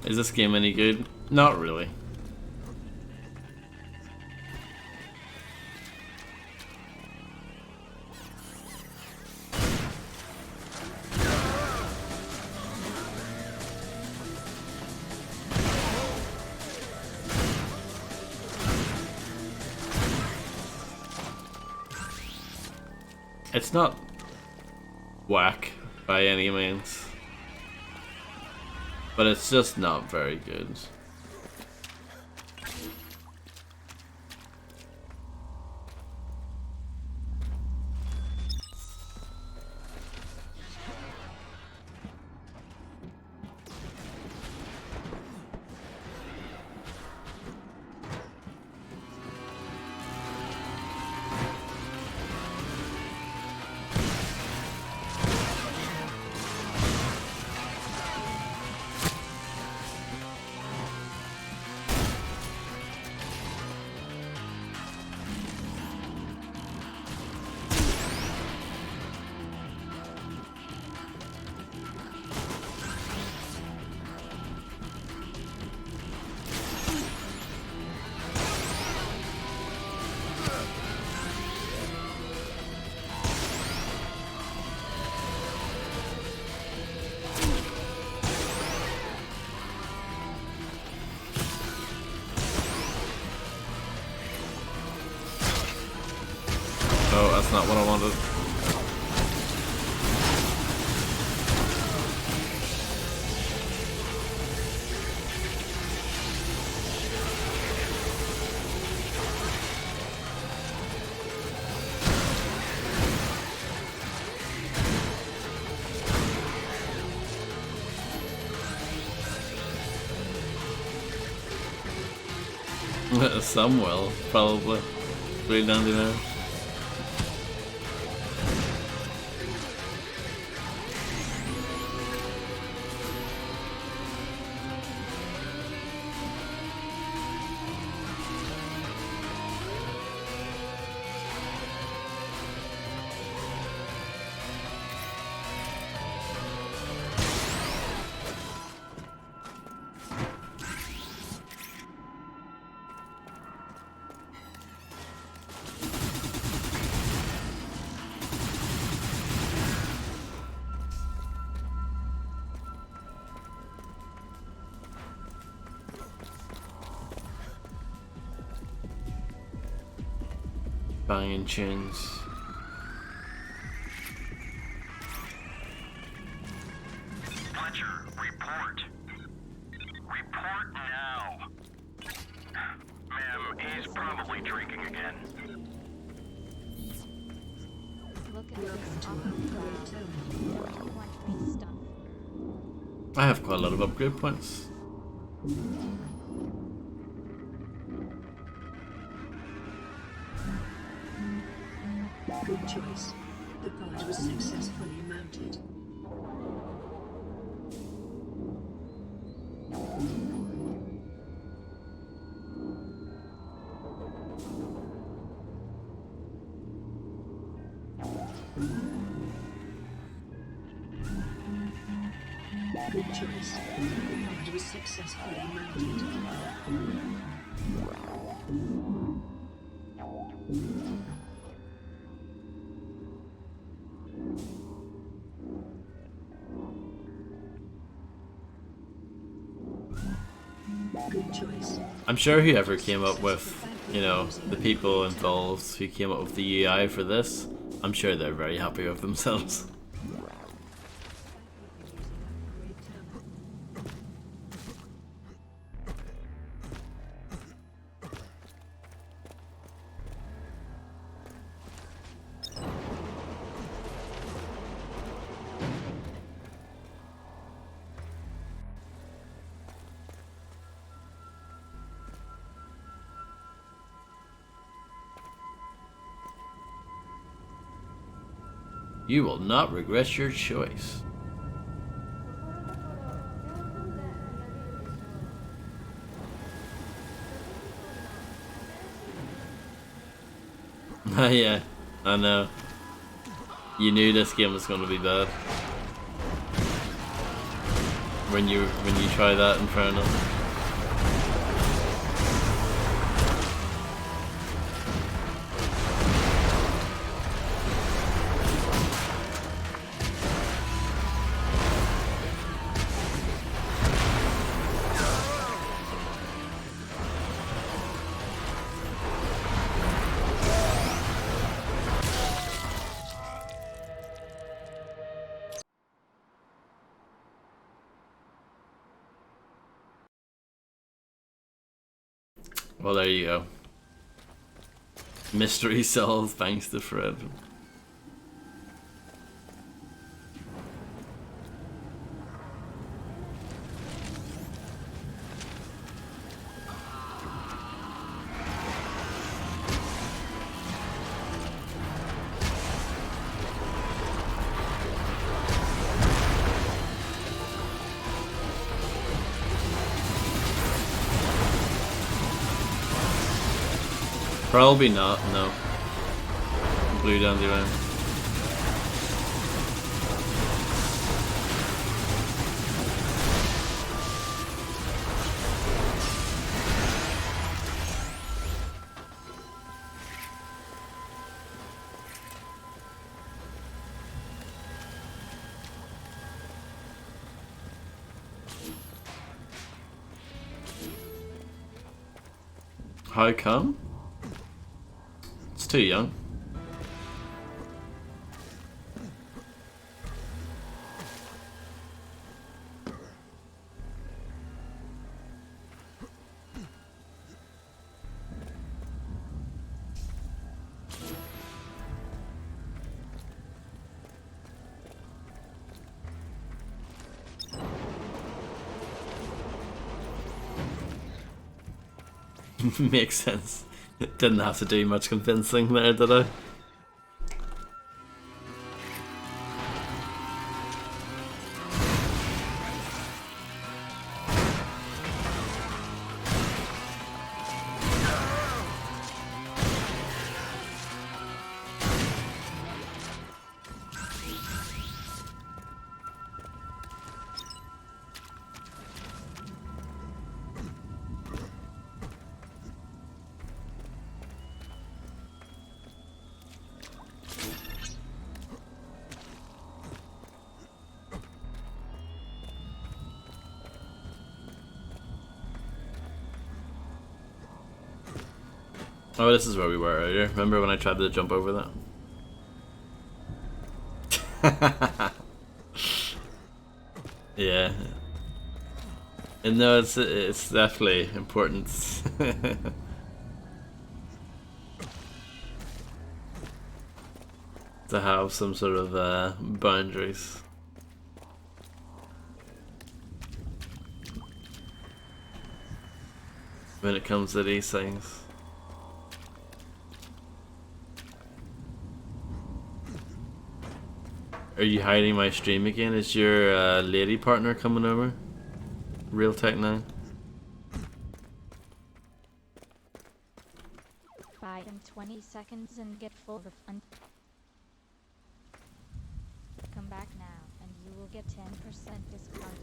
Is this game any good? Not really. It's not whack by any means, but it's just not very good. Oh, that's not what I wanted. Some will, probably. Straight down to there. Banging tunes. Fletcher, report. Report now. Ma'am, he's probably drinking again. Look at this awful crowd. Don't want free stuff. I have quite a lot of upgrade points. Good choice. The guard was successfully mounted. Good choice. The guard was successfully mounted. Good choice. I'm sure whoever came up with, you know, the people involved who came up with the UI for this, I'm sure they're very happy with themselves. You will not regret your choice. Yeah, I know. You knew this game was going to be bad when you try that Inferno. Well, there you go. Mystery solved thanks to Fred. Probably not, no. Blue down the line. How come? It's too young. Makes sense. Didn't have to do much convincing there, did I? Oh, this is where we were earlier. Remember when I tried to jump over that? Yeah. And no, it's definitely important to have some sort of boundaries. When it comes to these things. Are you hiding my stream again? Is your lady partner coming over? Real Tech 9? Buy in 20 seconds and get full refund. Come back now and you will get 10% discount.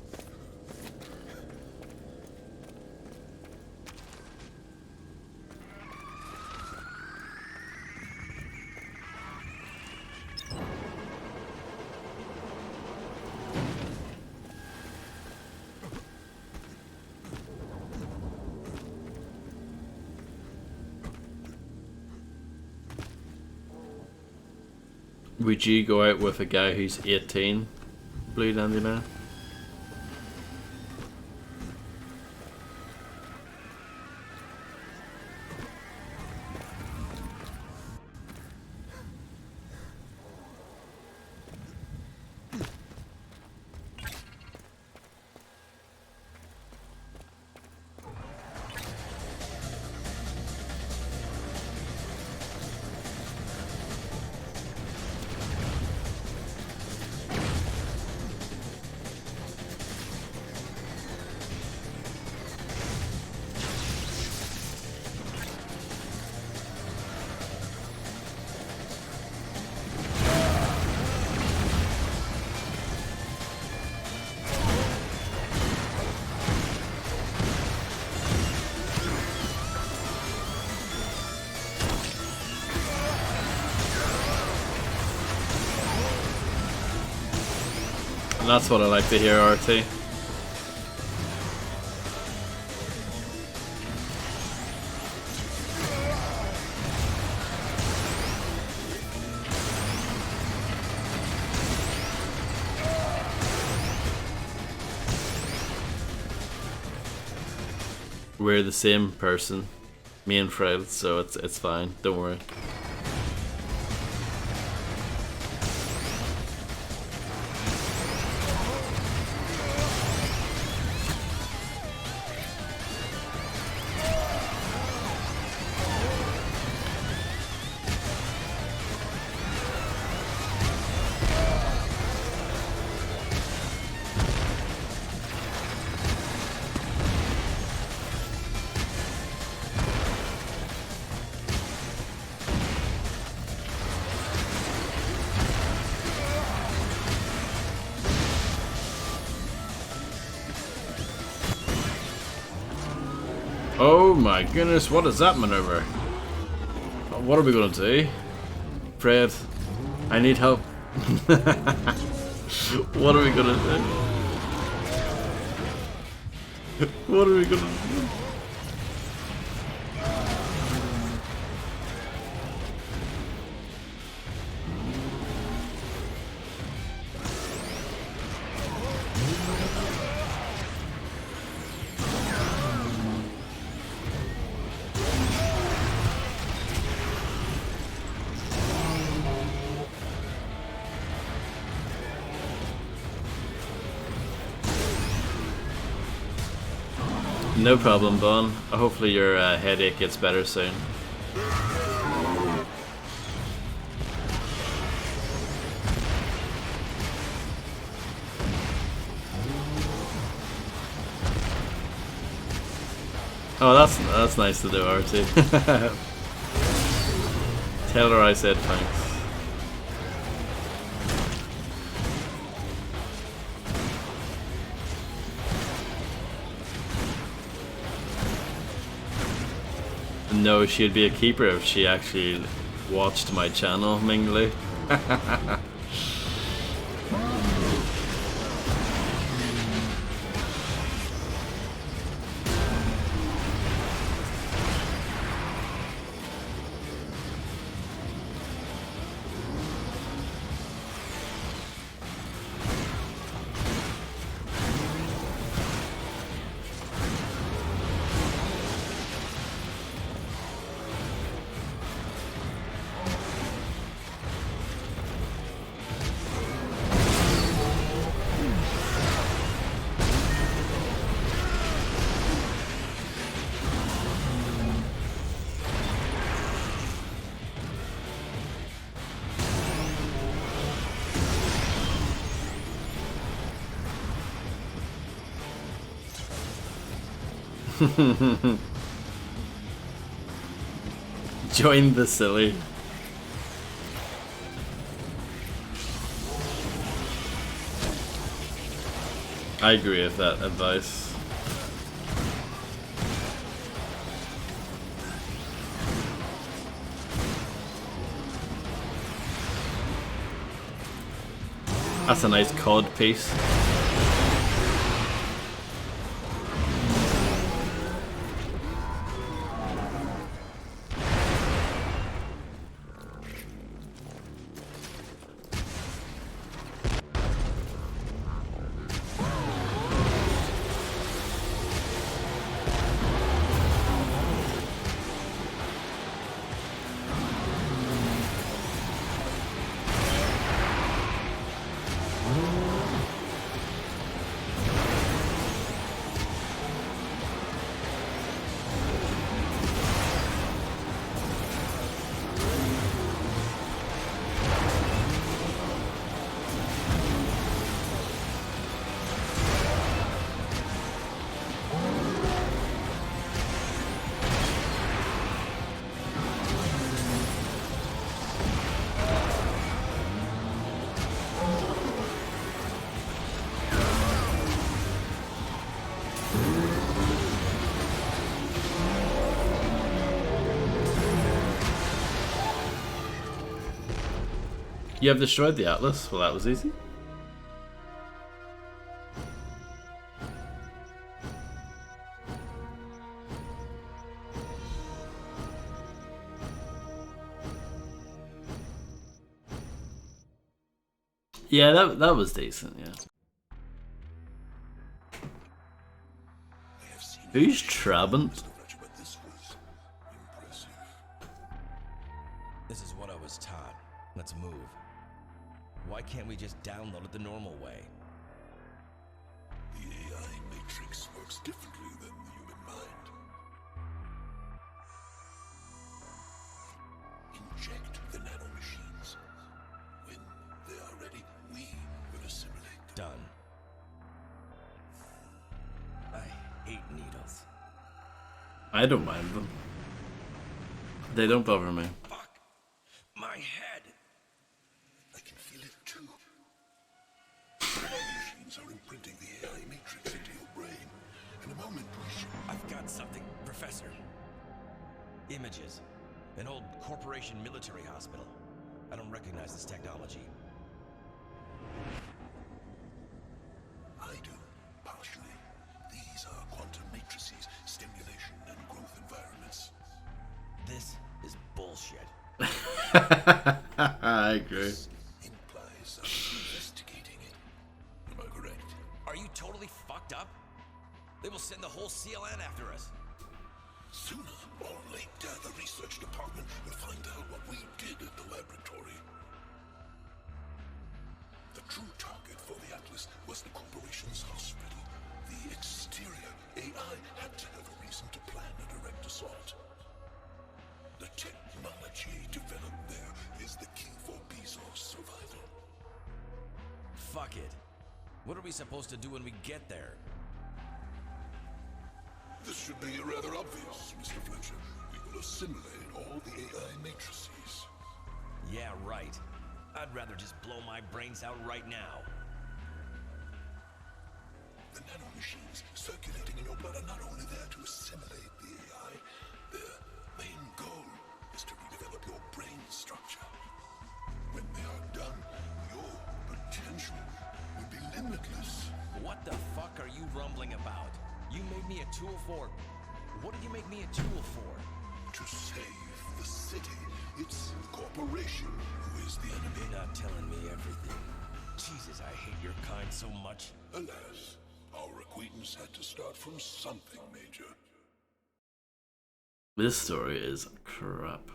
Would you go out with a guy who's 18, Blue Dandelion? And that's what I like to hear, RT. We're the same person, me and Fred, so it's fine. Don't worry. Oh my goodness, what is that maneuver? What are we gonna do? Fred, I need help. What are we gonna do? What are we gonna do? No problem, Bon. Hopefully your headache gets better soon. Oh, that's nice to do, RT. Tell her I said thanks. No, she'd be a keeper if she actually watched my channel, Mingli. Join the silly. I agree with that advice. That's a nice cod piece. You have destroyed the Atlas? Well, that was easy. Yeah, that was decent, yeah. I have seen Who's Trabant? Mr. Fletcher, but this was impressive. This is what I was taught. Let's move. Why can't we just download it the normal way? The AI matrix works differently than the human mind. Inject the nanomachines. When they are ready, we will assimilate them. Done. I hate needles. I don't mind them. They don't bother me. Fuck! My head! I can feel it too. Machines are imprinting the AI matrix into your brain. In a moment, we should. I've got something, Professor. Images. An old corporation military hospital. I don't recognize this technology. I do, partially. These are quantum matrices, stimulation and growth environments. This is bullshit. I agree. Implies us investigating it. Am I correct? Are you totally fucked up? They will send the whole CLN after us. Sooner or later, the research department will find out what we did at the laboratory. The true target for the Atlas was the corporation's hospital. The exterior AI had to have a reason to plan a direct assault. The technology developed there is the key for Bezos' survival. Fuck it. What are we supposed to do when we get there? This should be rather obvious, Mr. Fletcher. We will assimilate all the AI matrices. Yeah, right. I'd rather just blow my brains out right now. The nanomachines circulating in your blood are not only there to assimilate the AI, their main goal is to redevelop your brain structure. When they are done, your potential will be limitless. What the fuck are you rumbling about? You made me a tool for... What did you make me a tool for? To save the city, it's the corporation who is the enemy. You're not telling me everything. Jesus, I hate your kind so much. Alas, our acquaintance had to start from something, Major. This story is crap.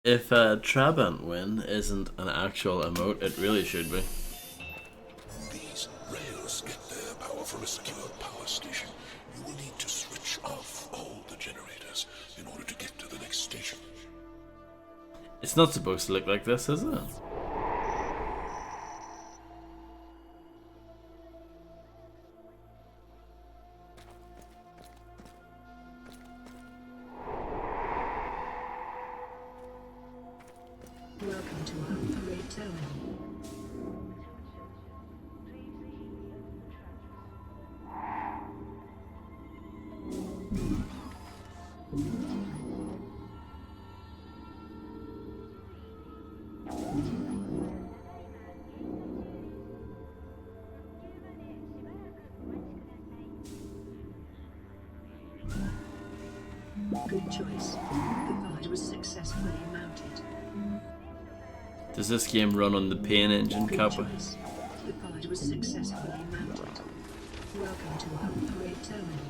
If Trabant win isn't an actual emote, it really should be. These rails get their power from a secure power station. You will need to switch off all the generators in order to get to the next station. It's not supposed to look like this, is it? Welcome to Upgrade Terminal. Good choice. The pod was successfully mounted. Does this game run on the Pain engine, Good Kappa? choice. The pod was successfully mounted. Welcome to Upgrade Terminal.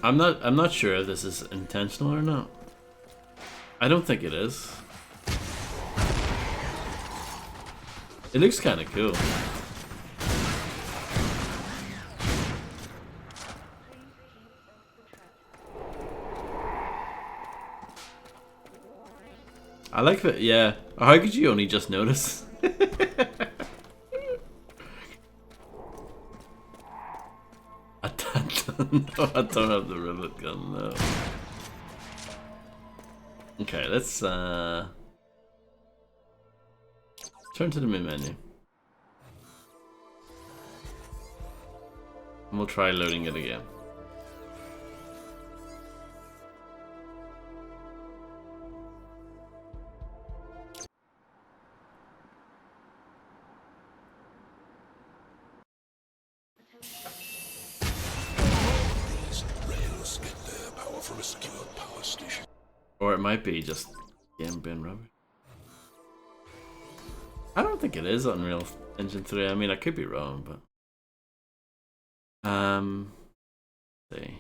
I'm not sure if this is intentional or not. I don't think it is. It looks kind of cool. I like that, yeah. How could you only just notice? No, I don't have the rivet gun, no. Okay, let's turn to the main menu. And we'll try loading it again. These rails get their power from a secure power station. Or it might be just game being rubbish. I don't think it is Unreal Engine 3. I mean, I could be wrong, but let's see.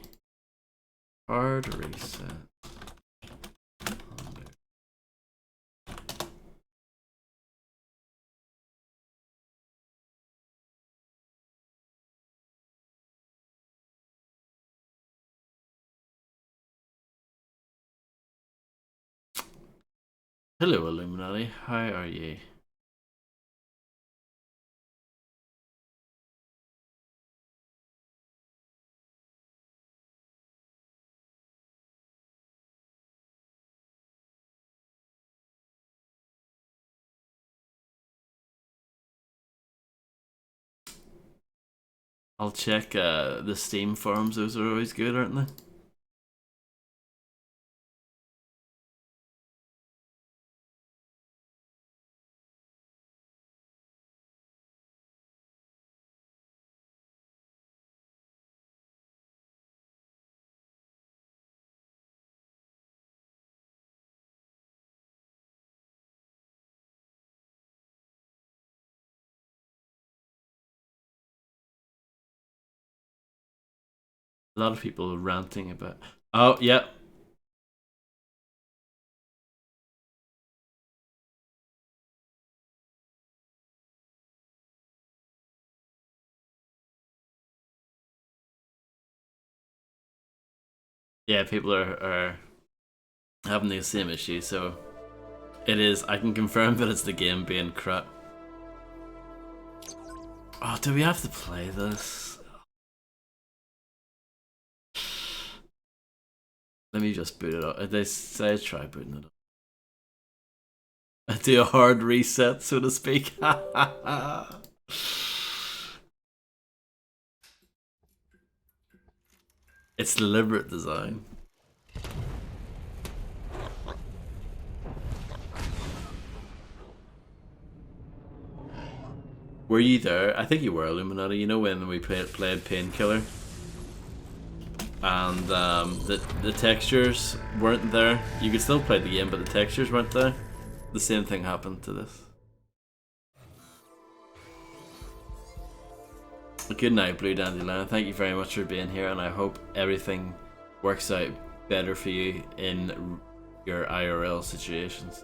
Hard reset. Hello, Illuminati. How are you? I'll check the Steam forums. Those are always good, aren't they? A lot of people ranting about. Oh, yeah. Yeah, people are having the same issue, so it is. I can confirm that it's the game being crap. Oh, do we have to play this? Let me just boot it up. They say try booting it up. Do a hard reset, so to speak. It's deliberate design. Were you there? I think you were, Illuminati. You know when we played Painkiller? And the textures weren't there. You could still play the game, but the textures weren't there. The same thing happened to this. Good night, Blue Dandelion. Thank you very much for being here, and I hope everything works out better for you in your IRL situations.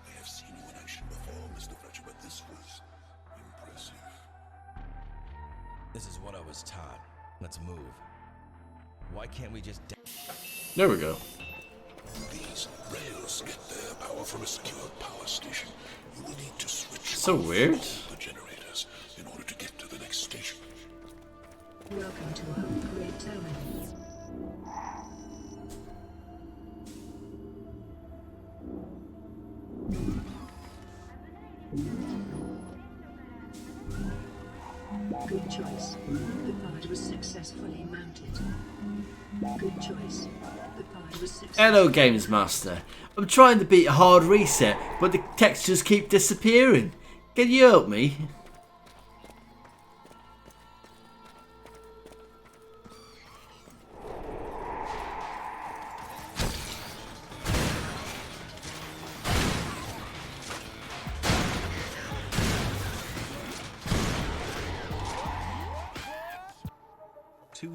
I have seen you in action before, Mr. Fletcher, but this was impressive. This is what I was taught. Let's move. Why can't we just... There we go. These rails get their power from a secure power station. You will need to switch So off weird. all the generators in order to get to the next station. Welcome to Upgrade Terminal. Good choice. The pod was successfully mounted. Good choice. The pod was successfully... Hello, Games Master. I'm trying to beat a hard reset, but the textures keep disappearing. Can you help me?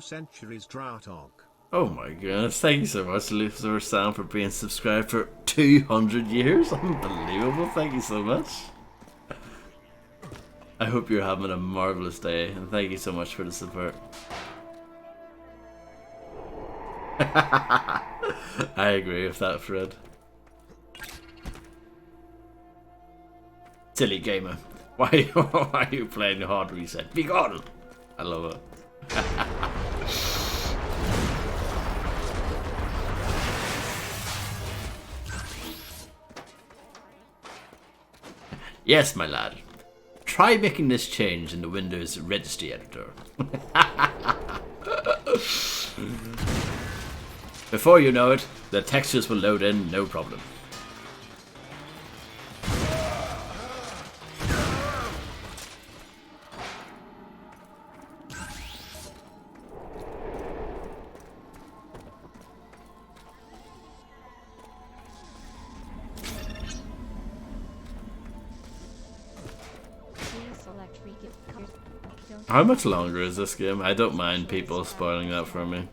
Centuries Draughthog. Oh my goodness, thank you so much, Lucifer Sam, for being subscribed for 200 years. Unbelievable, thank you so much. I hope you're having a marvellous day, and thank you so much for the support. I agree with that, Fred. Silly gamer. Why are you playing the hard reset? Be gone! I love it. Yes, my lad. Try making this change in the Windows registry editor. Before you know it, the textures will load in, no problem. How much longer is this game? I don't mind people spoiling that for me.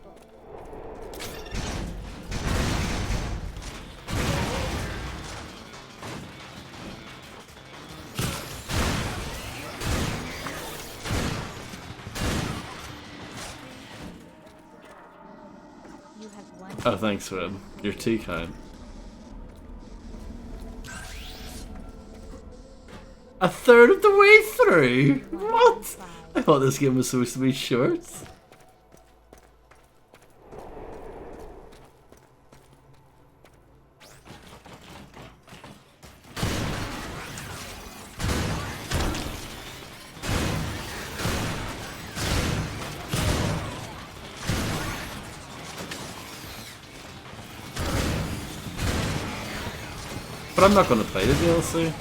Oh, thanks, Fred. You're too kind. A third of the way through? What? I thought this game was supposed to be short. But I'm not going to play the DLC.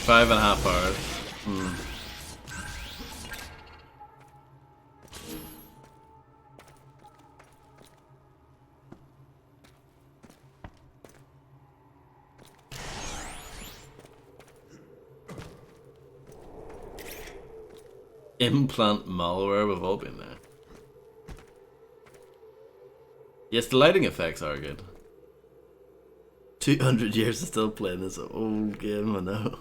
Five and a half hours. Implant malware, we've all been there. Yes, the lighting effects are good. 200 years of still playing this old game, I know.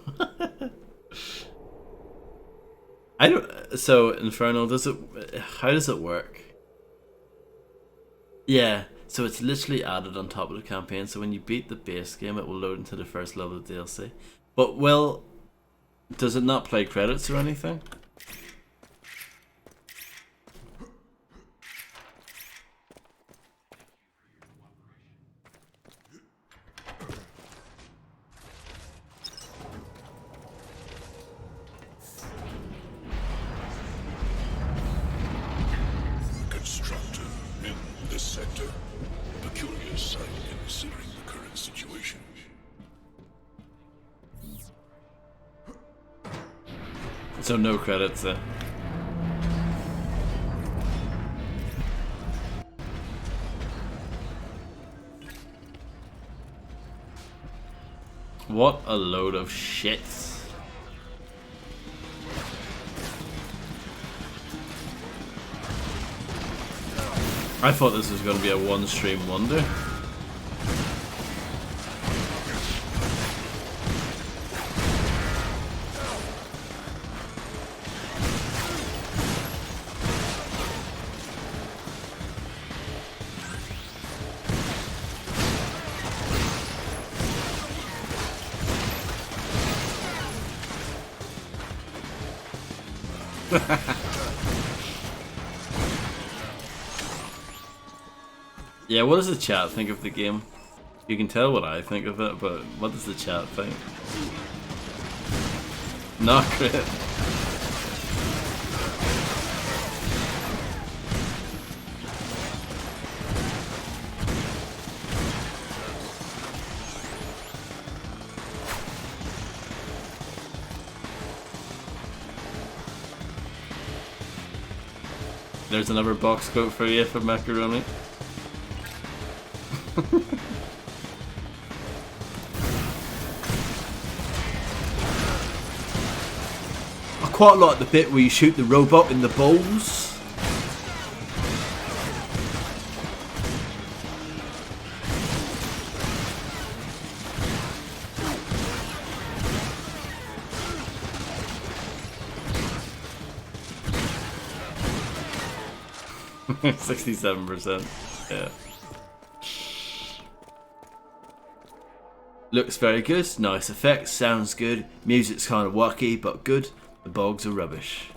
I don't. So Infernal, does it? How does it work? Yeah, so it's literally added on top of the campaign. So when you beat the base game, it will load into the first level of DLC. But does it not play credits or anything? Constructor in this sector. Peculiar sight considering the current situation. So no credits then. What a load of shit. I thought this was going to be a one-stream wonder. Yeah, what does the chat think of the game? You can tell what I think of it, but what does the chat think? Not great. There's another box coat for you for macaroni. I quite like the bit where you shoot the robot in the balls. %67%. Yeah. Looks very good, nice effects, sounds good, music's kind of wacky but good, the bogs are rubbish.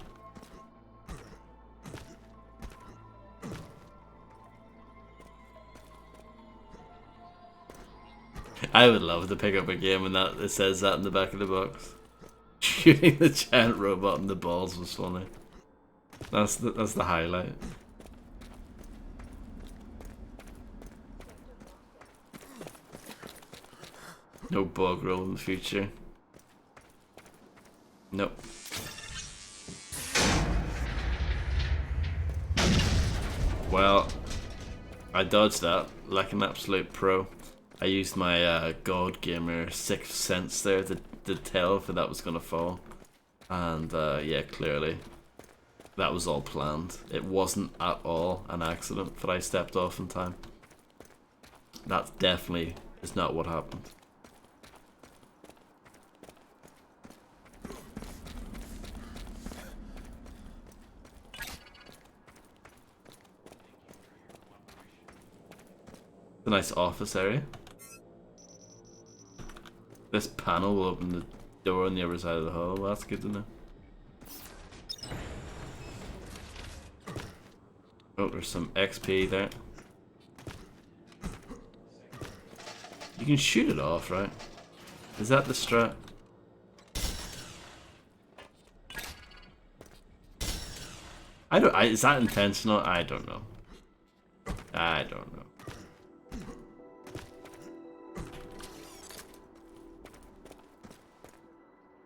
I would love to pick up a game and that it says that in the back of the box. Shooting the giant robot in the balls was funny. That's the highlight. No bug roll in the future. Nope. Well, I dodged that like an absolute pro. I used my God Gamer 6th sense there to tell if that was gonna fall. And yeah, clearly that was all planned. It wasn't at all an accident that I stepped off in time. That definitely is not what happened. A nice office area. This panel will open the door on the other side of the hall. Well, that's good to know. Oh, there's some XP there. You can shoot it off, right? Is that the strat? Is that intentional? I don't know. I don't know.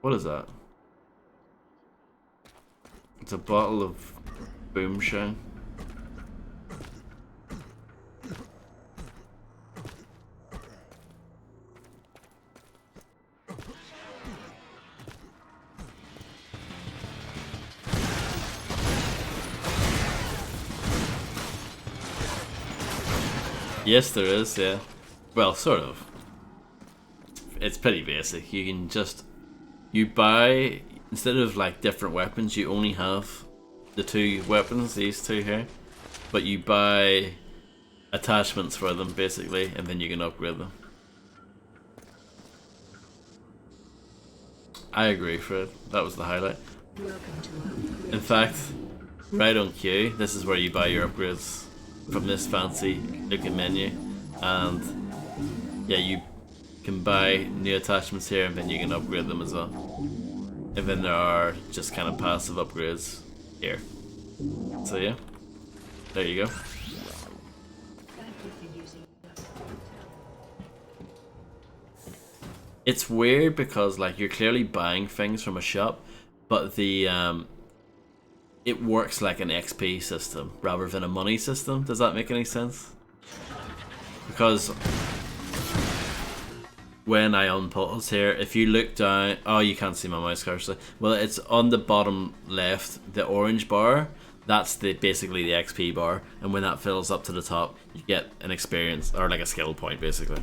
What is that? It's a bottle of Boomshine. Yes, there is, yeah. Well, sort of. It's pretty basic. You can just... You buy, instead of like different weapons, you only have the two weapons, these two here. But you buy attachments for them, basically, and then you can upgrade them. I agree, Fred. That was the highlight. In fact, right on cue, this is where you buy your upgrades from this fancy looking menu. And yeah, you can buy new attachments here and then you can upgrade them as well. And then there are just kind of passive upgrades here. So yeah, there you go. It's weird because like you're clearly buying things from a shop, but the it works like an XP system rather than a money system. Does that make any sense? Because when I unpause here, if you look down, oh, you can't see my mouse cursor. Well, it's on the bottom left, the orange bar. That's basically the XP bar, and when that fills up to the top, you get an experience or like a skill point, basically.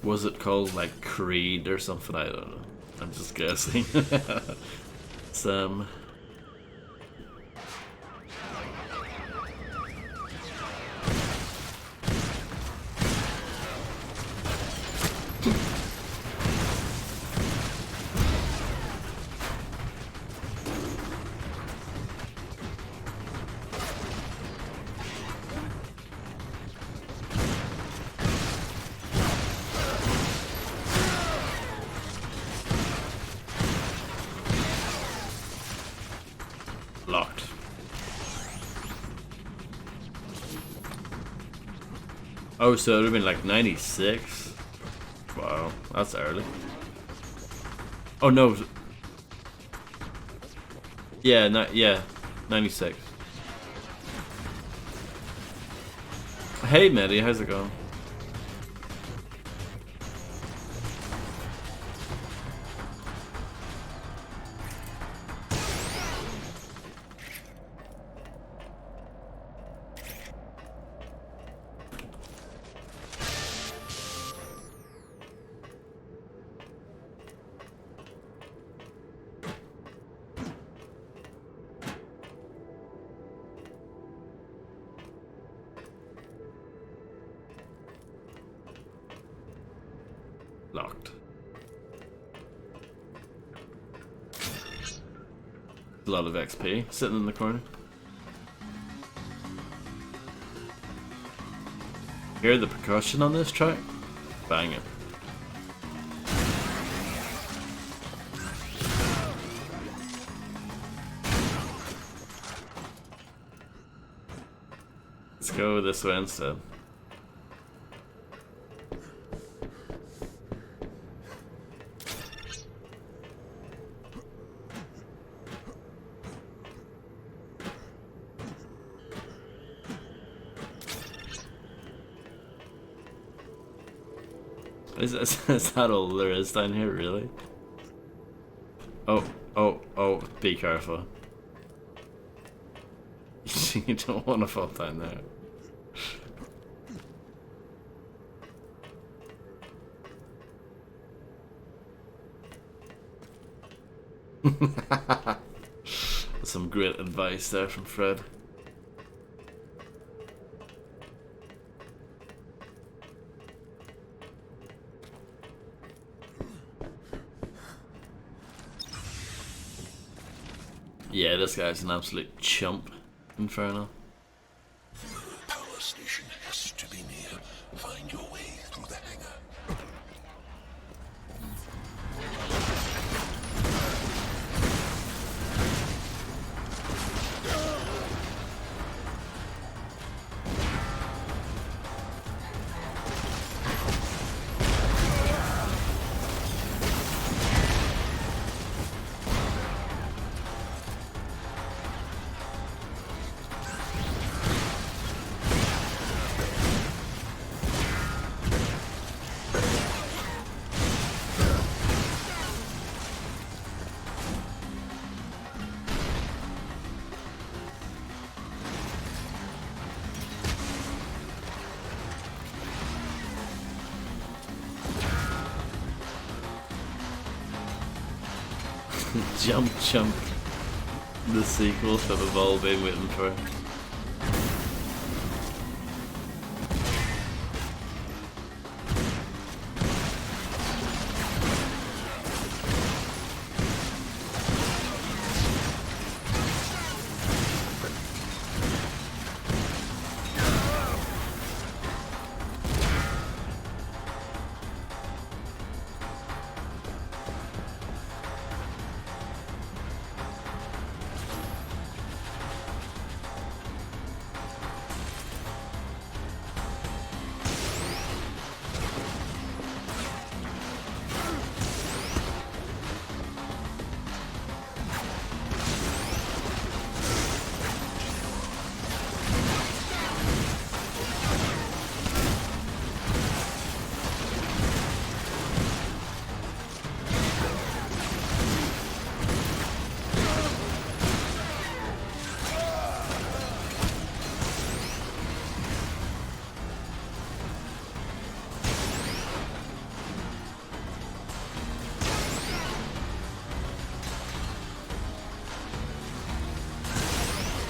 Was it called like Creed or something? I don't know. I'm just guessing. Some. Locked. Oh, so it would have been like 96? Wow, that's early. Oh no. Yeah, yeah, 96. Hey Medi, how's it going? Locked. A lot of XP sitting in the corner. Hear the percussion on this track? Bang it. Let's go this way instead. Is that all there is down here, really? Oh, be careful. You don't want to fall down there. Some great advice there from Fred. Yeah, this guy's an absolute chump, Inferno. Power station has to be near. Find your way through the hangar. Jump Chump. The sequels that we've all been waiting for.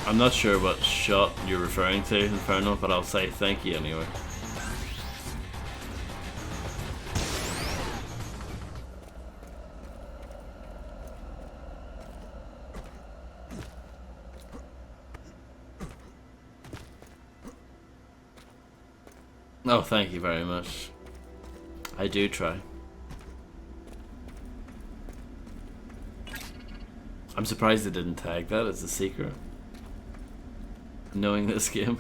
I'm not sure what shot you're referring to, Inferno, but I'll say thank you anyway. Oh, thank you very much. I do try. I'm surprised they didn't tag that as a secret. Knowing this game.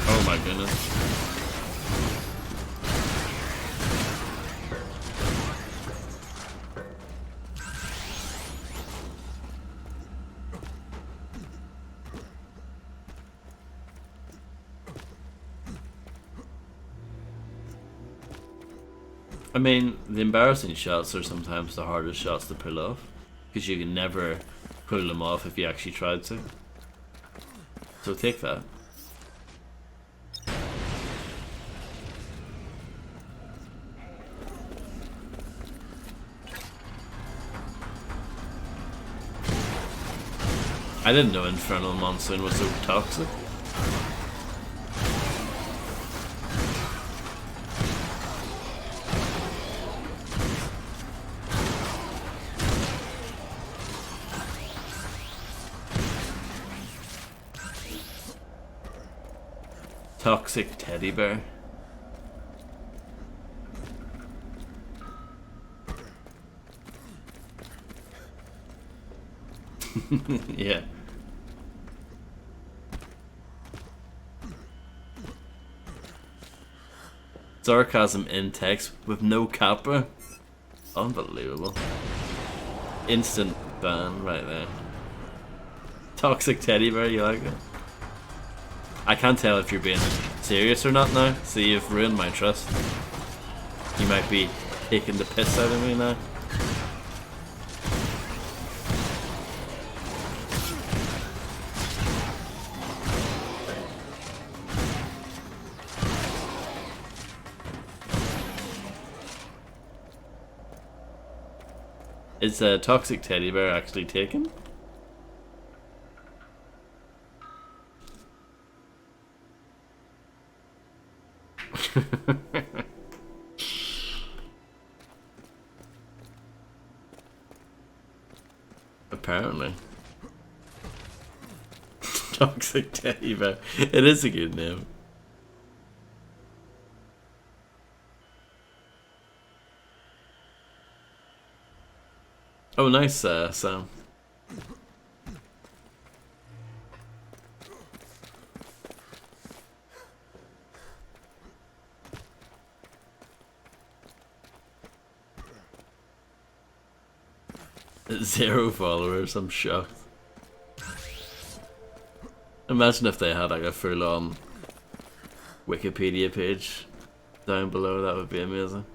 Oh my goodness. I mean, the embarrassing shots are sometimes the hardest shots to pull off, because you can never pull them off if you actually tried to. So take that. I didn't know Infernal Monsoon was so toxic. Toxic teddy bear. Yeah. Sarcasm in text with no kappa. Unbelievable. Instant ban right there. Toxic teddy bear, you like it? I can't tell if you're being serious or not now. See, you've ruined my trust. You might be taking the piss out of me now. Is a toxic teddy bear actually taken? Apparently. Toxic teddy bear. It is a good name. Oh, nice, Sam. Zero followers, I'm shocked. Imagine if they had like a full-on Wikipedia page down below, that would be amazing.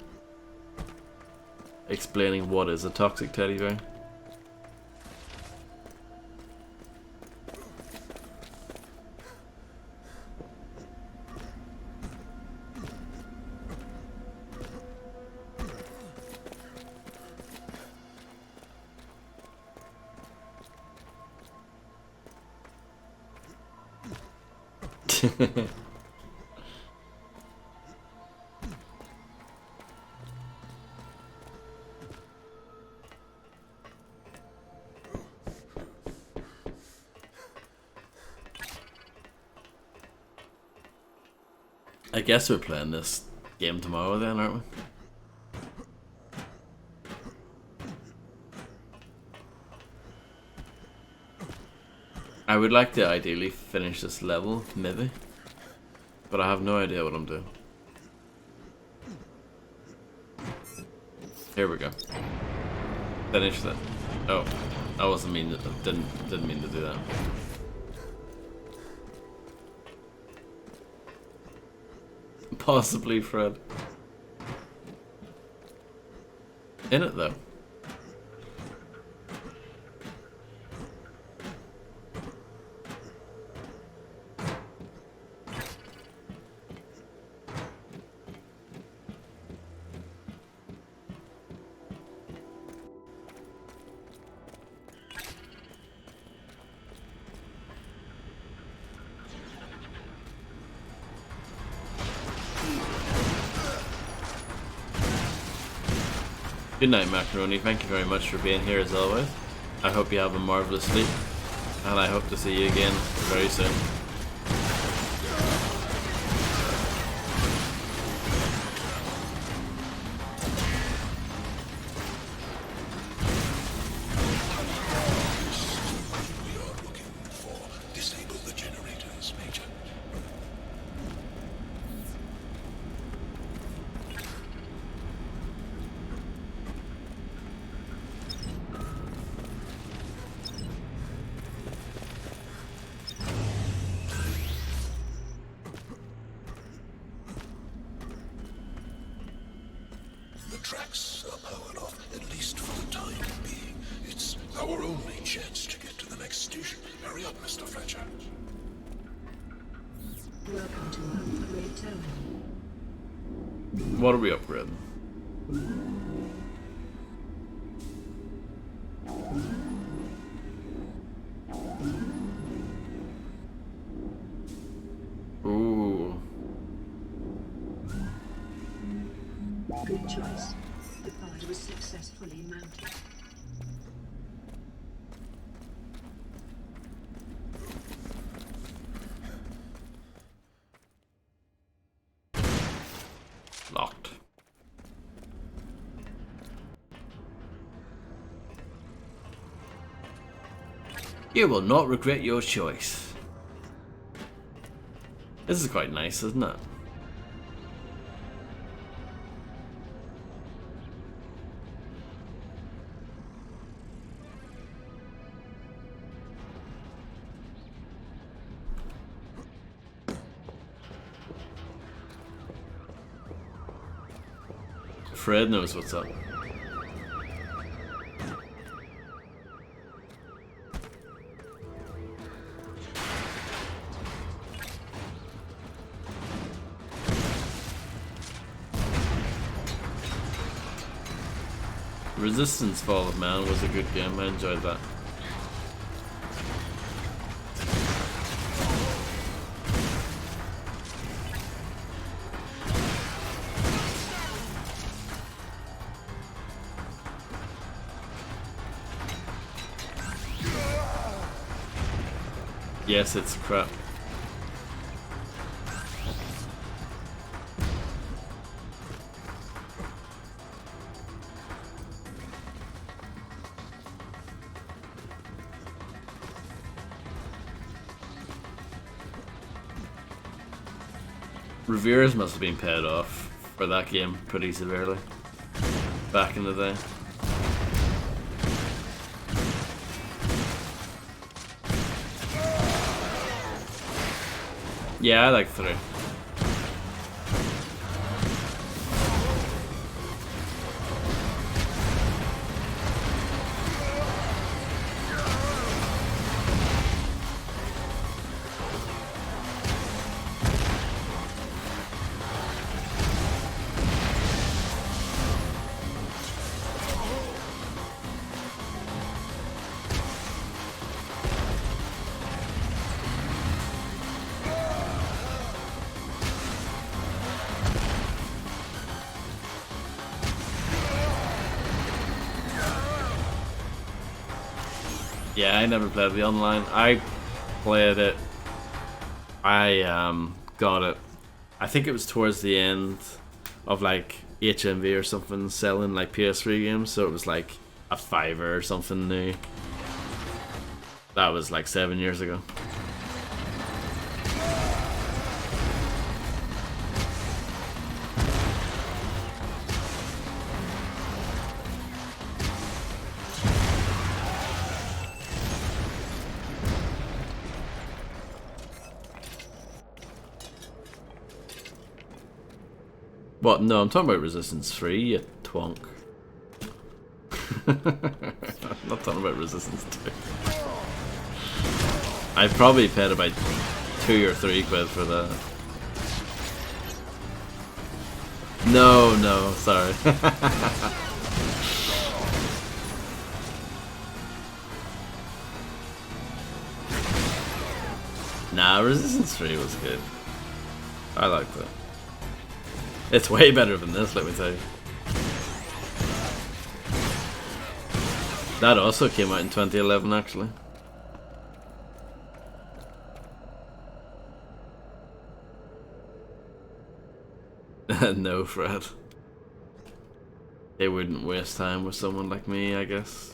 Explaining what is a toxic teddy bear. I guess we're playing this game tomorrow then, aren't we? I would like to ideally finish this level, maybe. But I have no idea what I'm doing. Here we go. Finish that. Oh, I wasn't mean to, didn't mean to do that. Possibly Fred. In it though. Good night, Macaroni. Thank you very much for being here as always. I hope you have a marvelous sleep, and I hope to see you again very soon. We are looking for disable the generators, Major. The tracks are powered off, at least for the time being. It's our only chance to get to the next station. Hurry up, Mr. Fletcher. Welcome to our upgrade terminal. What are we upgrading? Good choice. The barge was successfully mounted. Locked. You will not regret your choice. This is quite nice, isn't it? Fred knows what's up. Resistance Fall of Man was a good game, I enjoyed that. Yes, it's crap. Reviewers must have been paid off for that game pretty severely back in the day. Yeah, I like 3. Yeah, I never played the online. I played it. I got it. I think it was towards the end of like HMV or something selling like PS3 games, so it was like a $5 or something new. That was like 7 years ago. What? No, I'm talking about Resistance 3, you twonk. I'm not talking about Resistance 2. I probably paid about 2 or 3 quid for that. No, sorry. Nah, Resistance 3 was good. I liked it. It's way better than this, let me tell you. That also came out in 2011, actually. No, Fred. They wouldn't waste time with someone like me, I guess.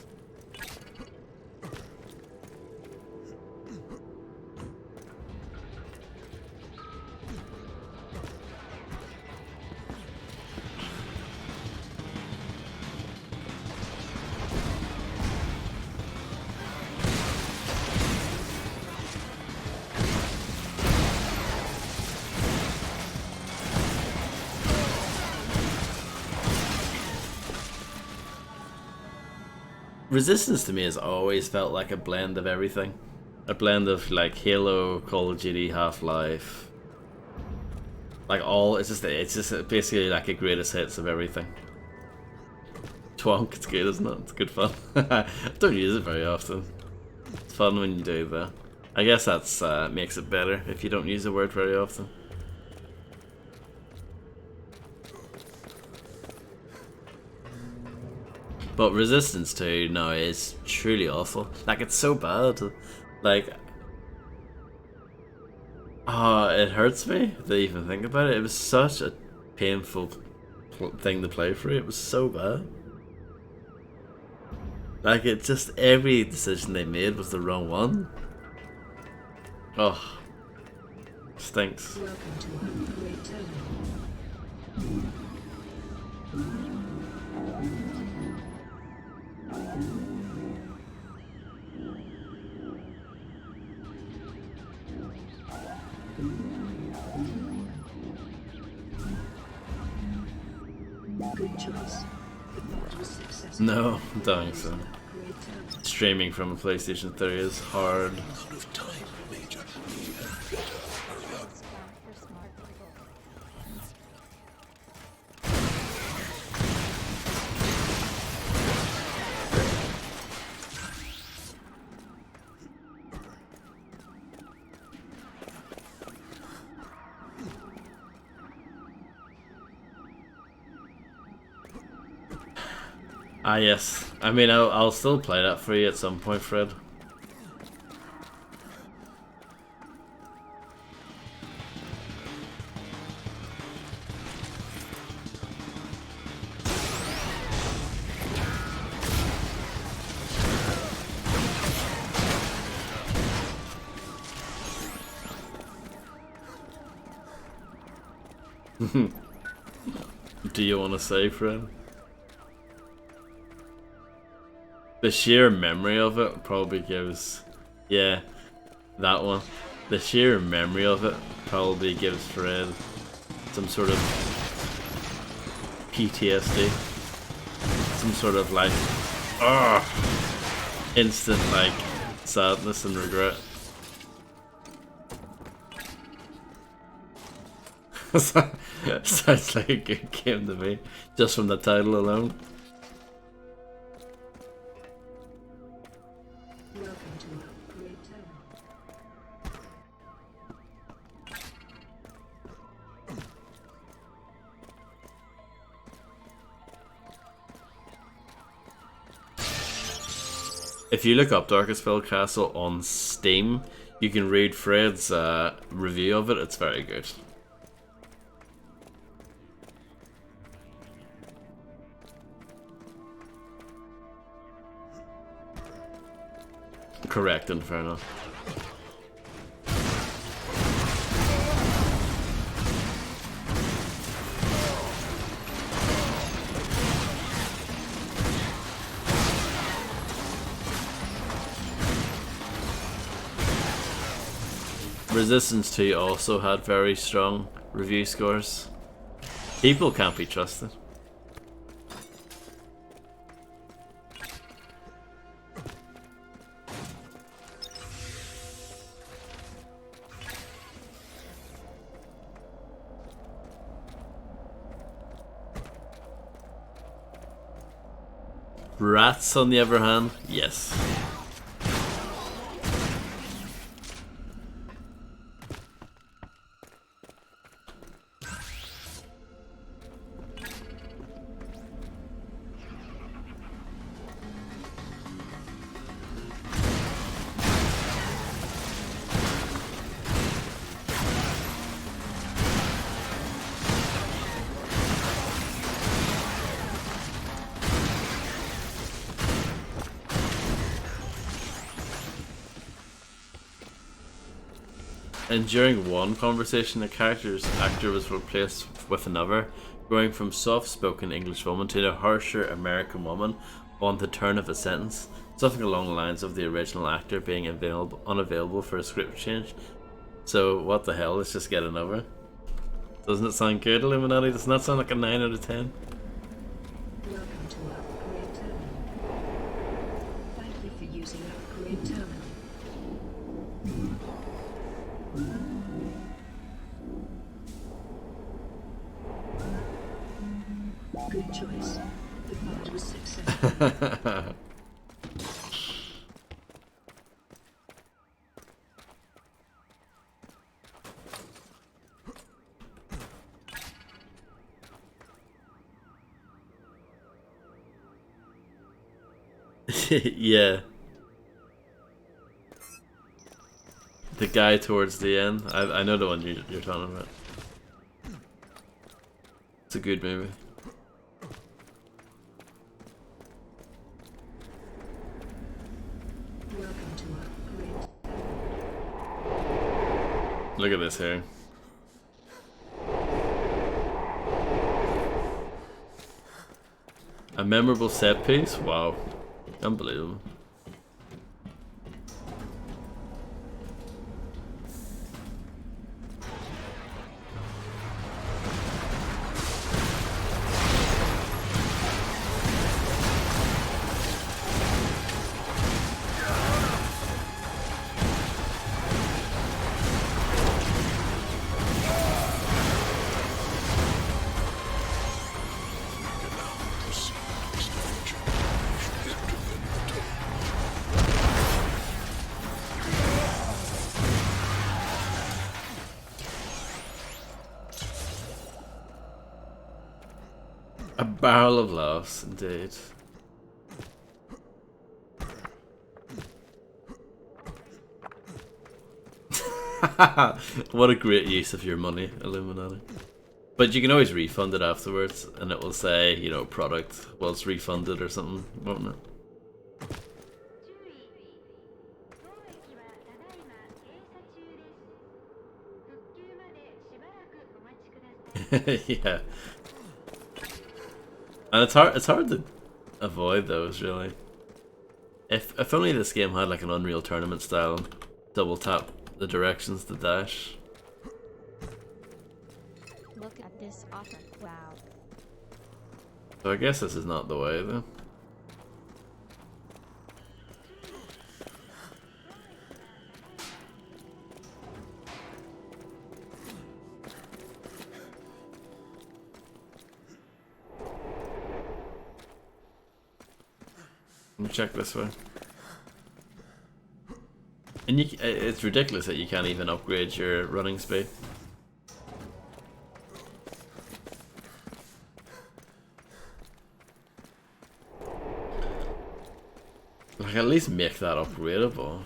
Resistance to me has always felt like a blend of everything. A blend of like Halo, Call of Duty, Half-Life. Like all, it's just basically like a greatest hits of everything. Twonk, it's good, isn't it? It's good fun. Don't use it very often. It's fun when you do though. I guess that's makes it better if you don't use the word very often. But Resistance 2 now is truly awful. Like, it's so bad. Like, it hurts me to even think about it. It was such a painful thing to play through. It was so bad. Like, it just, every decision they made was the wrong one. Oh, stinks. Welcome to Upgrade Terminal. Good choice. The pod was successful. No, don't so. Upgrade terminal. Streaming from a PlayStation 3 is hard. Out of time, Major. We had better hurry up. You're smart people. Ah, yes. I mean, I'll still play that for you at some point, Fred. Do you want to say, Fred? The sheer memory of it probably gives... Yeah, that one. The sheer memory of it probably gives Fred some sort of PTSD. Some sort of like... instant like sadness and regret. Sounds like a good game to me, just from the title alone. Welcome to Upgrade Terminal. If you look up Darkestfell Castle on Steam, you can read Fred's review of it. It's very good. Correct, Inferno. Resistance 2 also had very strong review scores. People can't be trusted. Rats, on the other hand, yes. And during one conversation, the actor was replaced with another, going from soft-spoken English woman to the harsher American woman on the turn of a sentence, something along the lines of the original actor being unavailable for a script change. So what the hell? Let's just get another. Doesn't it sound good, Illuminati? Doesn't that sound like a 9 out of 10? Welcome to Upgrade Terminal. Thank you for using Upgrade Terminal. Good choice. The pod was successful. Yeah. The guy towards the end. I know the one you're talking about. It's a good movie. Welcome to our grid. Look at this here. A memorable set piece? Wow. Unbelievable. A barrel of laughs, indeed. What a great use of your money, Illuminati. But you can always refund it afterwards, and it will say, you know, product was refunded or something, won't it? Yeah. And it's hard to avoid those, really. If only this game had like an Unreal Tournament style double tap the directions to dash. Look at this offer. Wow. So I guess this is not the way though. Let me check this way. And it's ridiculous that you can't even upgrade your running speed. Like, at least make that upgradable.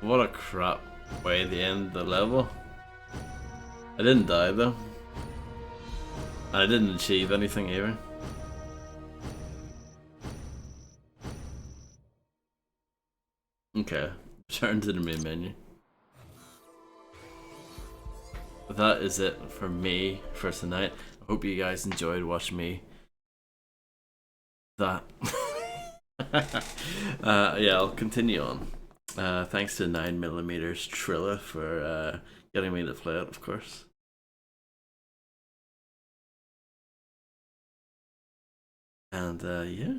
What a crap way to end the level. I didn't die though. And I didn't achieve anything either. Okay, return to the main menu. But that is it for me for tonight. I hope you guys enjoyed watching me. That. Yeah, I'll continue on. Thanks to 9mm Trilla for getting me to play it, of course. And yeah.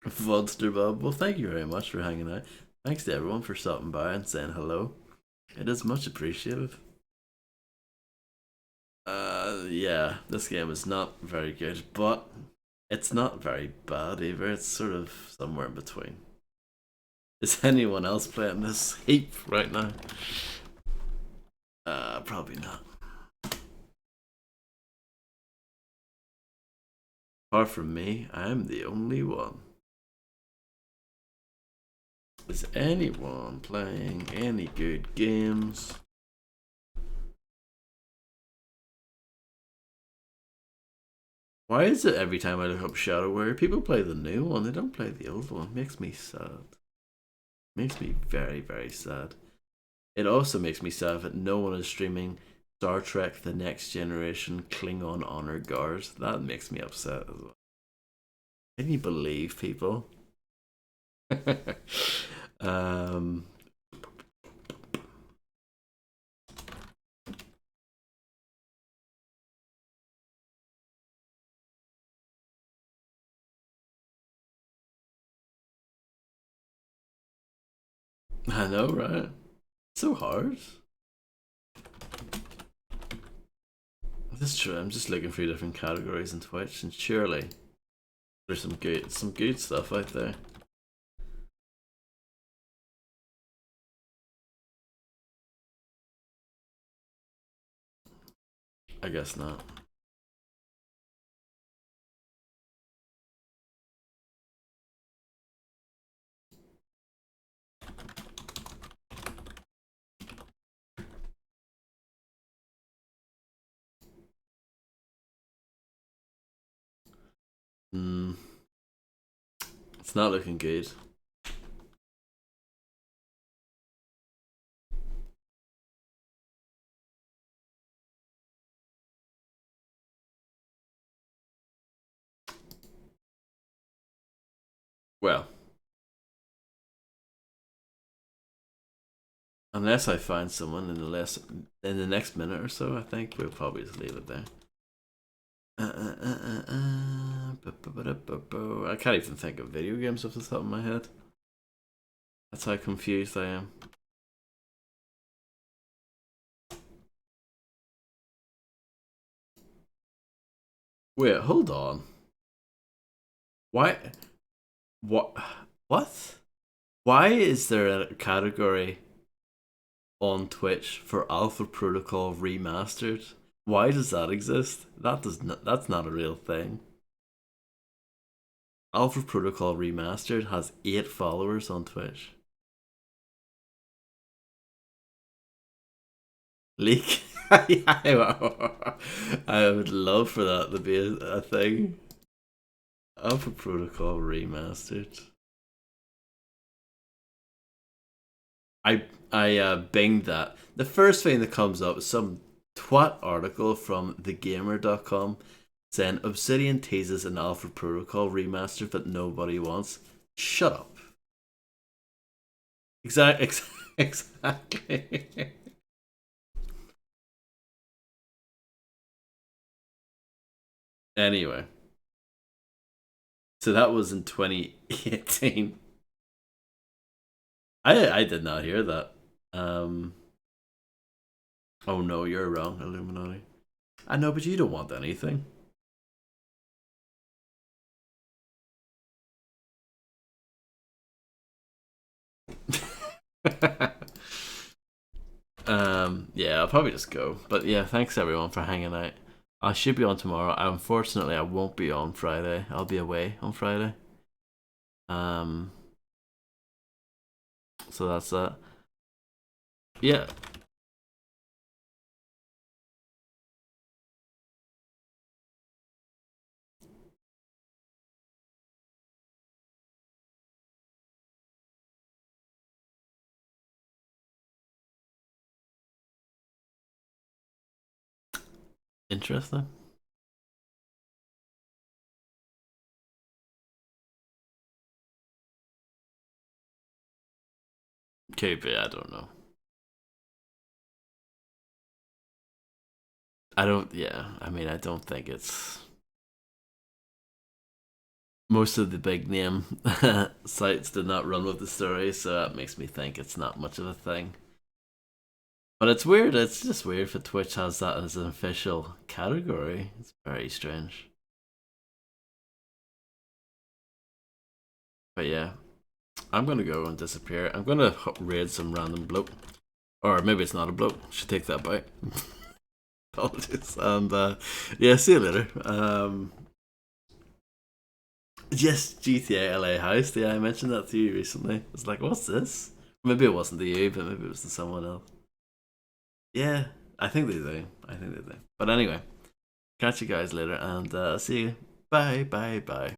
Vodster Bob, well, thank you very much for hanging out. Thanks to everyone for stopping by and saying hello. It is much appreciated. Yeah, this game is not very good, but it's not very bad either. It's sort of somewhere in between. Is anyone else playing this heap right now? Probably not. Apart from me, I'm the only one. Is anyone playing any good games? Why is it every time I look up Shadow Warrior, people play the new one, they don't play the old one? It makes me sad. Makes me very, very sad. It also makes me sad that no one is streaming Star Trek The Next Generation Klingon Honor Guard. That makes me upset as well. Can you believe people? I know, right? It's so hard. That's true. I'm just looking through different categories in Twitch, and surely there's some good stuff out there. I guess not. It's not looking good. Well, unless I find someone in the next minute or so, I think we'll probably just leave it there. I can't even think of video games off the top of my head. That's how confused I am. Wait, hold on. Why? What? Why is there a category on Twitch for Alpha Protocol Remastered? Why does that exist? That's not a real thing. Alpha Protocol Remastered has 8 followers on Twitch. Leak? I would love for that to be a thing. Alpha Protocol Remastered. I binged that. The first thing that comes up is some twat article from thegamer.com saying Obsidian teases an Alpha Protocol remaster that nobody wants. Shut up. Exactly. Anyway. So that was in 2018. I did not hear that. Oh no, you're wrong, Illuminati. I know, but you don't want anything. Yeah, I'll probably just go. But yeah, thanks everyone for hanging out. I should be on tomorrow. Unfortunately, I won't be on Friday. I'll be away on Friday. So that's that. Yeah. Interesting. Okay, but I don't know. I mean, I don't think it's. Most of the big name sites did not run with the story, so that makes me think it's not much of a thing. But it's weird, it's just weird that Twitch has that as an official category. It's very strange. But yeah, I'm gonna go and disappear. I'm gonna raid some random bloke. Or maybe it's not a bloke, should take that back. Apologies. And yeah, see you later. Yes, GTA LA Heist. Yeah, I mentioned that to you recently. It's like, what's this? Maybe it wasn't to you, but maybe it was to someone else. Yeah, I think they do. But anyway, catch you guys later and see you. Bye, bye, bye.